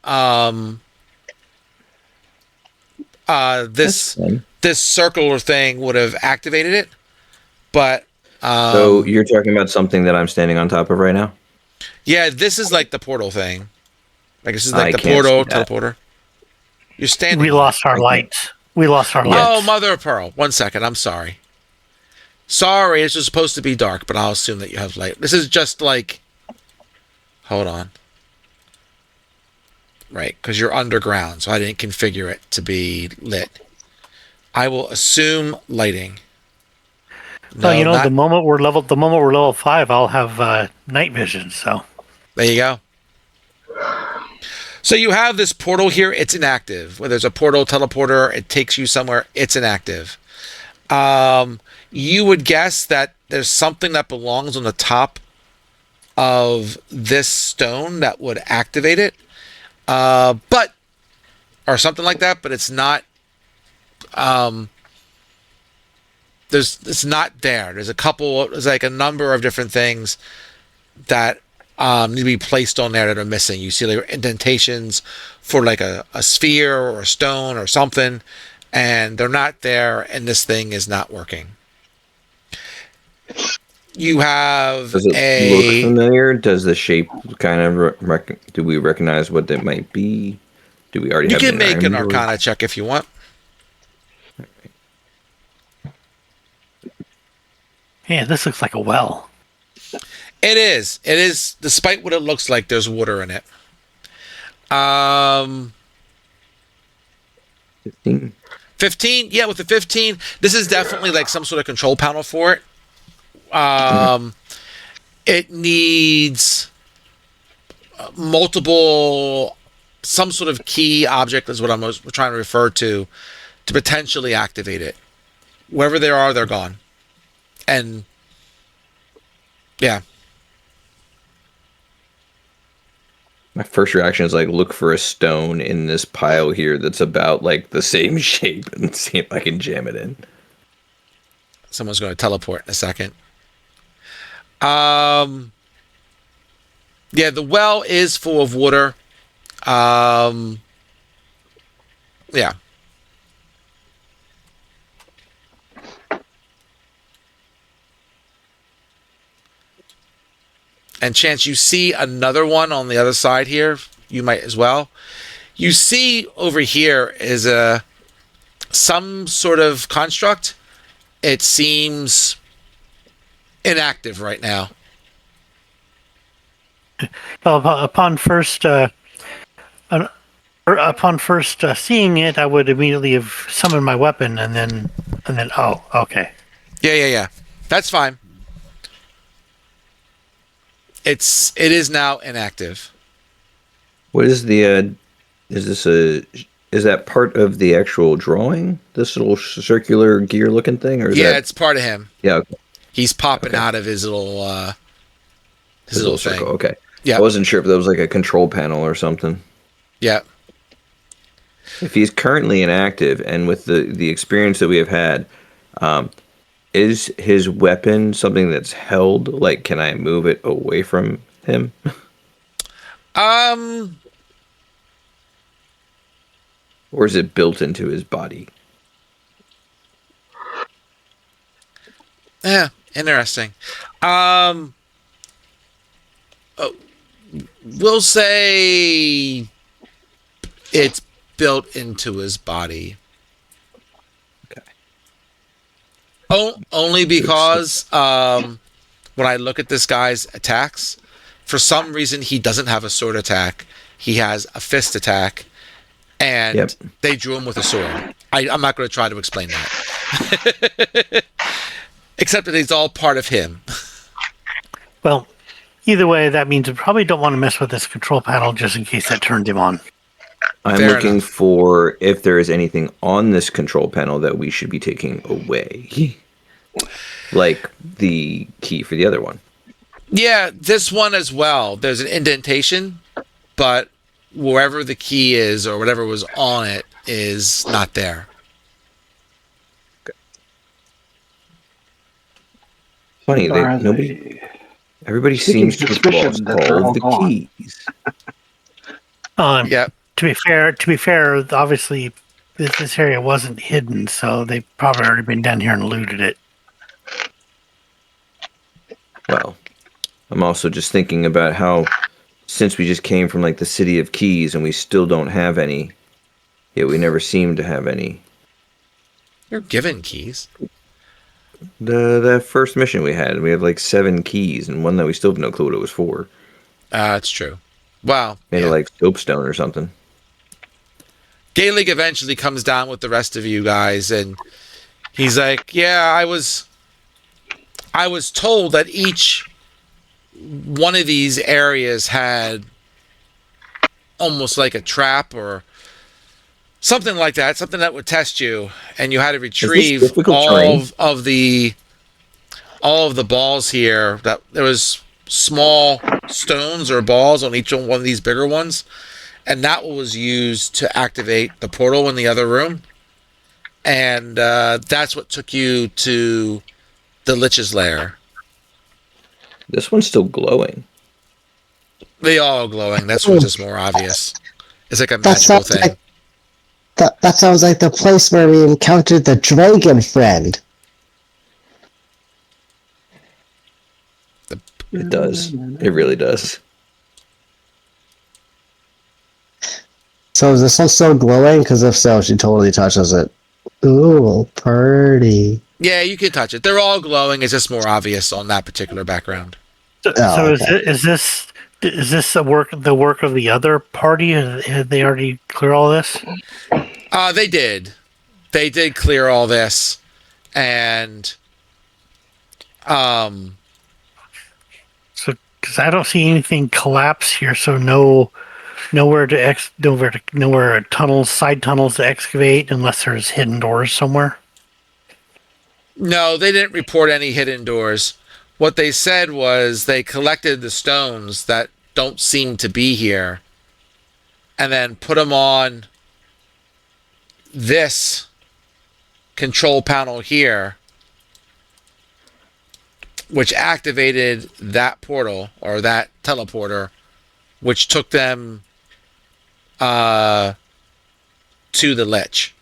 This fun. this circular thing would have activated it, but So you're talking about something that I'm standing on top of right now? yeah, this is like the portal thing. Like this is like I the can't portal see that. teleporter. You're standing. We on lost it. our Okay. light. We lost our light. Oh, mother of pearl! 1 second. I'm sorry. Sorry, this was supposed to be dark, but I'll assume that you have light. This is just like. Hold on. Right, because you're underground, so I didn't configure it to be lit. I will assume lighting. No, Well, not, the moment we're level 5, I'll have night vision. So there you go. So you have this portal here. It's inactive. Where there's a portal teleporter, it takes you somewhere. It's inactive. You would guess that there's something that belongs on the top of this stone that would activate it, but or something like that. But it's not. It's not there. There's like a number of different things that need to be placed on there that are missing. You see like indentations for like a sphere or a stone or something, and they're not there, and this thing is not working. You have Does it look familiar? Does the shape kind of do we recognize what that might be? Do we already You have can an make an inventory? Arcana check if you want. yeah, this looks like a well. It is. It is. Despite what it looks like, there's water in it. 15. 15. Yeah, with the 15, this is definitely like some sort of control panel for it. It needs some sort of key object is what I'm trying to refer to potentially activate it. Wherever they are, they're gone. And yeah. My first reaction is like look for a stone in this pile here that's about like the same shape and see if I can jam it in. Someone's going to teleport in a second. Yeah, the well is full of water. Yeah. And Chance, you see another one on the other side here. You might as well. You see over here is some sort of construct. It seems inactive right now. Well, upon first seeing it, I would immediately have summoned my weapon, and then oh, okay. Yeah. That's fine. It is now inactive. What is the is that part of the actual drawing? This little circular gear looking thing, or is that... It's part of him. Yeah, okay. He's popping out of his little his little thing. circle. Okay. Yeah. I wasn't sure if that was like a control panel or something. Yeah. If he's currently inactive, and with the experience that we have had, is his weapon something that's held? Like, can I move it away from him? Or is it built into his body? Yeah, interesting. We'll say it's built into his body. Okay. Only because when I look at this guy's attacks, for some reason he doesn't have a sword attack. He has a fist attack, and they drew him with a sword. I'm not going to try to explain that. Except that it's all part of him. Well, either way, that means we probably don't want to mess with this control panel just in case that turned him on. I'm Fair looking enough. for if there is anything on this control panel that we should be taking away. Like the key for the other one. Yeah, this one as well. There's an indentation, but wherever the key is or whatever was on it is not there. Funny, Are everybody seeking seems to have suspicion lost that they're all all of the gone? keys. Yeah. To be fair, obviously, this area wasn't hidden, so they've probably already been down here and looted it. Well, I'm also just thinking about how, since we just came from like the City of Keys and we still don't have any, yet we never seem to have any. You're given keys. The first mission we had like 7 keys and one that we still have no clue what it was for. That's true. Well, Made of like soapstone or something. Gaelic eventually comes down with the rest of you guys, and he's like, "Yeah, I was told that each one of these areas had almost like a trap or something like that, something that would test you, and you had to retrieve all of the balls here. That there was small stones or balls on each one of these bigger ones, and that was used to activate the portal in the other room, and that's what took you to the Lich's lair." This one's still glowing. They all glowing. This one's just more obvious. It's like a magical thing. That sounds like the place where we encountered the dragon friend. It does. It really does. So is this one still glowing? Because if so, she totally touches it. Ooh, pretty. Yeah, you can touch it. They're all glowing. It's just more obvious on that particular background. So okay. is this the work of the other party? Have they already clear all this? They did. They did clear all this, and so because I don't see anything collapse here, so nowhere tunnels, side tunnels to excavate unless there's hidden doors somewhere. no, they didn't report any hidden doors. What they said was they collected the stones that don't seem to be here, and then put them on this control panel here, which activated that portal or that teleporter, which took them to the Lich.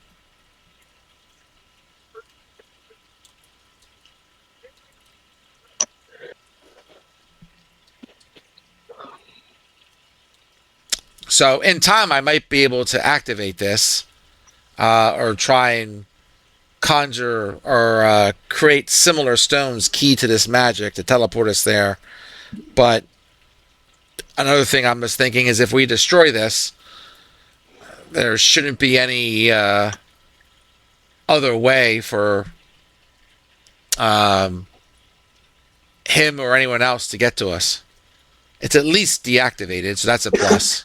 So in time, I might be able to activate this or try and conjure or create similar stones key to this magic to teleport us there. But another thing I'm just thinking is if we destroy this, there shouldn't be any other way for him or anyone else to get to us. It's at least deactivated, so that's a plus.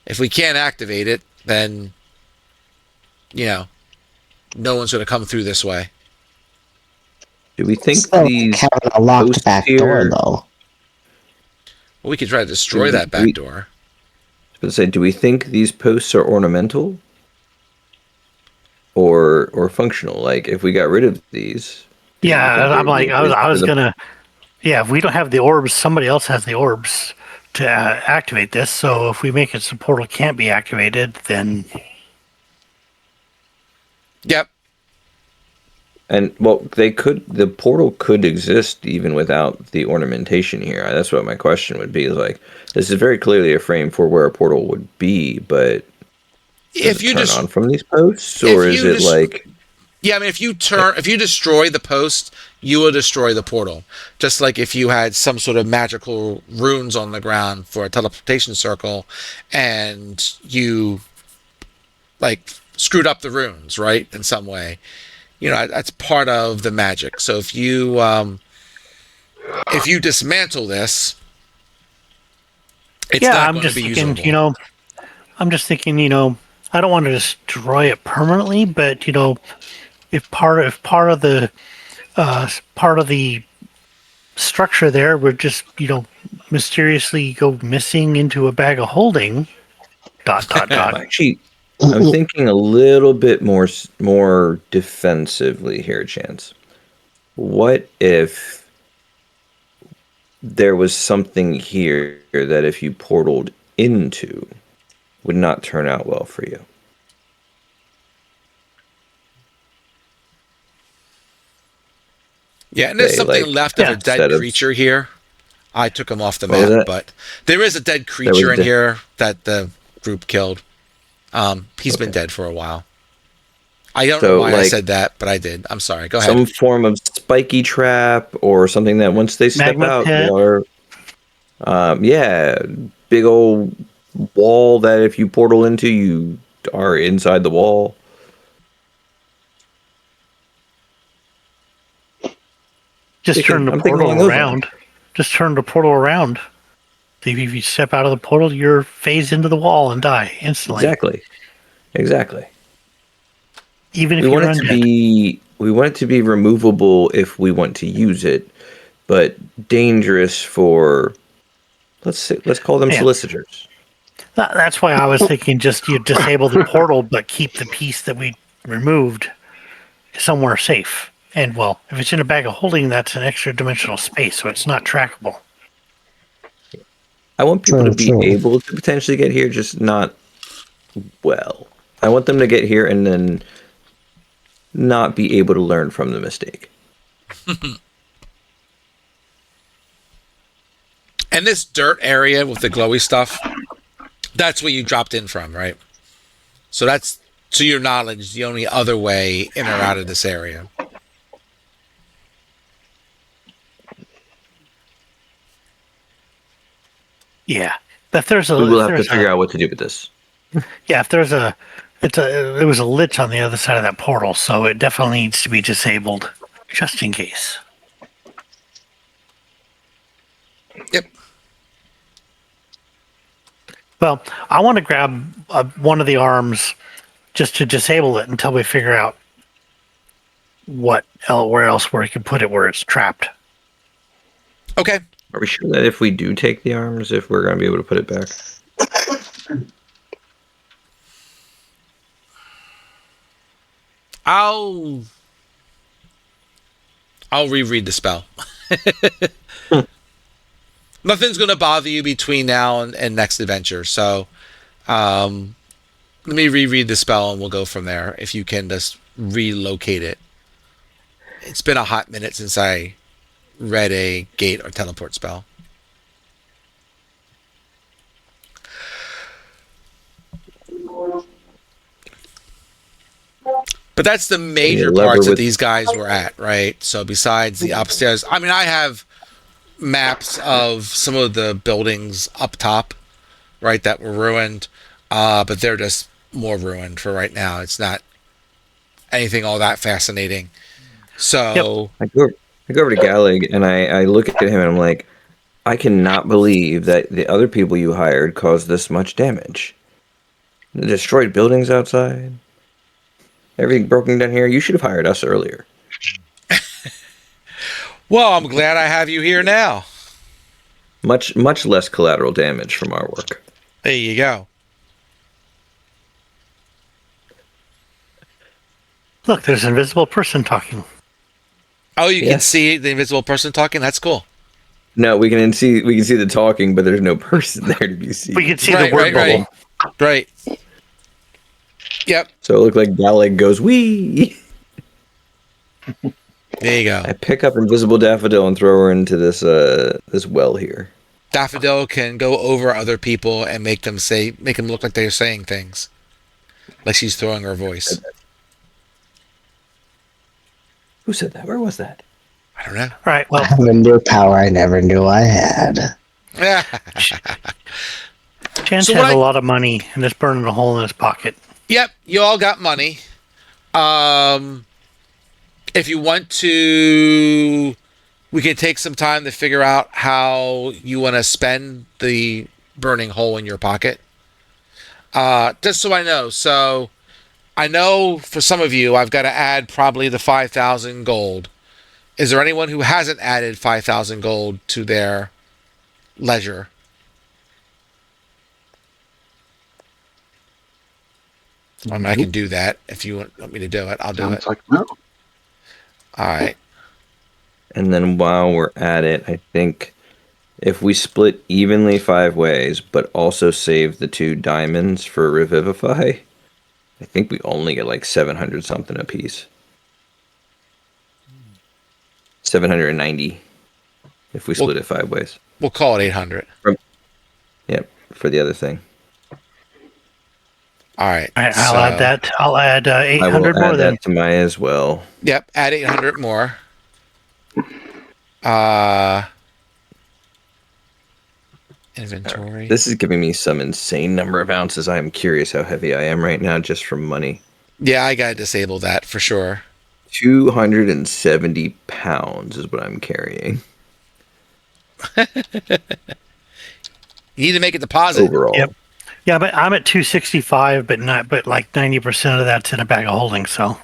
If we can't activate it, then, no one's going to come through this way. Do we think Still these having a locked back here, door, though? Well, we could try to destroy that back door. I was going to say, do we think these posts are ornamental or functional? Like, if we got rid of these, yeah, I'm like, I was gonna. Yeah, if we don't have the orbs, somebody else has the orbs to activate this. So if we make it so portal can't be activated, then Yep. And the portal could exist even without the ornamentation here. That's what my question would be. Is like, this is very clearly a frame for where a portal would be, but If you turn on from these posts, or is it like? Yeah, I mean, if you destroy the post, you will destroy the portal. Just like if you had some sort of magical runes on the ground for a teleportation circle, and you screwed up the runes, right, in some way. That's part of the magic. So if you dismantle this, it's not going to be usable. I'm just thinking, I don't want to destroy it permanently, but if part of the structure there would just mysteriously go missing into a bag of holding. ... Actually, I'm thinking a little bit more defensively here, Chance. What if there was something here that if you portaled into, would not turn out well for you. Yeah, and there's Say, something like, left of a dead instead of creature here. I took him off the what was map, that? but there is a dead There was creature in here that the group killed. He's been Okay. dead for a while. I don't know So, why I like, said that, but I did. I'm sorry. Go some ahead. form of spiky trap or something that once they step Magma out, pit. they are, yeah, big old wall that if you portal into, you are inside the wall. Just turn the I'm thinking along portal those lines. around. Just turn the portal around. If you step out of the portal, you're phased into the wall and die instantly. Exactly. Even if We you're want it to undead. be removable if we want to use it, but dangerous for let's call them Yeah. solicitors. That's why I was thinking just you disable the portal, but keep the piece that we removed somewhere safe. And well, if it's in a bag of holding, that's an extra dimensional space, so it's not trackable. I want people to be True. able to potentially get here, just not well. I want them to get here and then not be able to learn from the mistake. And this dirt area with the glowy stuff, that's where you dropped in from, right? So that's, to your knowledge, the only other way in or out of this area. Yeah. If there's a We will have to there's figure out what to do with this. if there's a there was a lich on the other side of that portal, so it definitely needs to be disabled just in case. Yep. Well, I want to grab one of the arms just to disable it until we figure out where else we can put it where it's trapped. Okay. Are we sure that if we do take the arms, if we're going to be able to put it back? I'll reread the spell. Nothing's going to bother you between now and next adventure. So let me reread the spell and we'll go from there. If you can just relocate it. It's been a hot minute since I read a gate or teleport spell. But that's the major parts that these guys were at, right? So besides the upstairs, I mean, I have maps of some of the buildings up top, right, that were ruined, but they're just more ruined for right now. It's not anything all that fascinating. So I go over to Gallig and I look at him and I'm like, I cannot believe that the other people you hired caused this much damage. They destroyed buildings outside. Everything broken down here. You should have hired us earlier. well, I'm glad I have you here now. Much less collateral damage from our work. There you go. Look, there's an invisible person talking. Oh, you can Yes. see the invisible person talking? That's cool. No, we can see the talking, but there's no person there to be seen. We can see Right, the word right, bubble. Right. Yep. So it looked like Gallig goes, wee! There you go. I pick up Invisible Daffodil and throw her into this well here. Daffodil can go over other people and make them look like they're saying things. Like she's throwing her voice. Who said that? Where was that? I don't know. All right, well, I have a new power I never knew I had. Chance So has what a lot of money and it's burning a hole in his pocket. Yep, you all got money. If you want to, we can take some time to figure out how you want to spend the burning hole in your pocket. Just so I know. So I know for some of you, I've got to add probably the 5,000 gold. Is there anyone who hasn't added 5,000 gold to their ledger? I mean, I can do that. If you want me to do it, I'll do it. Sounds like no. All right. And then while we're at it, I think If we split evenly 5 ways, but also save the 2 diamonds for Revivify, I think we only get like 700 something a piece. 790 if we split it 5 ways. We'll call it 800. Yep, for the other thing. All right. I'll add that. I'll add I 800 will more add then. that to my as well. Yep, add 800 more. Inventory. This is giving me some insane number of ounces. I am curious how heavy I am right now just from money. Yeah, I gotta disable that for sure. 270 pounds is what I'm carrying. You need to make a deposit. Overall. Yep. Yeah, but I'm at 265, but like 90% of that's in a bag of holding. So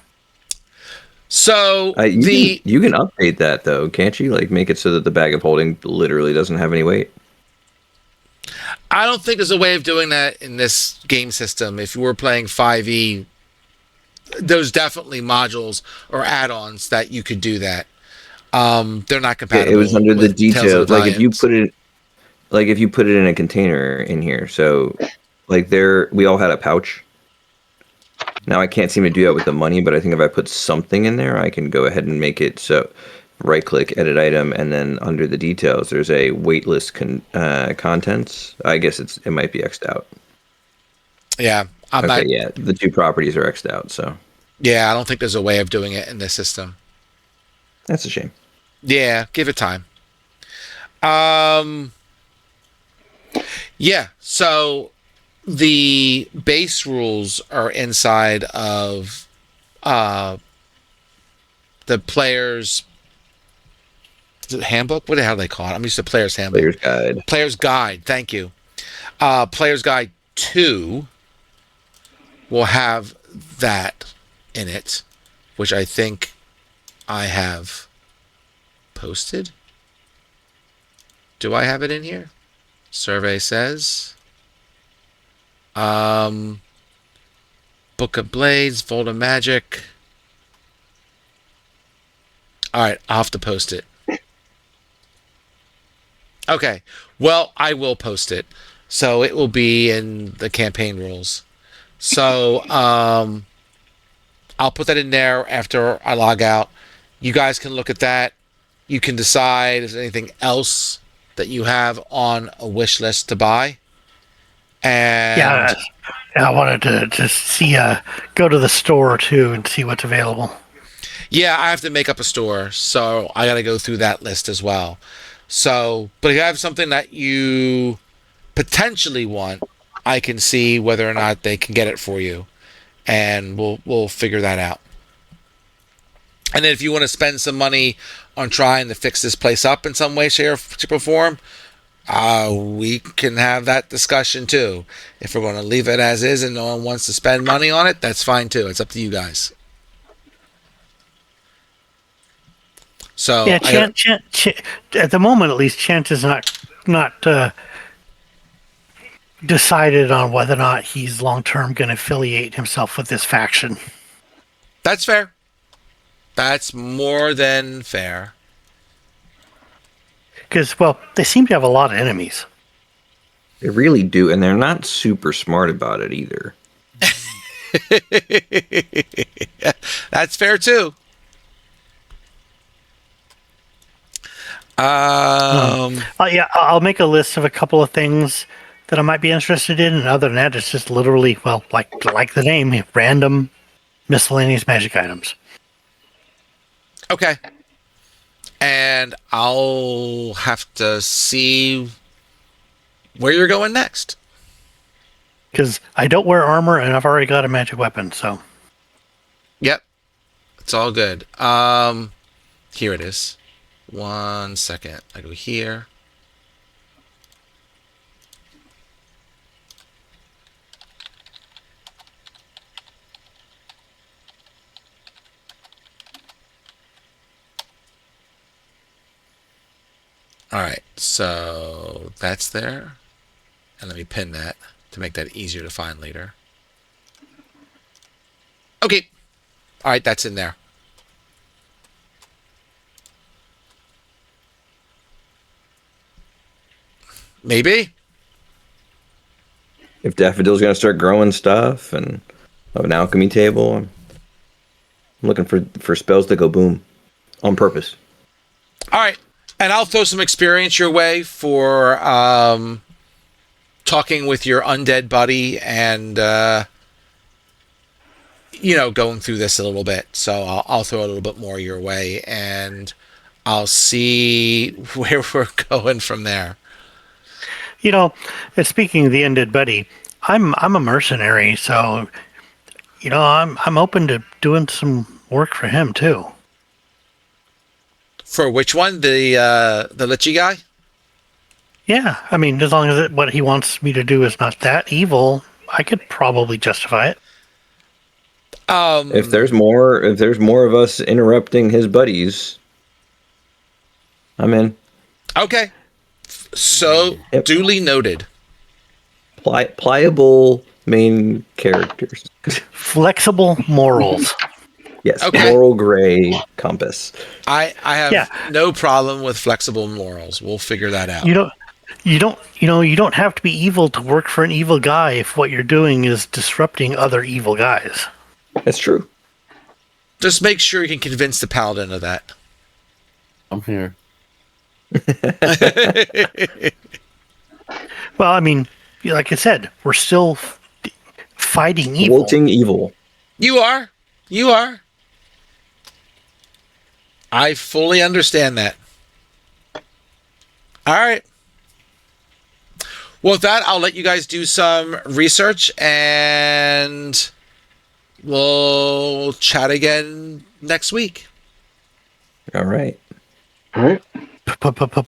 So you can update that though, can't you? Like make it so that the bag of holding literally doesn't have any weight. I don't think there's a way of doing that in this game system. If you were playing 5e, there's definitely modules or add-ons that you could do that. They're not compatible. Yeah, it was under the with Tales of details. the Like if you Valiant. put it in a container in here, so like we all had a pouch. Now I can't seem to do that with the money, but I think if I put something in there, I can go ahead and make it so right click, edit item, and then under the details, there's a waitlist contents. I guess it might be X'd out. Yeah, Yeah, the 2 properties are X'd out, so. Yeah, I don't think there's a way of doing it in this system. That's a shame. Yeah, give it time. Yeah, so the base rules are inside of the player's handbook. What the hell do they call it? I'm used to player's handbook. Player's guide. Player's guide. Thank you. Player's guide 2 will have that in it, which I think I have posted. Do I have it in here? Survey says. Book of Blades, Vault of Magic. Alright, I'll have to post it. Okay, well, I will post it. So it will be in the campaign rules. So, I'll put that in there after I log out. You guys can look at that. You can decide if there's anything else that you have on a wish list to buy. And yeah, I wanted to just see go to the store too and see what's available. yeah, I have to make up a store, so I got to go through that list as well. So, but if you have something that you potentially want, I can see whether or not they can get it for you, and we'll figure that out. And then if you want to spend some money on trying to fix this place up in some way, shape, or form, we can have that discussion too. If we're going to leave it as is and no one wants to spend money on it, that's fine too. It's up to you guys. So Yeah, at the moment at least, Chant is not decided on whether or not he's long term going to affiliate himself with this faction. that's fair. That's more than fair. Because, well, they seem to have a lot of enemies. They really do, and they're not super smart about it either. That's fair too. Yeah, I'll make a list of a couple of things that I might be interested in, and other than that, it's just literally, well, like the name, random miscellaneous magic items. Okay. And I'll have to see where you're going next. Because I don't wear armor, and I've already got a magic weapon, so. Yep. It's all good. Here it is. 1 second. I go here. All right, so that's there. And let me pin that to make that easier to find later. Okay. All right, that's in there. Maybe. If Daffodil's going to start growing stuff and have an alchemy table, I'm looking for spells that go boom on purpose. All right. And I'll throw some experience your way for talking with your undead buddy and, going through this a little bit. So I'll throw a little bit more your way, and I'll see where we're going from there. And speaking of the undead buddy, I'm a mercenary, so I'm open to doing some work for him too. For which one? The Lichy guy? Yeah, I mean, as long as what he wants me to do is not that evil, I could probably justify it. If there's more of us interrupting his buddies, I'm in. Okay. So, Yep. duly noted. Pliable main characters. Flexible morals. Yes, Okay. moral gray compass. I have no problem with flexible morals. We'll figure that out. You don't have to be evil to work for an evil guy if what you're doing is disrupting other evil guys. That's true. Just make sure you can convince the paladin of that. I'm here. Well, I mean, like I said, we're still fighting evil. Thwarting evil. You are. I fully understand that. All right. Well, with that, I'll let you guys do some research, and we'll chat again next week. All right. All right.